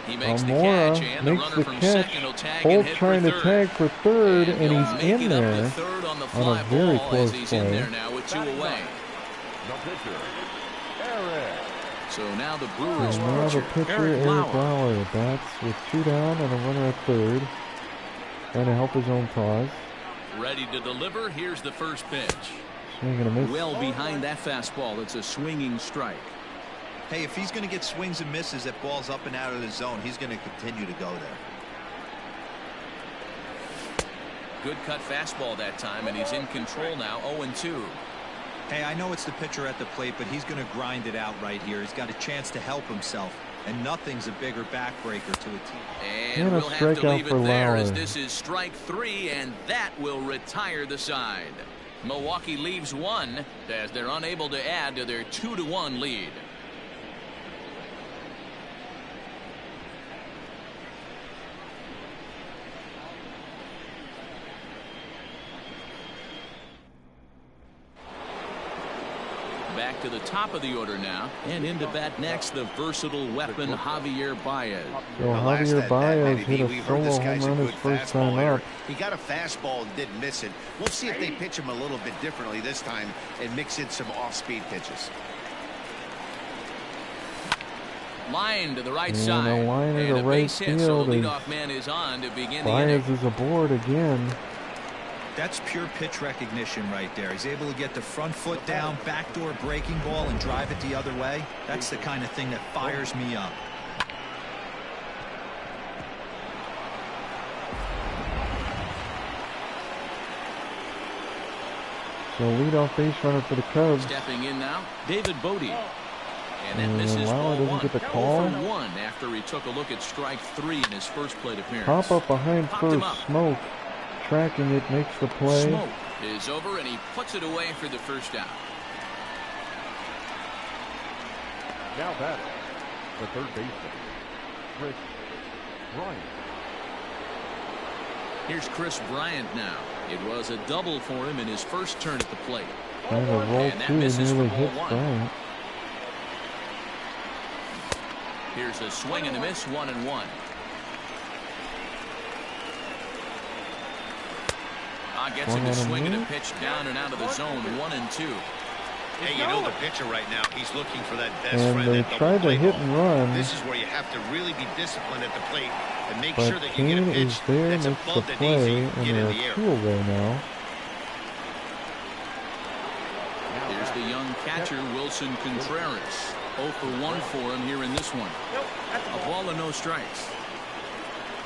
He makes the Almora catch, and the makes runner the from catch. second will tag Holt and hit trying for to third. tag for third, and he'll he's make in it up there to third on the on fly a very ball close as he's play. in there now with 2 away. So now the Brewers And now the pitcher, Eric Lauer, bats with 2 down and a runner at third. Trying to help his own cause. Ready to deliver. Here's the first pitch. Swing and a miss. Well behind that fastball. It's a swinging strike. Hey, if he's going to get swings and misses at balls up and out of the zone, he's going to continue to go there. Good cut fastball that time, and he's in control now, 0-2. Hey, I know it's the pitcher at the plate, but he's going to grind it out right here. He's got a chance to help himself, and nothing's a bigger backbreaker to a team. And a we'll have to strikeout leave it for there as Lauer. this is strike 3, and that will retire the side. Milwaukee leaves 1 as they're unable to add to their 2-1 lead. Back to the top of the order now, and into bat next, the versatile weapon Javier Baez. So Javier Baez hit a solo home run his first time up. He got a fastball and didn't miss it. We'll see if they pitch him a little bit differently this time and mix in some off-speed pitches. Line to the right And side. a line And into a right base hit, so field the as leadoff man is on to begin the inning. Baez is aboard again. That's pure pitch recognition right there. He's able to get the front foot down, backdoor breaking ball, and drive it the other way. That's the kind of thing that fires me up. So leadoff base runner for the Cubs. Stepping in now, David Bodie. And that misses Lauer ball doesn't one. get the 0 call. for 1 after he took a look at strike 3 in his first plate appearance. Pop up behind Popped him first. up. Smoke tracking it, makes the play. Smoke is over, and he puts it away for the first out. Now batting, the third baseman, Chris Bryant. Here's Chris Bryant now. It was a double for him in his first turn at the plate. Trying to roll And that two, misses for nearly ball hits 1. Bryant. Here's a swing and a miss, 1-1. Gets him to swing and a pitch down and out of the zone, 1-2. Hey, you know the pitcher right now, he's looking for that best And friend they at the tried to plate. hit and run. This is where you have to really be disciplined at the plate and make But sure that you get a Kane pitch is there, that's makes the above the play, knees and and get in they're the air. two away now. Here's the young catcher, Wilson Contreras. 0 for 1 for him here in this one. A ball and no strikes.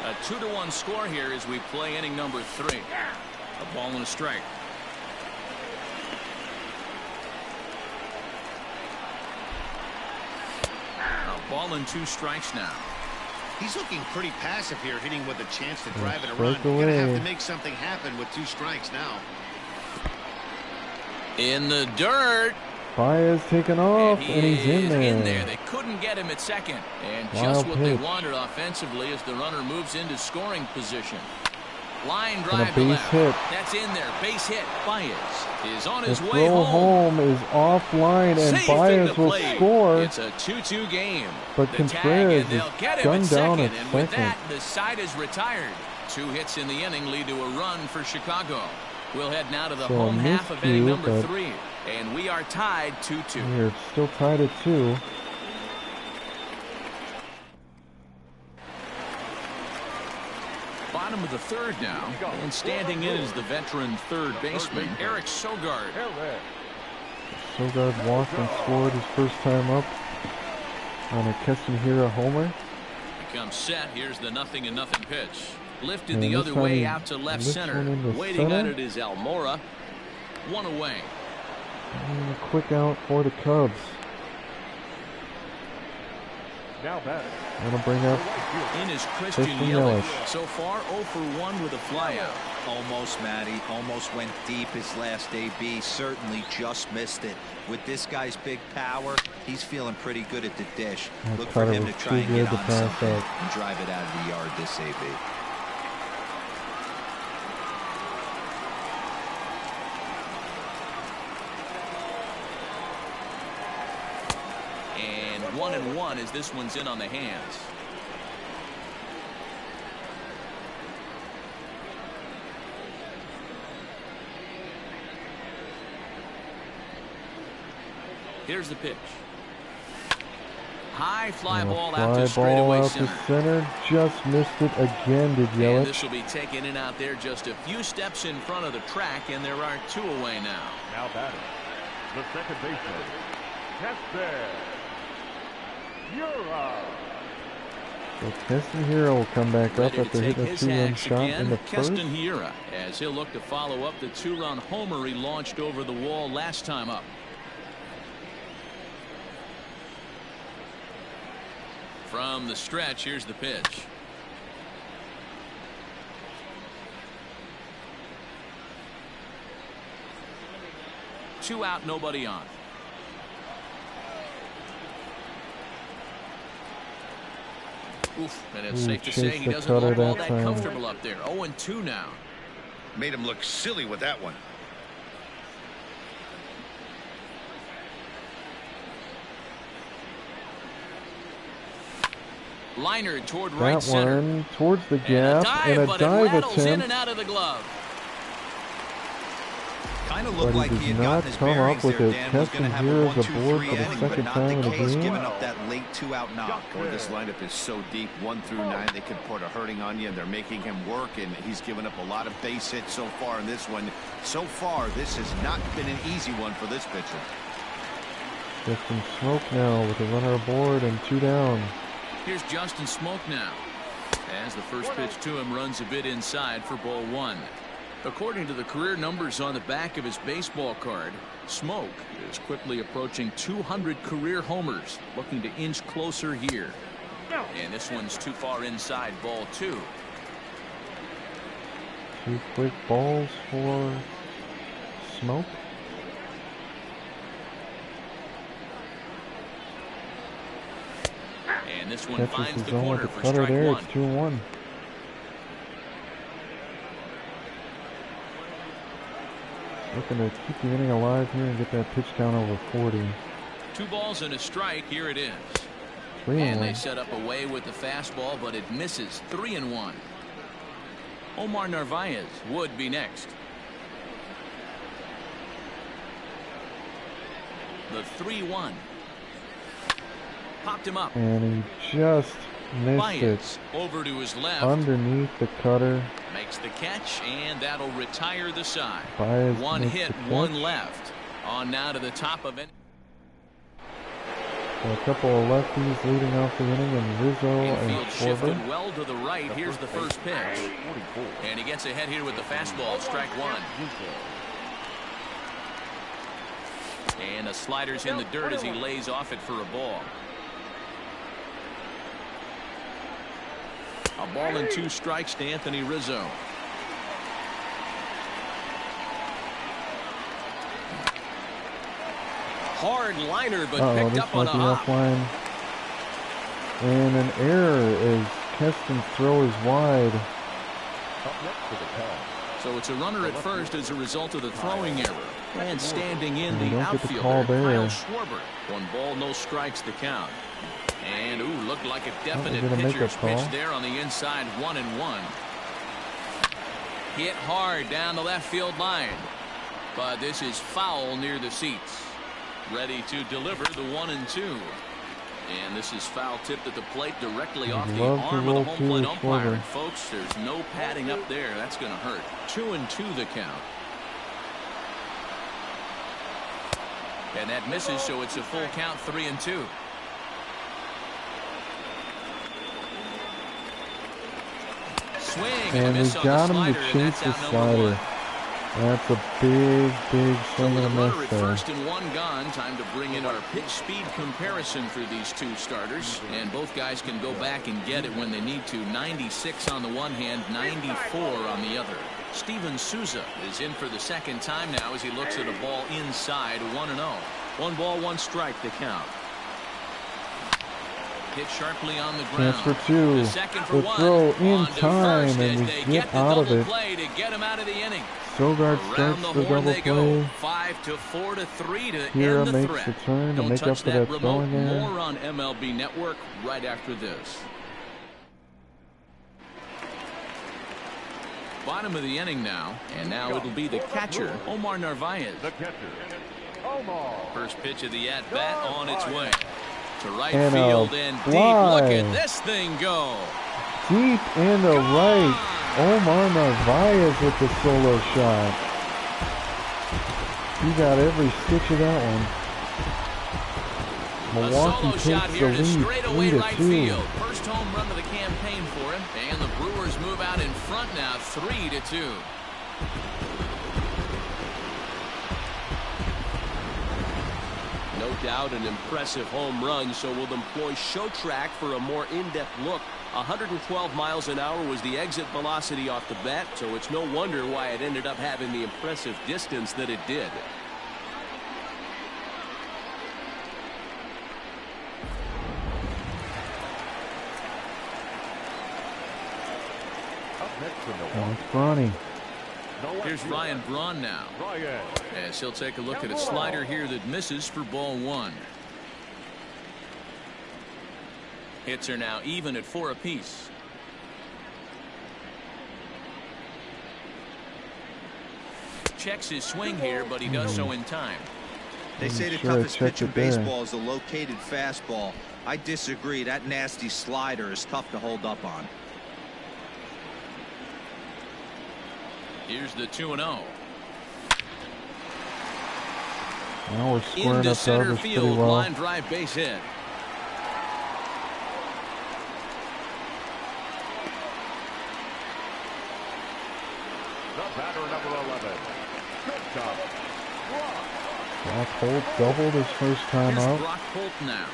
A 2-1 score here as we play inning number 3. A ball and a strike. A ball and 2 strikes now. He's looking pretty passive here, hitting with a chance to drive it Strike around. You're going to have away. to make something happen with 2 strikes now. In the dirt. Baez taken off, and he's is in there. They couldn't get him at second. And Wild just what they pitch. wanted offensively as the runner moves into scoring position. Line And a drive to base left. hit. That's in there. Base hit. Baez is on The his way throw home. home is offline, and Safe in Baez the will plate. score. It's a 2-2 game. But The Contreras tag, is and they'll get him gunned at down second. at And with second. that, the side is retired. 2 hits in the inning lead to a run for Chicago. We'll head now to the So a home half of miscue, inning number but 3. And we are tied 2-2. We're still tied at 2. Bottom of the 3rd now, and standing in is the veteran third baseman, Eric Sogard. Sogard walked and scored his first time up on a Keston-Hira homer. Becomes set. Here's the 0-0 pitch. Lifted And the this other time way he out to left lifts center. one into Waiting center. on it is Almora. 1 away. And a quick out for the Cubs. Now batting, That'll bring up In is Christian Christian Yelich. Yelich. So far 0 for 1 with a flyout. Almost, Matty. Almost went deep his last AB. Certainly just missed it. With this guy's big power, he's feeling pretty good at the dish. That Look for cutter him to was try too and get good to on pass something up. and drive it out of the yard this AB. And 1-1 as this one's in on the hands. Here's the pitch. High fly and a ball fly out to ball straightaway out center. to center. Just missed it again, did And Yelich. this will be taken in out there just a few steps in front of the track, and there are 2 away now. now batting, the second baseman, Keston-Hira. So Keston-Hira will come back up Ready to after take hitting a his 2-run hacks shot again, in the first. Keston-Hira, as he'll look to follow up the 2-run homer he launched over the wall last time up. From the stretch, here's the pitch. Two out, nobody on. Oof, and it's Ooh, safe to say chased he the doesn't cutter look all that that time. comfortable up there. 0-2 now. Made him look silly with that one. Liner toward right That center. one towards the And a gap, dive, and a but dive it rattles in attempt. and out of the glove. Kind of But looked he like did he had not gotten his come up bearings with there, it. Dan. Was going to have a Keston-Hira's 1-2-3 aboard for the inning, second but not time the in the case, game. giving up that late 2-out knock. Boy, this lineup is so deep, 1 through 9. They could put a hurting on you, and they're making him work, and he's given up a lot of base hits so far in this one. So far, this has not been an easy one for this pitcher. Justin Smoke now with a runner aboard and 2 down. Here's Justin Smoke now. As the first pitch to him runs a bit inside for ball 1. According to the career numbers on the back of his baseball card, Smoke is quickly approaching 200 career homers, looking to inch closer here. And this one's too far inside, ball 2. 2 quick balls for Smoke. And this one Catches finds his the zone corner with the for cutter strike there. 1. It's 2-1. Looking to keep the inning alive here and get that pitch down over 40. 2 balls and a strike. Here it is. 3-1. And they set up away with the fastball, but it misses. 3-1. Omar Narvaez would be next. The 3-1. Popped him up. And he just missed Baez it. over to his left. Underneath the cutter. Makes the catch, and that'll retire the side. Baez 1 makes hit, the catch. 1 left. On now to the top of it. So a couple of lefties leading off the inning, and Rizzo and Infield shifted Schwarber. well to the right. Here's the first pitch. And he gets ahead here with the fastball. Strike 1. And a slider's in the dirt as he lays off it for a ball. A ball and 2 strikes to Anthony Rizzo. Hard liner, but picked This up on might a be hop. offline. And an error as Keston's throw is wide. So it's a runner at first as a result of the throwing error. And standing in We the don't get the call outfielder, there. Kyle Schwarber. 1 ball, no strikes the count. And, looked like a definite gonna make a pitcher's pitch call. there on the inside, 1-1. Hit hard down the left field line. But this is foul near the seats. Ready to deliver the 1-2. And this is foul tipped at the plate directly off the love to arm of the roll home two plate with umpire. Schwarber. And folks, there's no padding up there. That's going to hurt. 2-2 the count. And that misses, so it's a full count, 3-2. Swing and a And we miss on the got him slider, to and chase that's the out number 1. slider. That's a big, big So swing with and a a runner miss at there. first and 1 gone, time to bring in our pitch speed comparison for these 2 starters. And both guys can go back and get it when they need to. 96 on the one hand, 94 on the other. Steven Souza is in for the second time now as he looks at a ball inside, 1-0. 1 ball, 1 strike to count. Hit sharply on the ground. Chance for 2. The second for The 1. throw in On to time, first and as we they get the out of double it. play to get him out of the inning. Sogard Around starts the the horn double they go. play. 5-4 to 3 to Hira end the makes threat. the turn to Don't make touch up for that that remote. throwing error. More on MLB Network right after this. Bottom of the inning now, and now it'll be the catcher, Omar Narvaez. The catcher, Omar. First pitch of the at-bat on its way. To right And a field and deep. fly. Look at this thing go. Deep in the right. Omar Narvaez with the solo shot. He got every stitch of that one. A Milwaukee solo shot takes the here to lead straightaway right 3-2. field. First home run of the campaign for him, and the Brewers move out in front now, 3-2. No doubt an impressive home run, so we'll employ show track for a more in-depth look. 112 miles an hour was the exit velocity off the bat, so it's no wonder why it ended up having the impressive distance that it did. Up next for Oh, Milwaukee. it's Bronny. Here's Ryan Braun now. As he'll take a look at a slider here that misses for ball 1. Hits are now even at 4 apiece. Checks his swing here, but he does so in time. They say the Sure, toughest check pitch in it there. baseball is the located fastball. I disagree. That nasty slider is tough to hold up on. Here's the 2-0. Now we're squaring Into up to center others pretty field, well. line drive, base hit. The batter, number Brock Holt doubled his first time Here's out. Brock Holt now.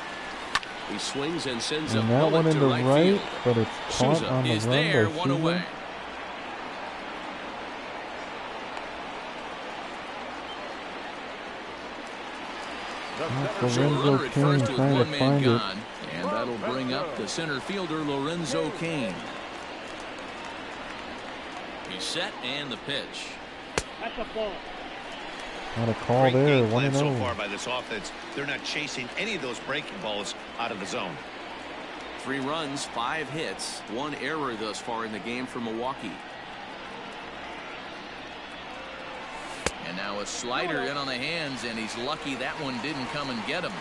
He swings and sends And a that bullet one to into right right, field. but it's caught Souza on the is run there, by one Souza. away. So Lorenzo runner at Kane first with trying to one man find it. gone, and that'll bring up the center fielder Lorenzo Kane. He's set and the pitch. That's a ball. Not a call Great there. game plan 1-0. so far by this offense. They're not chasing any of those breaking balls out of the zone. 3 runs, 5 hits, 1 error thus far in the game for Milwaukee. And now a slider in on the hands, and he's lucky that one didn't come and get him.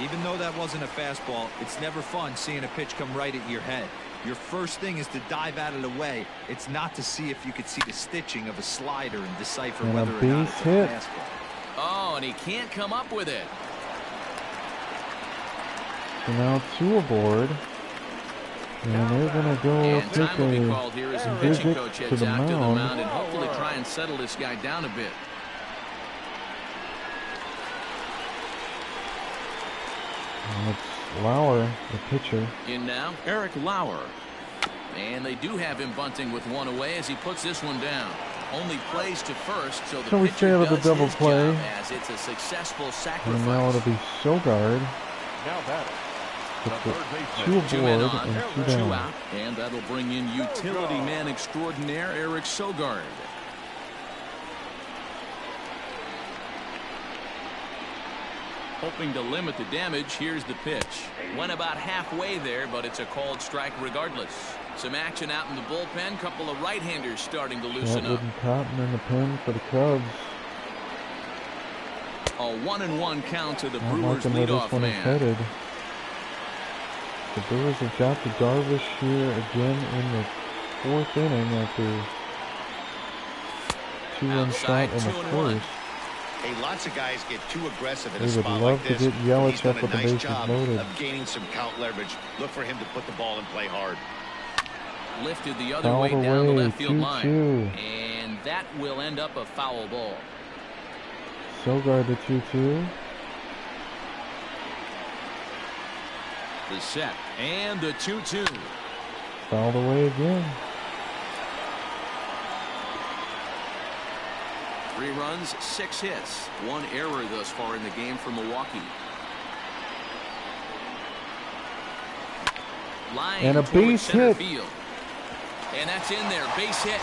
Even though that wasn't a fastball, it's never fun seeing a pitch come right at your head. Your first thing is to dive out of the way. It's not to see if you could see the stitching of a slider and decipher And a whether or not base it's hit. a fastball. Oh, and he can't come up with it. So now 2 aboard. And they're going to go And take time will be called here as the pitching visit coach to heads the out to the mound. mound and hopefully try and settle this guy down a bit. And it's Lauer, the pitcher. In now, Eric Lauer. And they do have him bunting with 1 away as he puts this one down. Only plays to first, so the So we pitcher stay out of the does double his play. job as it's a successful sacrifice. And now it'll be Sogard. Now batting. The With third the baseman. 2 Two men aboard on, and 2 2 down. out, and that'll bring in utility man extraordinaire Eric Sogard. Hoping to limit the damage, here's the pitch. Went about halfway there, but it's a called strike regardless. Some action out in the bullpen, couple of right-handers starting to loosen up. Chatwood and Cotton in the pen for the Cubs. A 1-1 count to the Not Brewers liking where this leadoff one is man. headed. The Brewers have got to Darvish here again in the 4th inning after 2-run Outside, shot in the 2-1. first. Hey, lots of guys get too aggressive in They a would spot love like to this. get Yelich He's done up a with the nice bases job loaded. of gaining some count leverage. Look for him to put the ball and play hard. Lifted the other Fouled way down the away, left field line. 2-2. And that will end up a foul ball. Sogard the 2-2. The set and the 2-2. Fouled away again. 3 runs, 6 hits, 1 error thus far in the game for Milwaukee. Line And a toward base center hit. field. And that's in there, base hit.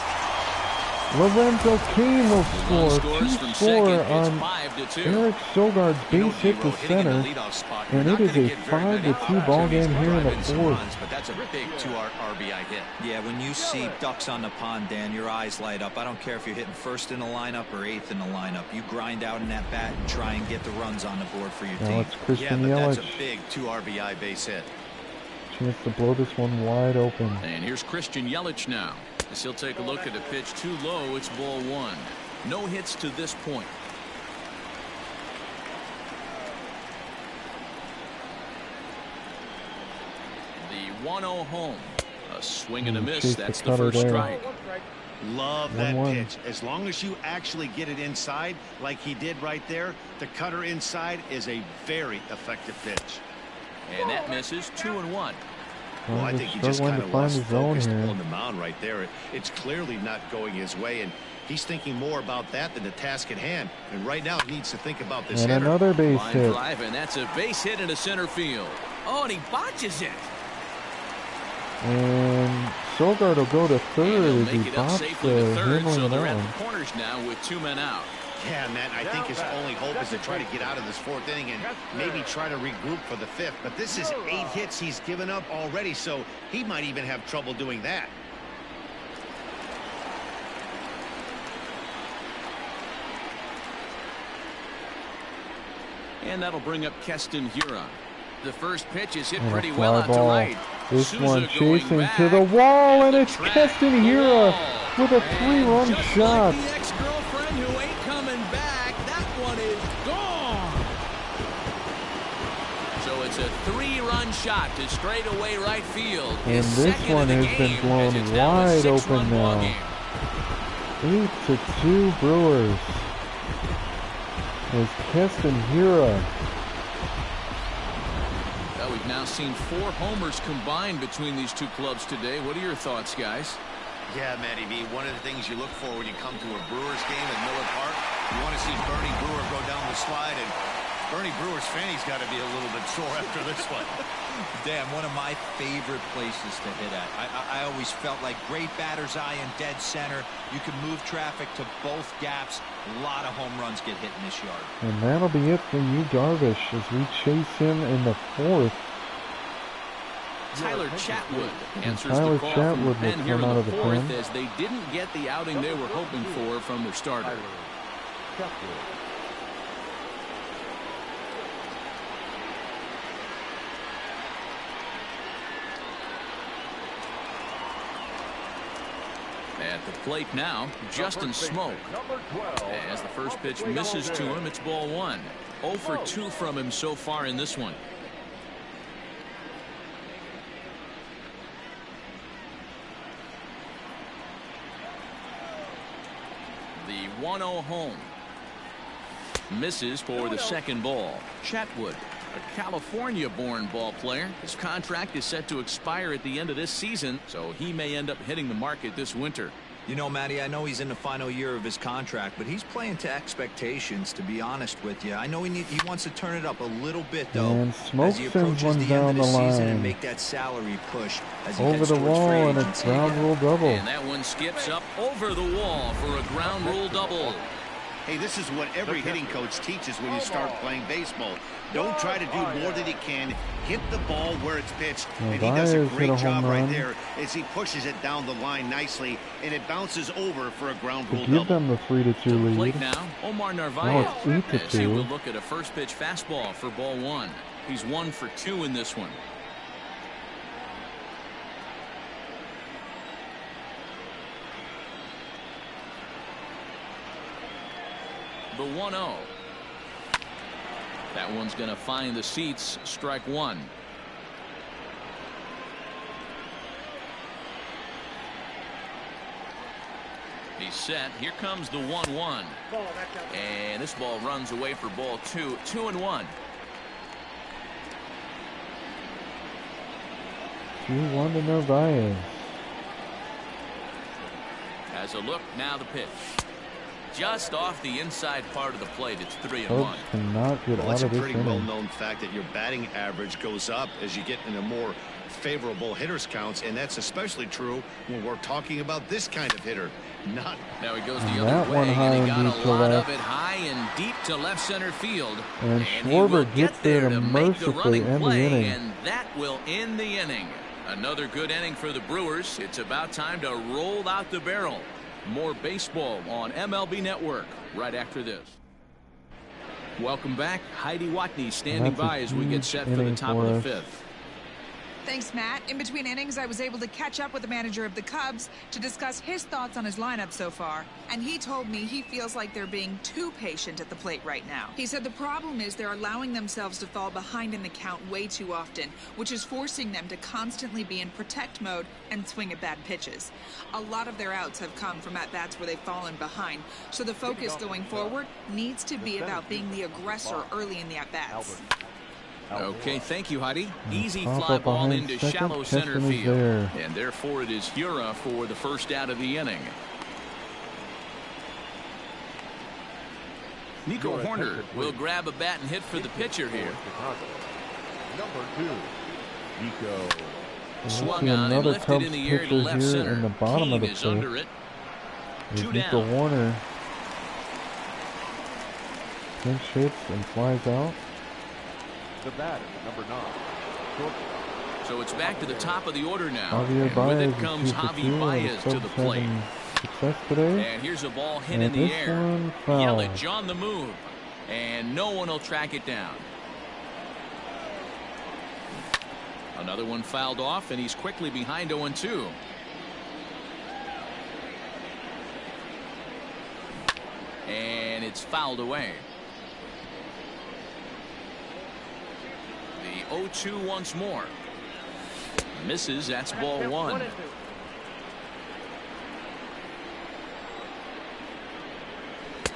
Lorenzo Kane will Run score. scores 2 from score second. It's on 5-2. Eric Sogard's You know, base hit to D-Road, hitting in the center. leadoff spot, you're And not it is gonna a get very many 5-2 ball opportunities game to here in drive the in some 4th. runs, but that's a big 2 RBI hit. Yeah, when you see ducks on the pond, Dan, your eyes light up. I don't care if you're hitting first in the lineup or 8th in the lineup. You grind out in that bat and try and get the runs on the board for your Now team. it's Yeah, Christian but that's a Yelich. big 2 RBI base hit. Chance to blow this one wide open. And here's Christian Yelich now. As he'll take a look at a pitch too low, it's ball 1. No hits to this point. The 1-0 home. A swing and a miss. chased the That's the cutter first there. strike. Love that 1-1. pitch. As long as you actually get it inside like he did right there, the cutter inside is a very effective pitch. And that misses. 2-1. Well, I He's think he just struggling kind to of find lost his zone focus here. on the mound right there. It's clearly not going his way, and he's thinking more about that than the task at hand. And right now he needs to think about this And hitter. another base Line hit. drive, and that's a base hit into center field. Oh, and he botches it. And Sogard will go to And third he'll as he make it up bops safely to third, so handling they're it at on. the corners now with 2 men out. Yeah, man, I think his only hope is to try to get out of this 4th inning and maybe try to regroup for the 5th. But this is 8 hits he's given up already, so he might even have trouble doing that. And that'll bring up Keston Huron. The first pitch is hit And a pretty fly well out to ball. right. This Souza one going chasing back to the wall, and at the it's track, Keston the Hira wall. with a And 3-run just shot. like the ex-girlfriend who ain't coming back, that one is gone. So it's a 3-run shot to straightaway right field. And His this second one of the has been game, blown as it's now a wide 6-run open ball now. game. 8-2 Brewers. is Keston Hiura. Well, we've now seen 4 homers combined between these two clubs today. What are your thoughts, guys? Yeah, Matty B, one of the things you look for when you come to a Brewers game at Miller Park, you want to see Bernie Brewer go down the slide, and Bernie Brewer's fanny's got to be a little bit sore after this one. Damn, one of my favorite places to hit at. I always felt like great batter's eye in dead center. You can move traffic to both gaps. A lot of home runs get hit in this yard. And that'll be it for you, Darvish, as we chase him in the 4th. Tyler Chatwood answers Tyler the call Chatwood from will Ben here in come out the of the 4th, pen. as they didn't get the outing they were hoping for from their starter. At the plate now, Justin Smoke. As the first pitch misses to him, it's ball 1. 0 for 2 from him so far in this one. The 1-0 home. Misses for the second ball. Chatwood, a California-born ball player. His contract is set to expire at the end of this season, so he may end up hitting the market this winter. You know, Matty, I know he's in the final year of his contract, but he's playing to expectations, to be honest with you. I know he wants to turn it up a little bit, though, And Smoke as he sends approaches one the down end of the the season and line. make that salary push as he Over heads the towards wall, free and it's agency ground again. rule double. And that one skips up over the wall for a ground rule double. Hey, this is what every hitting coach teaches when you start playing baseball. Don't try to do more than you can. Hit the ball where it's pitched, and he does a Narvaez hit great a job home right run. there as he pushes it down the line nicely, and it bounces over for a ground To rule give double. them the 3-2 lead. Plate now, Omar Now Narvaez. it's 8-2. As he will look at a first pitch fastball for ball 1. He's 1 for 2 in this one. The 1-0. That one's going to find the seats. Strike 1. He's set. Here comes the 1-1. And this ball runs away for ball 2. 2-1. 2-1 to Narvaez. As a look, now the pitch. Just off the inside part of the plate. It's 3-1. Cubs cannot get Well, out it's a of this pretty inning. well-known fact that your batting average goes up as you get into more favorable hitters counts, and that's especially true when we're talking about this kind of hitter. Now he goes the And other that way, one high and he and got deep a to lot left. of it high and deep to left center field. And he will Schwarber gets get there there to to make the mercifully running end the play, inning. and that will end the inning. Another good inning for the Brewers. It's about time to roll out the barrel. More baseball on MLB Network right after this. Welcome back. Heidi Watney standing That's a by as we get huge set for the inning top for of the us. 5th. Thanks, Matt. In between innings, I was able to catch up with the manager of the Cubs to discuss his thoughts on his lineup so far. And he told me he feels like they're being too patient at the plate right now. He said the problem is they're allowing themselves to fall behind in the count way too often, which is forcing them to constantly be in protect mode and swing at bad pitches. A lot of their outs have come from at-bats where they've fallen behind. So the focus going forward needs to be about being the aggressor early in the at-bats. Okay, thank you, Heidi. Easy Pop fly up ball behind into second. shallow center Keston is field. there. And therefore it is Hura for the first out of the inning. Nico Horner will grab a bat and hit for the pitcher here. Number 2, Nico. And Swung we'll see on and another lifted Cubs in the air to pitcher left here center. in the bottom of Keane the is plate. under it. Is 2 Nico down. Warner pinch hits and flies out. The batter, number 9, shortstop. So it's back to the top of the order now. Javier And Baez with is it comes 2 for Javi 2. Baez The to the Cubs plate. having success today. And here's a ball hit And in the this air. one foul. Yelich on the move. And no one will track it down. Another one fouled off, and he's quickly behind 0-2. And it's fouled away. The 0-2 once more. Misses. That's ball 1.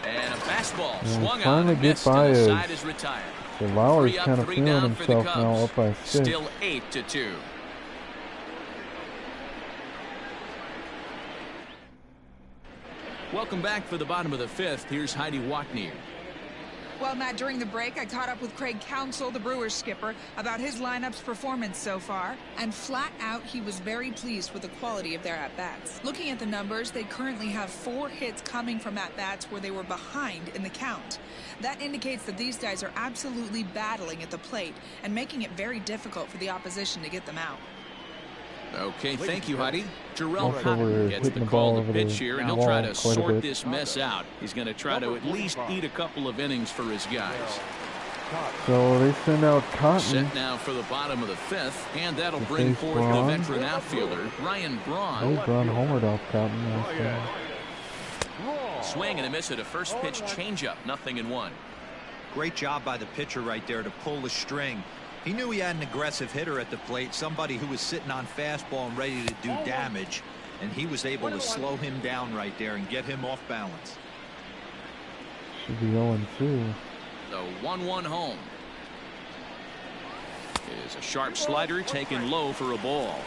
And a Fastball And swung trying on to and get missed, by and the his- side is retired. So Lauer's 3 up, kind of 3 feeling down for the himself now, Cubs. up by 6. Still 8-2. Welcome back for the bottom of the 5th. Here's Heidi Watney. Well, Matt, during the break, I caught up with Craig Counsell, the Brewers skipper, about his lineup's performance so far. And flat out, he was very pleased with the quality of their at-bats. Looking at the numbers, they currently have 4 hits coming from at-bats where they were behind in the count. That indicates that these guys are absolutely battling at the plate and making it very difficult for the opposition to get them out. Okay, thank you, Heidi. Jarrell Also, we're Cotton gets hitting the the ball call to over pitch the here, and he'll wall try to quite a sort bit. this mess out. He's going to try to at least eat a couple of innings for his guys. So they send out Cotton. Set now for the bottom of the 5th, and that'll To bring face forth Braun. the veteran outfielder, Ryan Braun. Braun homered off Cotton last time. Swing and a miss at a first pitch changeup, 0-1. Great job by the pitcher right there to pull the string. He knew he had an aggressive hitter at the plate, somebody who was sitting on fastball and ready to do damage, and he was able to slow him down right there and get him off balance. Should be 0-2. The 1-1 home. Is a sharp slider taken low for a ball.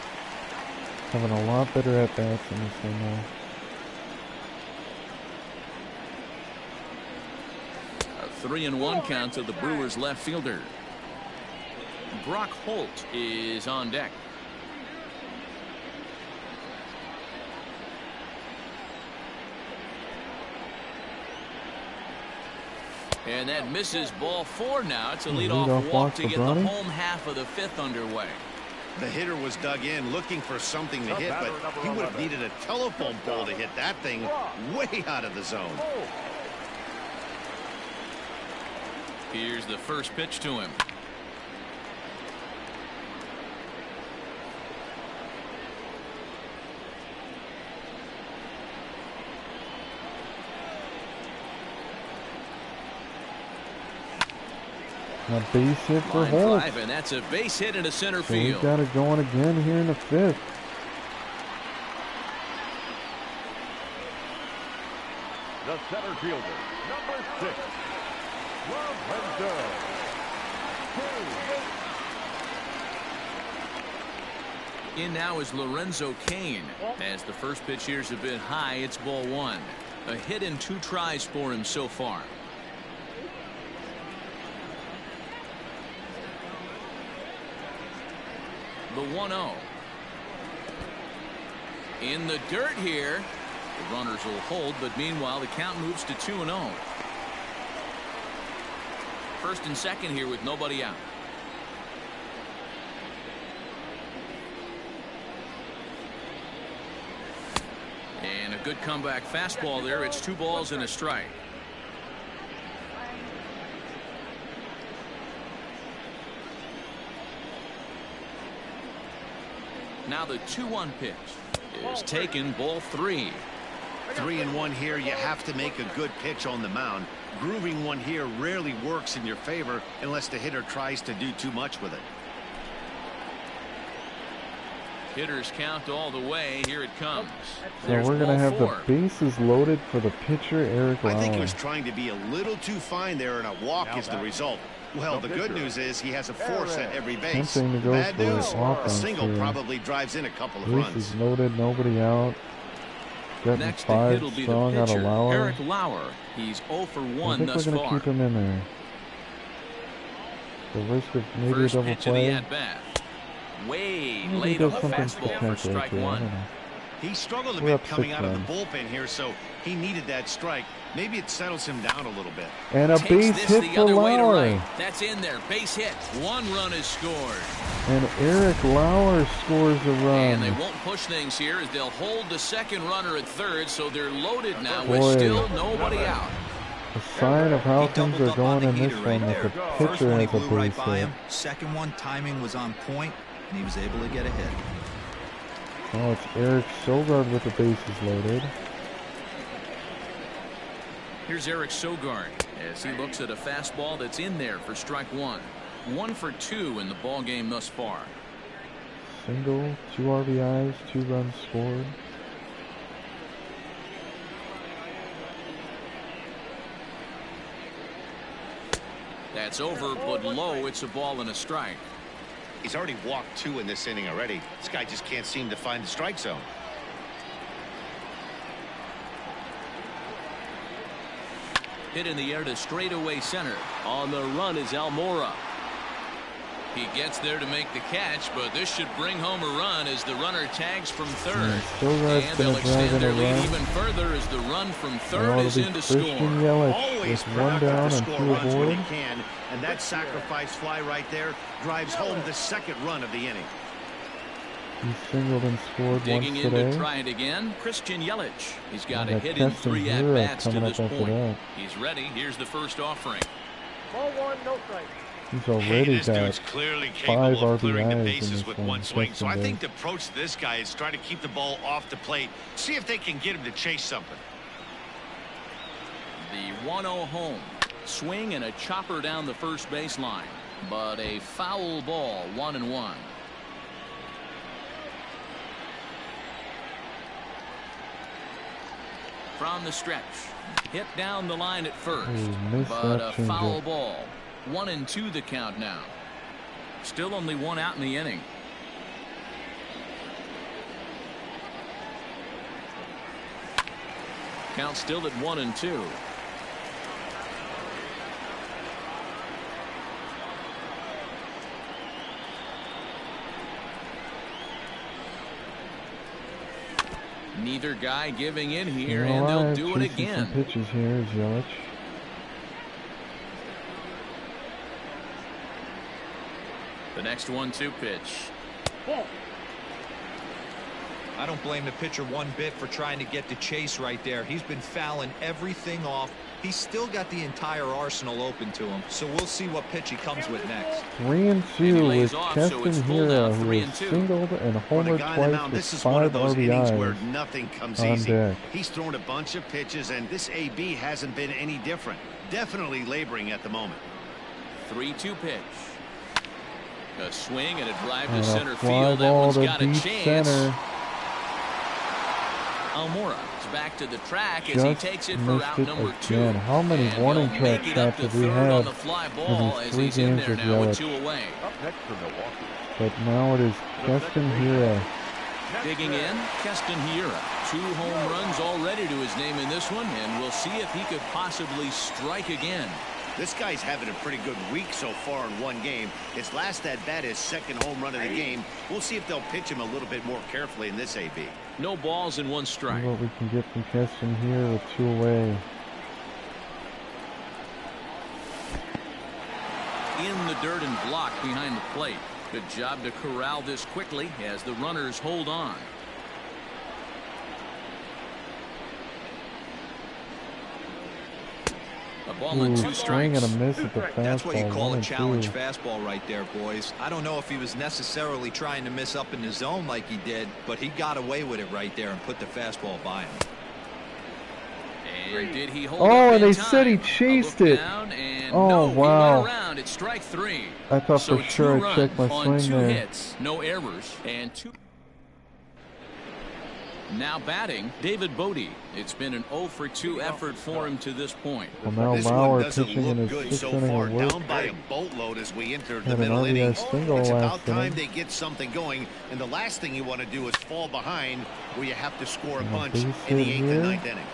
Having a lot better at bats in this one now. A 3-1 count to the Brewers left fielder. Brock Holt is on deck. And that misses, ball 4 now. It's a leadoff walk to get the home half of the 5th underway. The hitter was dug in looking for something to hit, but he would have needed a telephone pole to hit that thing way out of the zone. Here's the first pitch to him. A base hit for Line Holt. drive, and that's a base hit into center So we field. got it going again here in the 5th. The center fielder, number 6, Lorenzo. In now is Lorenzo Cain. As the first pitch here's a bit high, it's ball 1. A hit in 2 tries for him so far. The 1-0. In the dirt here. The runners will hold, but meanwhile the count moves to 2-0. First and second here with nobody out. And a good comeback fastball there. It's 2 balls and a strike. Now the 2-1 pitch is taken, ball 3. 3-1 here. You have to make a good pitch on the mound. Grooving one here rarely works in your favor unless the hitter tries to do too much with it. Hitters count all the way. Here it comes. So There's we're going to ball have 4. the bases loaded for the pitcher, Eric Lauer. I think he was trying to be a little too fine there, and a walk is the result. Well, the good news is he has a force at every base. Tempting to go Bad for news, a offense single here. probably drives in a couple of Bases runs. loaded, nobody out. Getting Next to 5 hit will be strong the out of pitcher, Lauer. Eric Lauer. He's 0 for I 1 think thus we're going to far. keep him in there. The risk of maybe First a double pitch of the play. at-bat. Way Maybe he late on does the something fastball for spectacular strike too, I 1. don't know. He struggled a We're bit up coming 6 out of the runs. bullpen here, so he needed that strike. Maybe it settles him down a little bit. And a Takes base this hit the for other way to Lauer. right. That's in there. Base hit. 1 run is scored. And Eric Lauer scores a And they run. won't push things here as they'll hold the second runner at third, so they're loaded now with Boy. still nobody out. A sign of how He things doubled are up on going the in this heater one right with the there. First pitcher one he has a blew right base by hit. him. Second one, timing was on point, and he was able to get a hit. Oh, it's Eric Sogard with the bases loaded. Here's Eric Sogard as he looks at a fastball that's in there for strike 1. 1 for 2 in the ball game thus far. Single, 2 RBIs, 2 runs scored. That's over, but low. It's a ball and a strike. He's already walked 2 in this inning already. This guy just can't seem to find the strike zone. Hit in the air to straightaway center. On the run is Almora. He gets there to make the catch, but this should bring home a run as the runner tags from third. And they'll extend their lead even further as the run from third is in to score. Always one down and 2 aboard. And that sacrifice fly right there drives home the second run of the inning. He singled and scored Digging once in today. to try it again, Christian Yelich. He's got And a hit in 3 at-bats to this point. that. He's ready. Here's the first offering. Ball 1, no strike. He's already this got dude's clearly 5 capable of clearing the RBIs in bases this with one. one swing. So I Justin think the approach to this guy is try to keep the ball off the plate. See if they can get him to chase something. The 1-0 home. Swing and a chopper down the first baseline. But a foul ball, 1-1. From the stretch. Hit down the line at first. But a foul ball. 1-2 the count now. Still only 1 out in the inning. Count still at 1-2. Neither guy giving in here, and they'll do it again. Some pitches here is Yelich. The next 1-2 pitch. I don't blame the pitcher one bit for trying to get the chase right there. He's been fouling everything off. He's still got the entire arsenal open to him, so we'll see what pitch he comes with next. 3-2 with Keston Hira, who has singled and homered twice this with is one 5 of those innings RBIs where nothing comes on easy. deck. He's thrown a bunch of pitches, and this AB hasn't been any different. Definitely laboring at the moment. 3-2 pitch. A swing and a drive And to a center fly field. That ball one's to got a deep chance. center. Almora is back to the track as he takes it for out number 2. Again. How many warning track shots have we had in these 3 games with Yelich? Up next for Milwaukee. But now it is Keston Hira. Digging in, Keston Hira. 2 home runs already to his name in this one, and we'll see if he could possibly strike again. This guy's having a pretty good week so far in one game. His last at bat is second home run of the game. We'll see if they'll pitch him a little bit more carefully in this AB. No balls and 1 strike. See what we can get from Keston here with 2 away. In the dirt and blocked behind the plate. Good job to corral this quickly as the runners hold on. A ball and 2 strikes. And a miss at the fastball. That's what you call a 1-2. challenge fastball right there, boys. I don't know if he was necessarily trying to miss up in the zone like he did, but he got away with it right there and put the fastball by him. And did he hold Oh, up and in they time? said he chased it. Oh, no, wow. He went around. It's strike 3. I thought So for sure 2 I checked my runs on swing 2 there. hits, no errors, and 2. Now batting, David Bodie. It's been an 0-for-2 effort for him to this point. Well, now This Lauer one doesn't pitching in look his good 6th so inning far, of work. down by a boatload as we enter the Had an middle RBI innings. single It's last about time inning. they get something going, and the last thing you want to do is fall behind where you have to score a And a bunch base in the hit 8th here. and 9th inning.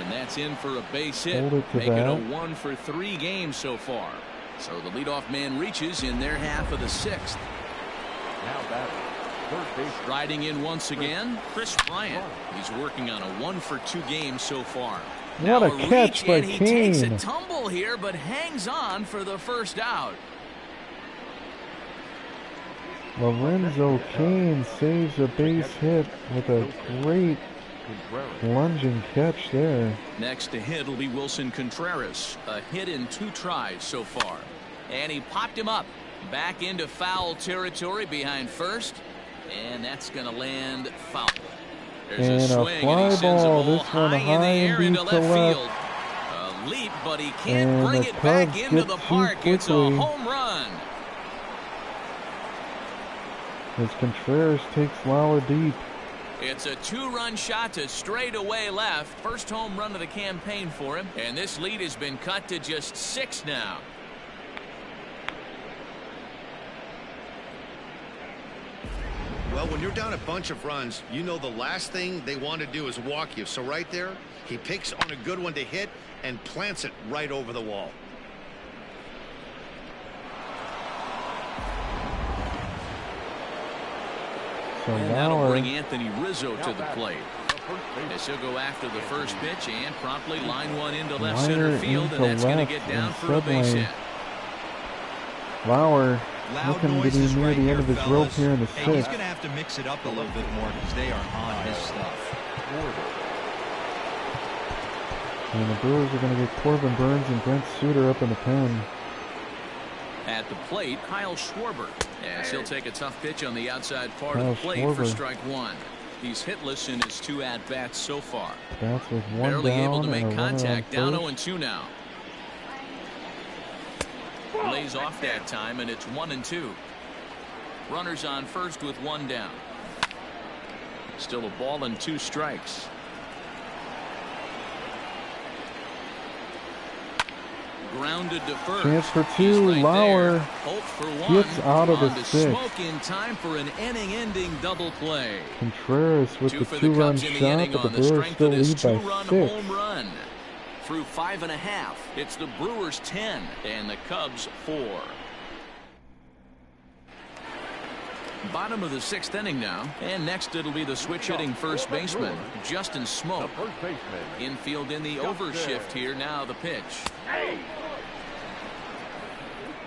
And that's in for a base hit. Hold it to Make it a that. 1-for-3 game so far. So the leadoff man reaches in their half of the 6th. Now batting. Third base. Riding in once again, Chris Bryant. He's working on a 1-for-2 game so far. What Now a catch reach, by and he takes a Kane. tumble here, but hangs on for the first out. Lorenzo Kane saves a base hit with a great lunging catch there. Next to hit will be Wilson Contreras. A hit in 2 tries so far. And he popped him up. Back into foul territory behind first. And that's going to land foul. There's And a a swing, fly and he sends ball. the ball This one high in the high air and into deep to left left. field. A leap, but he can't And bring the it back Cubs into get the too park. It's a quickly. home run. As Contreras takes Lauer deep. It's a 2-run shot to straightaway left. First home run of the campaign for him. And this lead has been cut to just 6 now. Well, when you're down a bunch of runs, you know the last thing they want to do is walk you. So right there, he picks on a good one to hit and plants it right over the wall. So And now that'll bring Anthony Rizzo to the plate. As he'll go after the first pitch and promptly line one into left center field, and that's going to get down for a base hit. Lauer looking to be near the end of his rope here in the Hey, sixth. he's going to have to mix it up a little bit more because they are on his stuff. And the Brewers are going to get Corbin Burns and Brent Suter up in the pen. At the plate, Kyle Schwarber, as he'll take a tough pitch on the outside part of Kyle the plate for Schwarber. strike one. He's hitless in his 2 at-bats so far. Bats with one Barely down able to make and a runner on contact, down first. 0-2 now. Lays off that time, and it's 1-2. Runners on first with 1 down. Still a ball and 2 strikes. Grounded to first. Chance for He's 2. right Lauer there. Holt for 1. gets out of the On to sixth. smoke in time for an inning-ending double play. Contreras with 2 the for the 2-run Cubs in the shot, inning but the on the Brewers strength still of this lead by 2-run 6. home run. Through 5.5, it's the Brewers 10 and the Cubs 4. Bottom of the 6th inning now, and next it'll be the switch-hitting first baseman, Justin Smoke. Infield in the overshift here. Now the pitch. I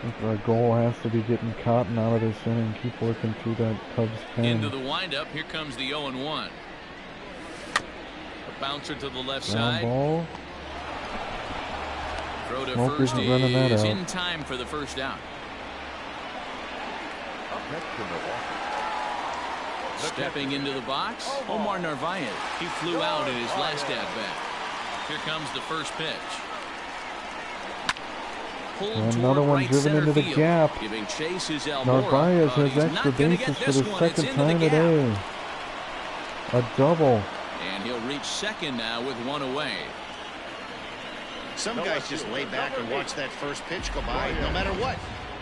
think our goal has to be getting Cotton out of this inning. Keep working through that Cubs pen. Into the windup. Here comes the 0-1. A bouncer to the left Ground side. ball. Throw to Smoke first isn't running that is out. in time for the first out. Stepping into the box, Omar Narvaez. He flew out in his last at-bat. Here comes the first pitch. Pulled Another toward one right driven center into the field. gap. Giving chase is Almora. Narvaez but has he's extra not gonna bases get for this the one. It's second into the time gap. today. A double. And he'll reach second now with 1 away. Some guys just lay back and watch that first pitch go by, no matter what.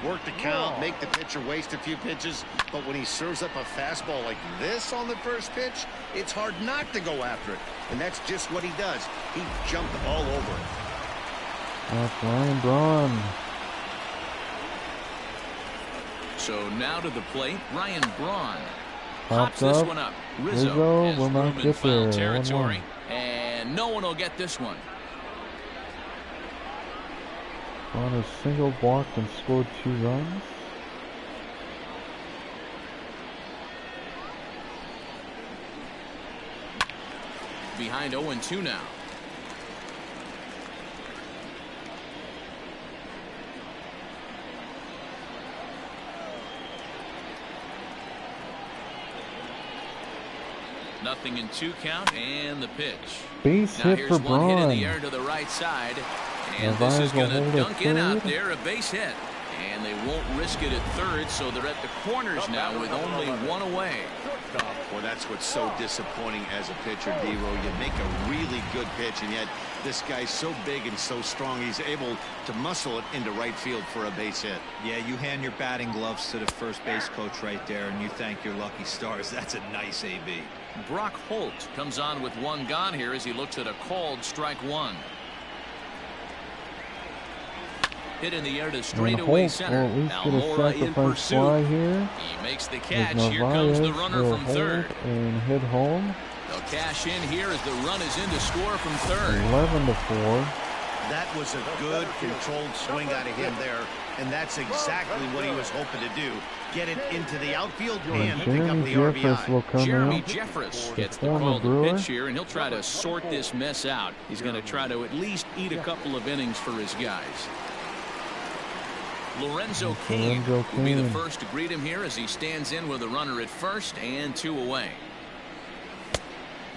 Work the count, make the pitcher waste a few pitches, but when he serves up a fastball like this on the first pitch, it's hard not to go after it. And that's just what he does. He jumped all over it. That's Ryan Braun. So now to the plate, Ryan Braun. Pops Pops this up. one up. Rizzo has will not room in get foul there. territory. 1-1. And no one will get this one. Braun has single, blocked, and scored 2 runs. Behind 0-2 now. Nothing in 2 count, and the pitch. Base Now hit here's for one hit in the Braun. air to the right side. And Narvaez this is will going to hold at dunk in out third. there, a base hit. And they won't risk it at third, so they're at the corners now with only 1 away. Well, that's what's so disappointing as a pitcher, D-Row. You make a really good pitch, and yet this guy's so big and so strong, he's able to muscle it into right field for a base hit. Yeah, you hand your batting gloves to the first base coach right there, and you thank your lucky stars. That's a nice AB. Brock Holt comes on with 1 gone here as he looks at a called strike 1. Hit in the air to straightaway center. Will at least get a Almora in sacrifice pursuit. fly here. He makes the As catch. Here comes the runner will from third. hold and hit home. They'll cash in here as the run is in to score from third. 11-4. That was a good controlled swing out of him there, and that's exactly what he was hoping to do. Get it into the outfield and pick up Jeremy the Jeffress will RBI. come Jeremy in. Jeffress gets the former call to Brewer. pitch here, and he'll try to sort this mess out. He's going to try to at least eat a couple of innings for his guys. Lorenzo King will be the Cain. first to greet him here as he stands in with a runner at first and 2 away.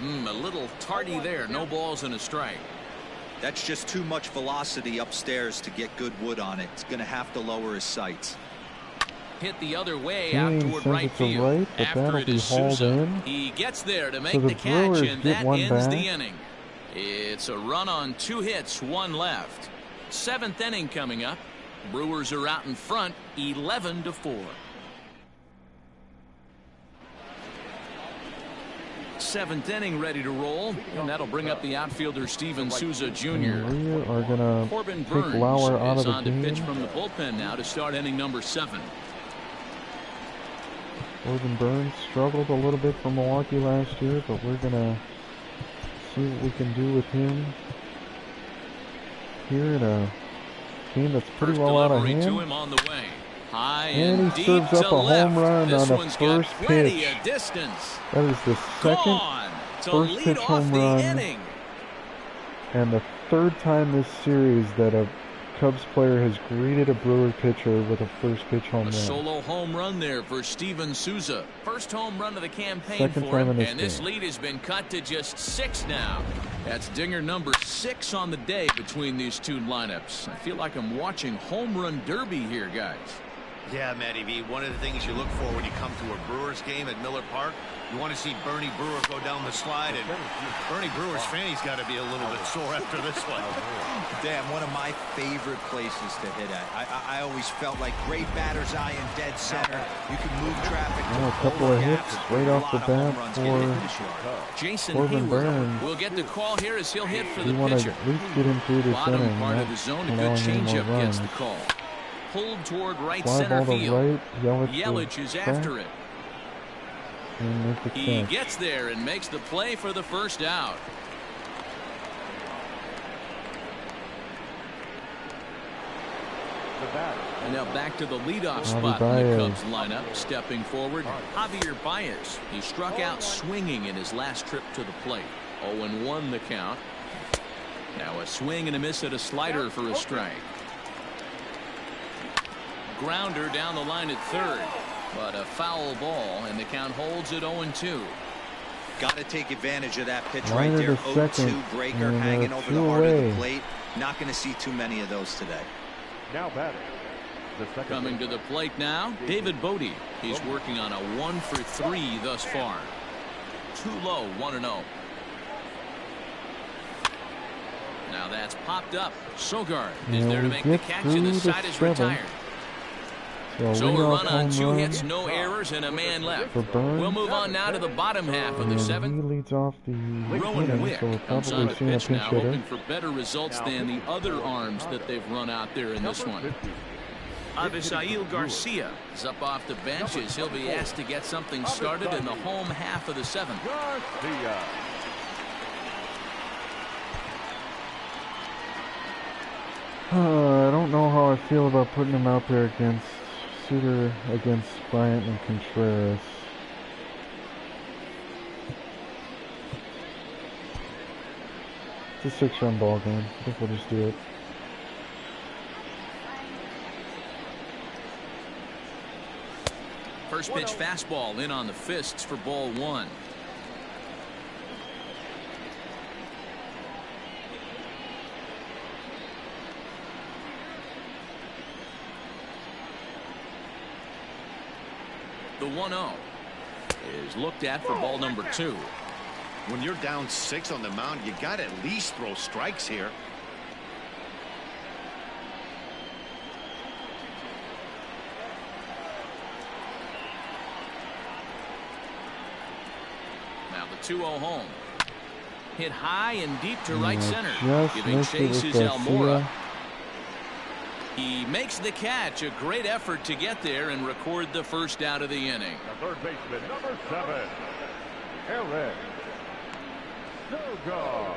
A little tardy there. No balls and a strike. That's just too much velocity upstairs to get good wood on it. It's going to have to lower his sights. Hit the other way Cain out toward sends right it to field. right, but After that'll it be is hauled Sousa. in. He gets there to make So the the catch, Brewers and get that one ends back. the inning. It's a run on 2 hits, 1 left. 7th inning coming up. Brewers are out in front, 11-4. 7th inning ready to roll, and that'll bring up the outfielder Steven Souza Jr. We are gonna Corbin take Burns Lauer out is of the on to game. pitch from the bullpen now to start inning number 7. Corbin Burns struggled a little bit for Milwaukee last year, but we're gonna see what we can do with him here in a game that's pretty First well out of delivery hand. to him on the way. High And and he deep serves up to a left. home run This on the one's got first plenty pitch. of distance. That is the second Gone to first lead pitch off home the run. inning. And the third time this series that a Cubs player has greeted a Brewer pitcher with a first pitch home A run. solo home run there for Steven Souza. First home run of the campaign Second for time him, in this and this game. lead has been cut to just 6 now. That's dinger number 6 on the day between these two lineups. I feel like I'm watching home run derby here, guys. Yeah, Matty V, one of the things you look for when you come to a Brewers game at Miller Park, you want to see Bernie Brewer go down the slide, and Bernie Brewer's fan, he's got to be a little bit sore after this one. Damn, one of my favorite places to hit at. I always felt like great batter's eye in dead center. You can move traffic to A couple of hits right off the bat for Jason Corbin Hayward Burns. will get the call here as he'll hit for We the want to pitcher. at least get him through this Bottom inning. part not of the zone, a good allowing any more changeup gets runs. the call. Pulled toward right Fly center ball to field. right, Yelich is after it. And make the He catch. gets there and makes the play for the first out. And now back to the leadoff spot in the Baez. Cubs lineup. Stepping forward, Javier Baez. He struck out swinging in his last trip to the plate. 0-1 the count. Now a swing and a miss at a slider for a strike. Grounder down the line at third, but a foul ball, and the count holds at 0-2. Got to take advantage of that pitch Line right of there. the 0-2 second, breaker and hanging over the two heart of away. the plate. Not going to see too many of those today. Now batting. The second Coming to the plate now, David Bodie. He's working on a 1-for-3 thus far. Too low, 1-0. Now that's popped up. Sogard is Yeah, there to we make the get catch, through and the the side is seventh. retired. So So a leadoff run on home 2 run hits, no errors, and a man left. for Burns. We'll move on now to the bottom half of the And 7th. he leads off the Rowan inning, Wick so we're comes on probably to seeing a pitch pinch now, hitter. hoping for better results than the other arms that they've run out there in this one. Avisail Garcia is up off the bench as he'll be asked to get something started in the home half of the 7th. Garcia. I don't know how I feel about putting him out there against Suter, against Bryant and Contreras. It's a 6-run ball game. I think we'll just do it. First pitch fastball in on the fists for ball 1. The 1-0 is looked at for ball number 2. When you're down 6 on the mound, you got to at least throw strikes here. Now the 2-0 home. Hit high and deep to right center. Just Giving missed it chase with is Almora. Garcia. He makes the catch. A great effort to get there and record the first out of the inning. The third baseman, number 7, Eric Sogard.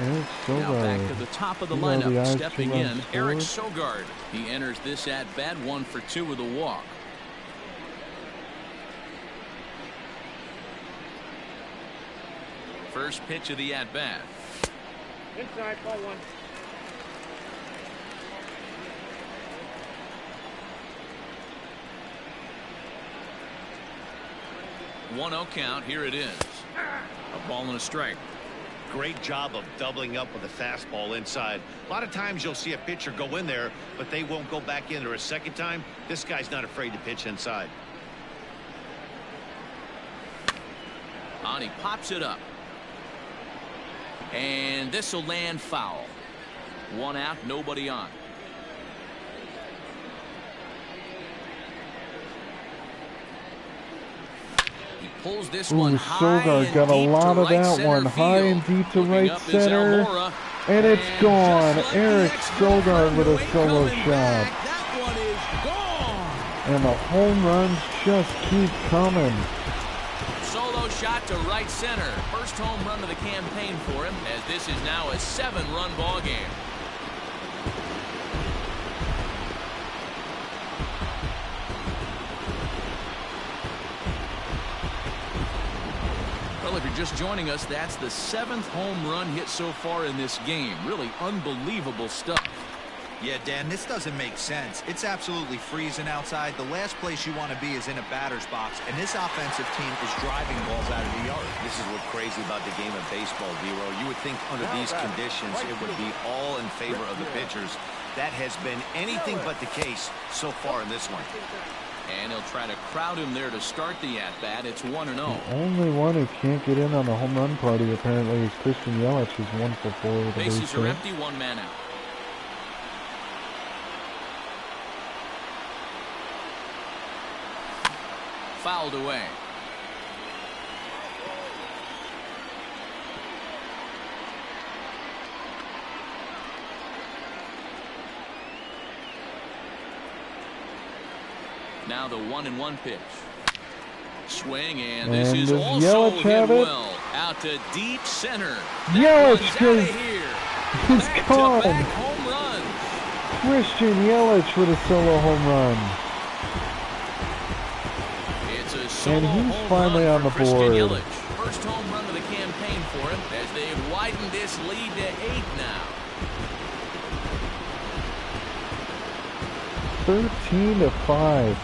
Eric Now back to Sogard. the top of the He's on the lineup. eyes, Stepping 2 in, runs Eric scored. Sogard. He enters this at bat 1 for 2 with a walk. First pitch of the at bat. Inside, ball 1. One 1-0 count. Here it is. A ball and a strike. Great job of doubling up with a fastball inside. A lot of times you'll see a pitcher go in there, but they won't go back in there a second time. This guy's not afraid to pitch inside. On, he pops it up. And this will land foul. 1 out, nobody on. He Pulls this Ooh, one high Sogard and got a deep lot to of right that center one. High field. and deep to Looking right up is center. Almora. And it's And gone. just like the Eric ex-girlfriend Sogard with who a ain't solo coming shot. back, that one is gone. And the home runs just keep coming. Solo shot to right center. First home run of the campaign for him, as this is now a 7-run ball game. Well, if you're just joining us, that's the 7th home run hit so far in this game. Really unbelievable stuff. Yeah, Dan, this doesn't make sense. It's absolutely freezing outside. The last place you want to be is in a batter's box, and this offensive team is driving balls out of the yard. This is what's crazy about the game of baseball, Vero. You would think under these conditions it would be all in favor of the pitchers. That has been anything but the case so far in this one. And he'll try to crowd him there to start the at-bat. It's 1-0. The only one who can't get in on the home run party apparently is Christian Yelich, who's 1 for 4 with a base Bases are hit. empty, 1 man out. Fouled away. Now the 1-1 pitch. Swing, and this is does also Yelich hit have it? well. Out to deep center. Yelich That one's is outta here. he's gone. Back-to-back home runs. Christian Yelich with a solo home run. It's a solo And he's home finally run on the for Christian board. Yelich. First home run of the campaign for him, as they've widened this lead to 8 now. 13-5.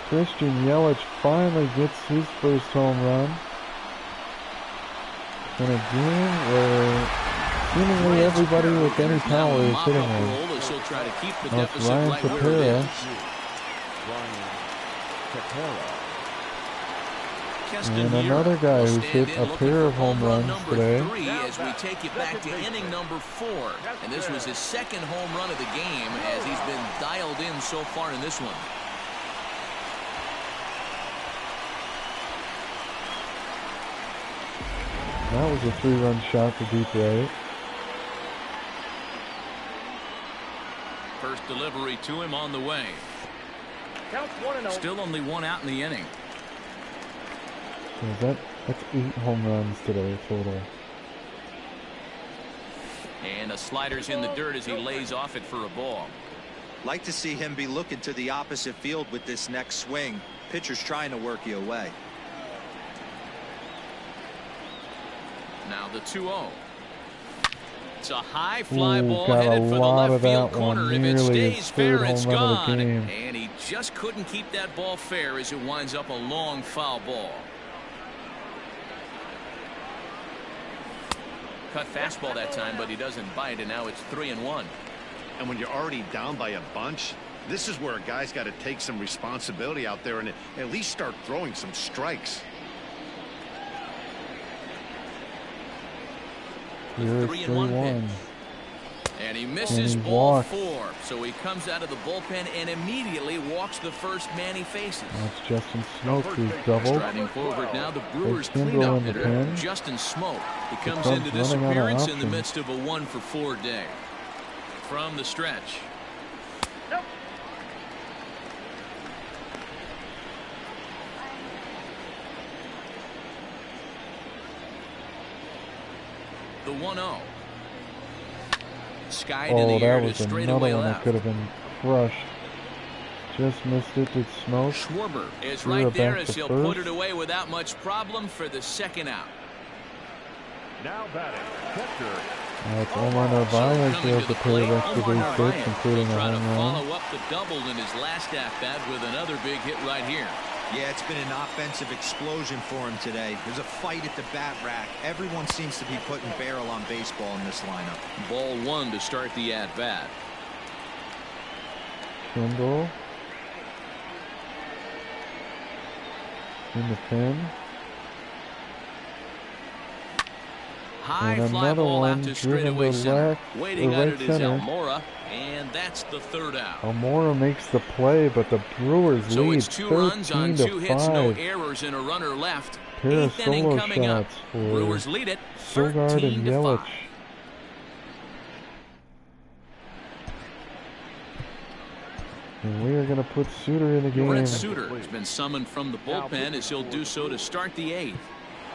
Christian Yelich finally gets his first home run in a game where seemingly everybody with any power is hitting him. That's Ryan Tepera. And another guy who's hit a pair of home runs today. As we take you back to inning number 4. And this was his 2nd home run of the game, as he's been dialed in so far in this one. That was a 3-run shot to deep right. First delivery to him on the way. Counts 1-0. Still only 1 out in the inning. Yeah, that's 8 home runs today total. And a slider's in the dirt as he lays off it for a ball. Like to see him be looking to the opposite field with this next swing. Pitcher's trying to work you away. Now the 2-0. It's a high fly Ooh, ball got a headed for the lot of left field that one. corner. If it Nearly his stays fair, third it's home run of the gone. game. And he just couldn't keep that ball fair as it winds up a long foul ball. Cut fastball that time, but he doesn't bite, and now it's 3-1. And when you're already down by a bunch, this is where a guy's got to take some responsibility out there and at least start throwing some strikes. Here it's 3-1. And he misses And he ball walks. 4. So he comes out of the bullpen and immediately walks the first man he faces. That's Justin Smoke who's doubled. Striding forward now, the Brewers Kindle cleanup in the hitter, pen. Justin Smoke. He comes Cubs into this running out of appearance in the options. midst of a 1-for-4 day. From the stretch. Nope. The 1-0. Skied in Oh, the air that to was straight another away one that left. could have been crushed. Just missed it to Smoke. Schwarber is Threw right it there back as to he'll put first. it away without much problem for the 2nd out. Now batting, catcher. That's Omar Narvaez who has a pair of extra base hits, including a Try to home run. follow up the double in his last at-bat with another big hit right here. Yeah, it's been an offensive explosion for him today. There's a fight at the bat rack. Everyone seems to be putting barrel on baseball in this lineup. Ball 1 to start the at-bat. Kindle in the pen. high And fly another ball out one to driven straightaway to center. left, Waiting or at right it is center. Almora, and that's the third out. Almora makes the play, but the Brewers So lead it's 2 runs on 2 hits, 13-5. no errors, and a runner left. Pair of 8th inning solo coming up. shots for Brewers lead it Sogard and 13-5. Yelich. And we are going to put Suter in the game. Brent Suter has been summoned from the bullpen as he'll do so to start the 8th.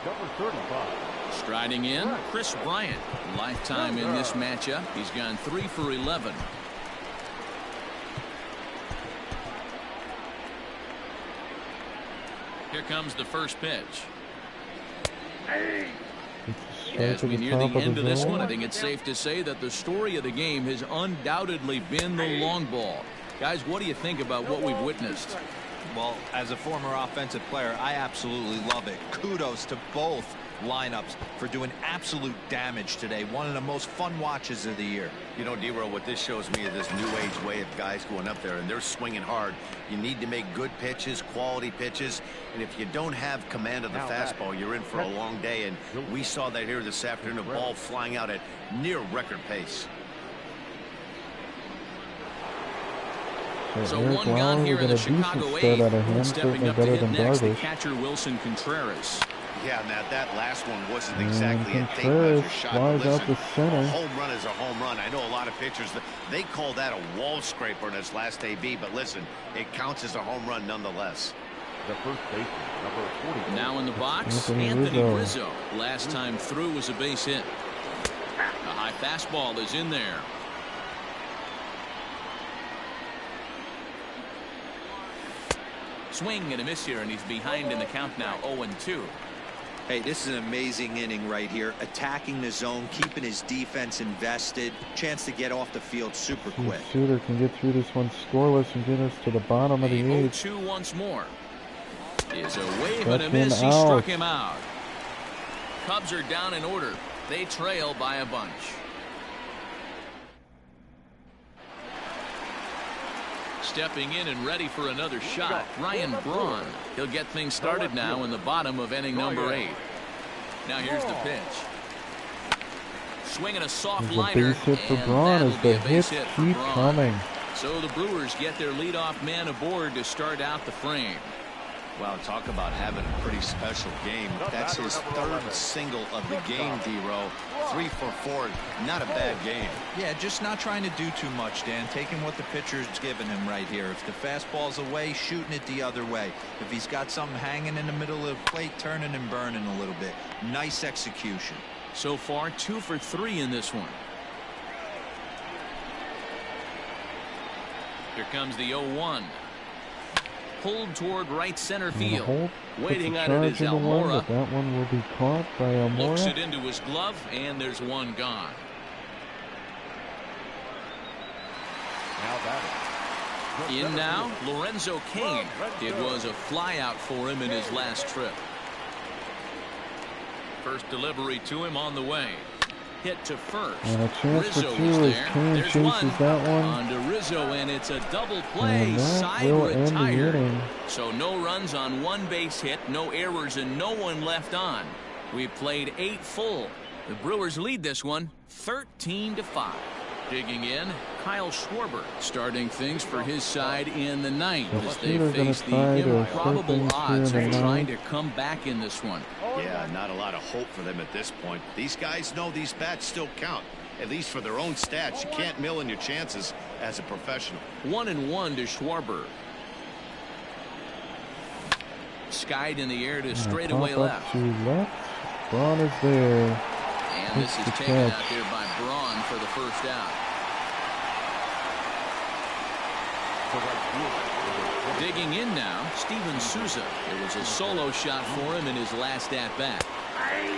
Number 35. Striding in, Chris Bryant. Lifetime in this matchup. He's gone 3 for 11. Here comes the first pitch. As we near the end of this one, I think it's safe to say that the story of the game has undoubtedly been the long ball. Guys, what do you think about what we've witnessed? Well, as a former offensive player, I absolutely love it. Kudos to both lineups for doing absolute damage today. One of the most fun watches of the year. You know, D-Row, what this shows me is this new age way of guys going up there and they're swinging hard. You need to make good pitches, quality pitches, and if you don't have command of the fastball, you're in for a long day, and we saw that here this afternoon, a ball flying out at near record pace. So Eric one gone Lauer here with in a the decent Chicago start 8th. out of him, Stepping certainly up to better hit than next, the Darvish. catcher Wilson Contreras. Yeah, now that last one wasn't And exactly a tape Contreras measure shot. flies But out listen, the center. a home run is a home run. I know a lot of pitchers, they call that a wall scraper in his last AB, but listen, it counts as a home run nonetheless. The first baseman, number 40. Now in the box, Anthony Rizzo. Last time through was a base hit. A high fastball is in there. Swing and a miss here, and he's behind in the count now, 0-2. Hey, this is an amazing inning right here. Attacking the zone, keeping his defense invested. Chance to get off the field super quick. Suter can get through this one scoreless and get us to the bottom of the 8th. 0-2 once more. Is a wave and a Struck miss. him He struck out. him out. Cubs are down in order. They trail by a bunch. Stepping in and ready for another shot, Ryan Braun. He'll get things started now in the bottom of inning number 8. Now here's the pitch. Swinging a soft There's a liner, base hit for and Braun that'll as be the a base hits hit for keep Braun. coming. So the Brewers get their leadoff man aboard to start out the frame. Wow, talk about having a pretty special game. That's his third single of the game, D-Row. 3 for 4, not a bad game. Yeah, just not trying to do too much, Dan. Taking what the pitcher's giving him right here. If the fastball's away, shooting it the other way. If he's got something hanging in the middle of the plate, turning and burning a little bit. Nice execution. So far, 2 for 3 in this one. Here comes the 0-1. Pulled toward right center field. Waiting at it is Almora. That one will be caught by Almora. Looks it into his glove, and there's one gone. In now, Lorenzo Cain. It was a flyout for him in his last trip. First delivery to him on the way. Hit to first. And a chance Rizzo for 2 is as there. Cain There's chases one. that one. On to Rizzo, and it's a double play. And that Side will end the retired. inning. So no runs on 1 base hit, no errors, and no one left on. We played 8 full. The Brewers lead this one 13-5. Digging in, Kyle Schwarber starting things for his side in the 9th So as they Suter gonna face the try to improbable start things odds here of in the trying 9th. to come back in this one. Yeah, not a lot of hope for them at this point. These guys know these bats still count, at least for their own stats. You can't mill in your chances as a professional. 1-1 to Schwarber. Skied in the air to straightaway Pop left. up to left. Braun is there. And this is Hits the taken catch. out there by Braun for the first out. Digging in now, Steven Souza. It was a solo shot for him in his last at-bat.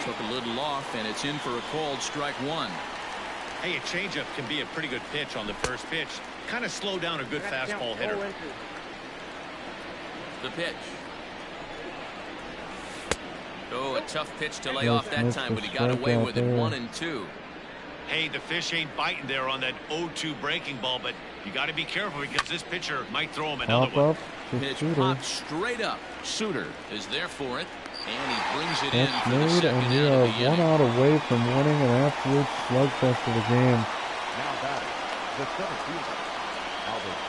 Took a little off, and it's in for a called strike 1. Hey, a changeup can be a pretty good pitch on the first pitch. Kind of slow down a good fastball hitter. The pitch. Oh, a tough pitch to lay off that time, but he got away with it. 1-2. Hey, the fish ain't biting there on that 0-2 breaking ball, but you got to be careful because this pitcher might throw him another Pop one. up to Pitch Suter. popped straight up. Suter is there for it. And he brings it in That's for the made, second and we out are of the one inning. out away from winning an absolute slugfest of the game. Now batting, the center fielder, Albert.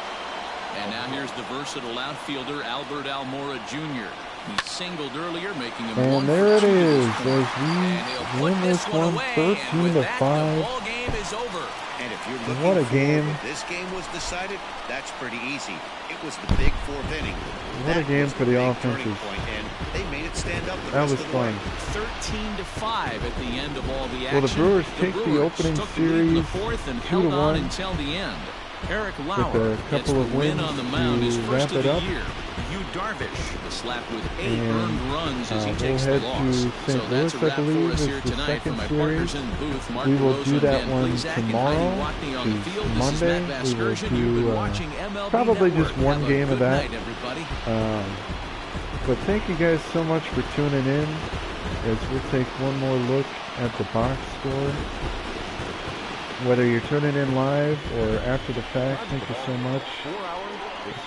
And now here's the versatile outfielder, Albert Almora Jr. He singled earlier, making him And 1 there for it 2 to is, this point. as we And he'll win put this this one one away, 13 and with to that, 5. the ball game is over. And if you're What a looking for game. when this game was decided, that's pretty easy. It was the big 4th inning. What a That game was for the big offenses. turning point, and they made it stand up the That rest was of the fun. way. 13 to 5 at the end of all the action. Well, the Brewers take the Brewers opening took the lead in the series 4th and 2-1 held on until the end. Eric Lauer with a gets couple the of win wins on the mound, his to first wrap of it the up. year. Yu Darvish, the slap with 8 And, earned runs as he we'll takes the head loss. to So St. that's a Louis, I wrap for believe, us is here the tonight. For second my series. partners in the booth, Mark We will DeRosa do and that Dan one Plesac and tomorrow. Heidi Watney on the field. This is Monday. Matt We will Vasgersian. You've been do watching MLB probably Network. just one Have a game of good that. night, everybody. But thank you guys so much for tuning in, as we'll take one more look at the box score. Whether you're tuning in live or after the fact, thank you so much.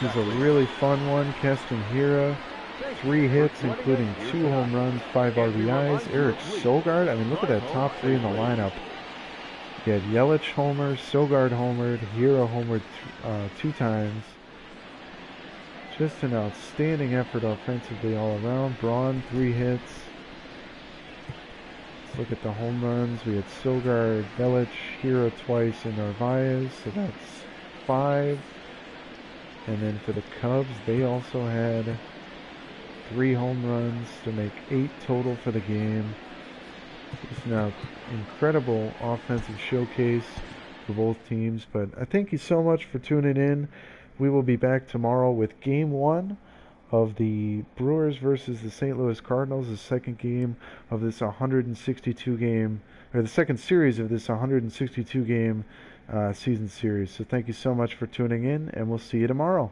This is a really fun one. Keston Hiura, 3 hits, including 2 home runs, 5 RBIs. Eric Sogard, I mean, look at that top 3 in the lineup. You had Yelich homered, Sogard homered, Hiura homered 2 times. Just an outstanding effort offensively all around. Braun, 3 hits. Let's look at the home runs. We had Sogard, Yelich, Hiura twice, and Narvaez, so that's 5. And then for the Cubs, they also had 3 home runs to make 8 total for the game. It's now incredible offensive showcase for both teams. But I thank you so much for tuning in. We will be back tomorrow with Game 1 of the Brewers versus the St. Louis Cardinals, the second game of this 162 game, or the second series of this 162 game season series. So thank you so much for tuning in, and we'll see you tomorrow.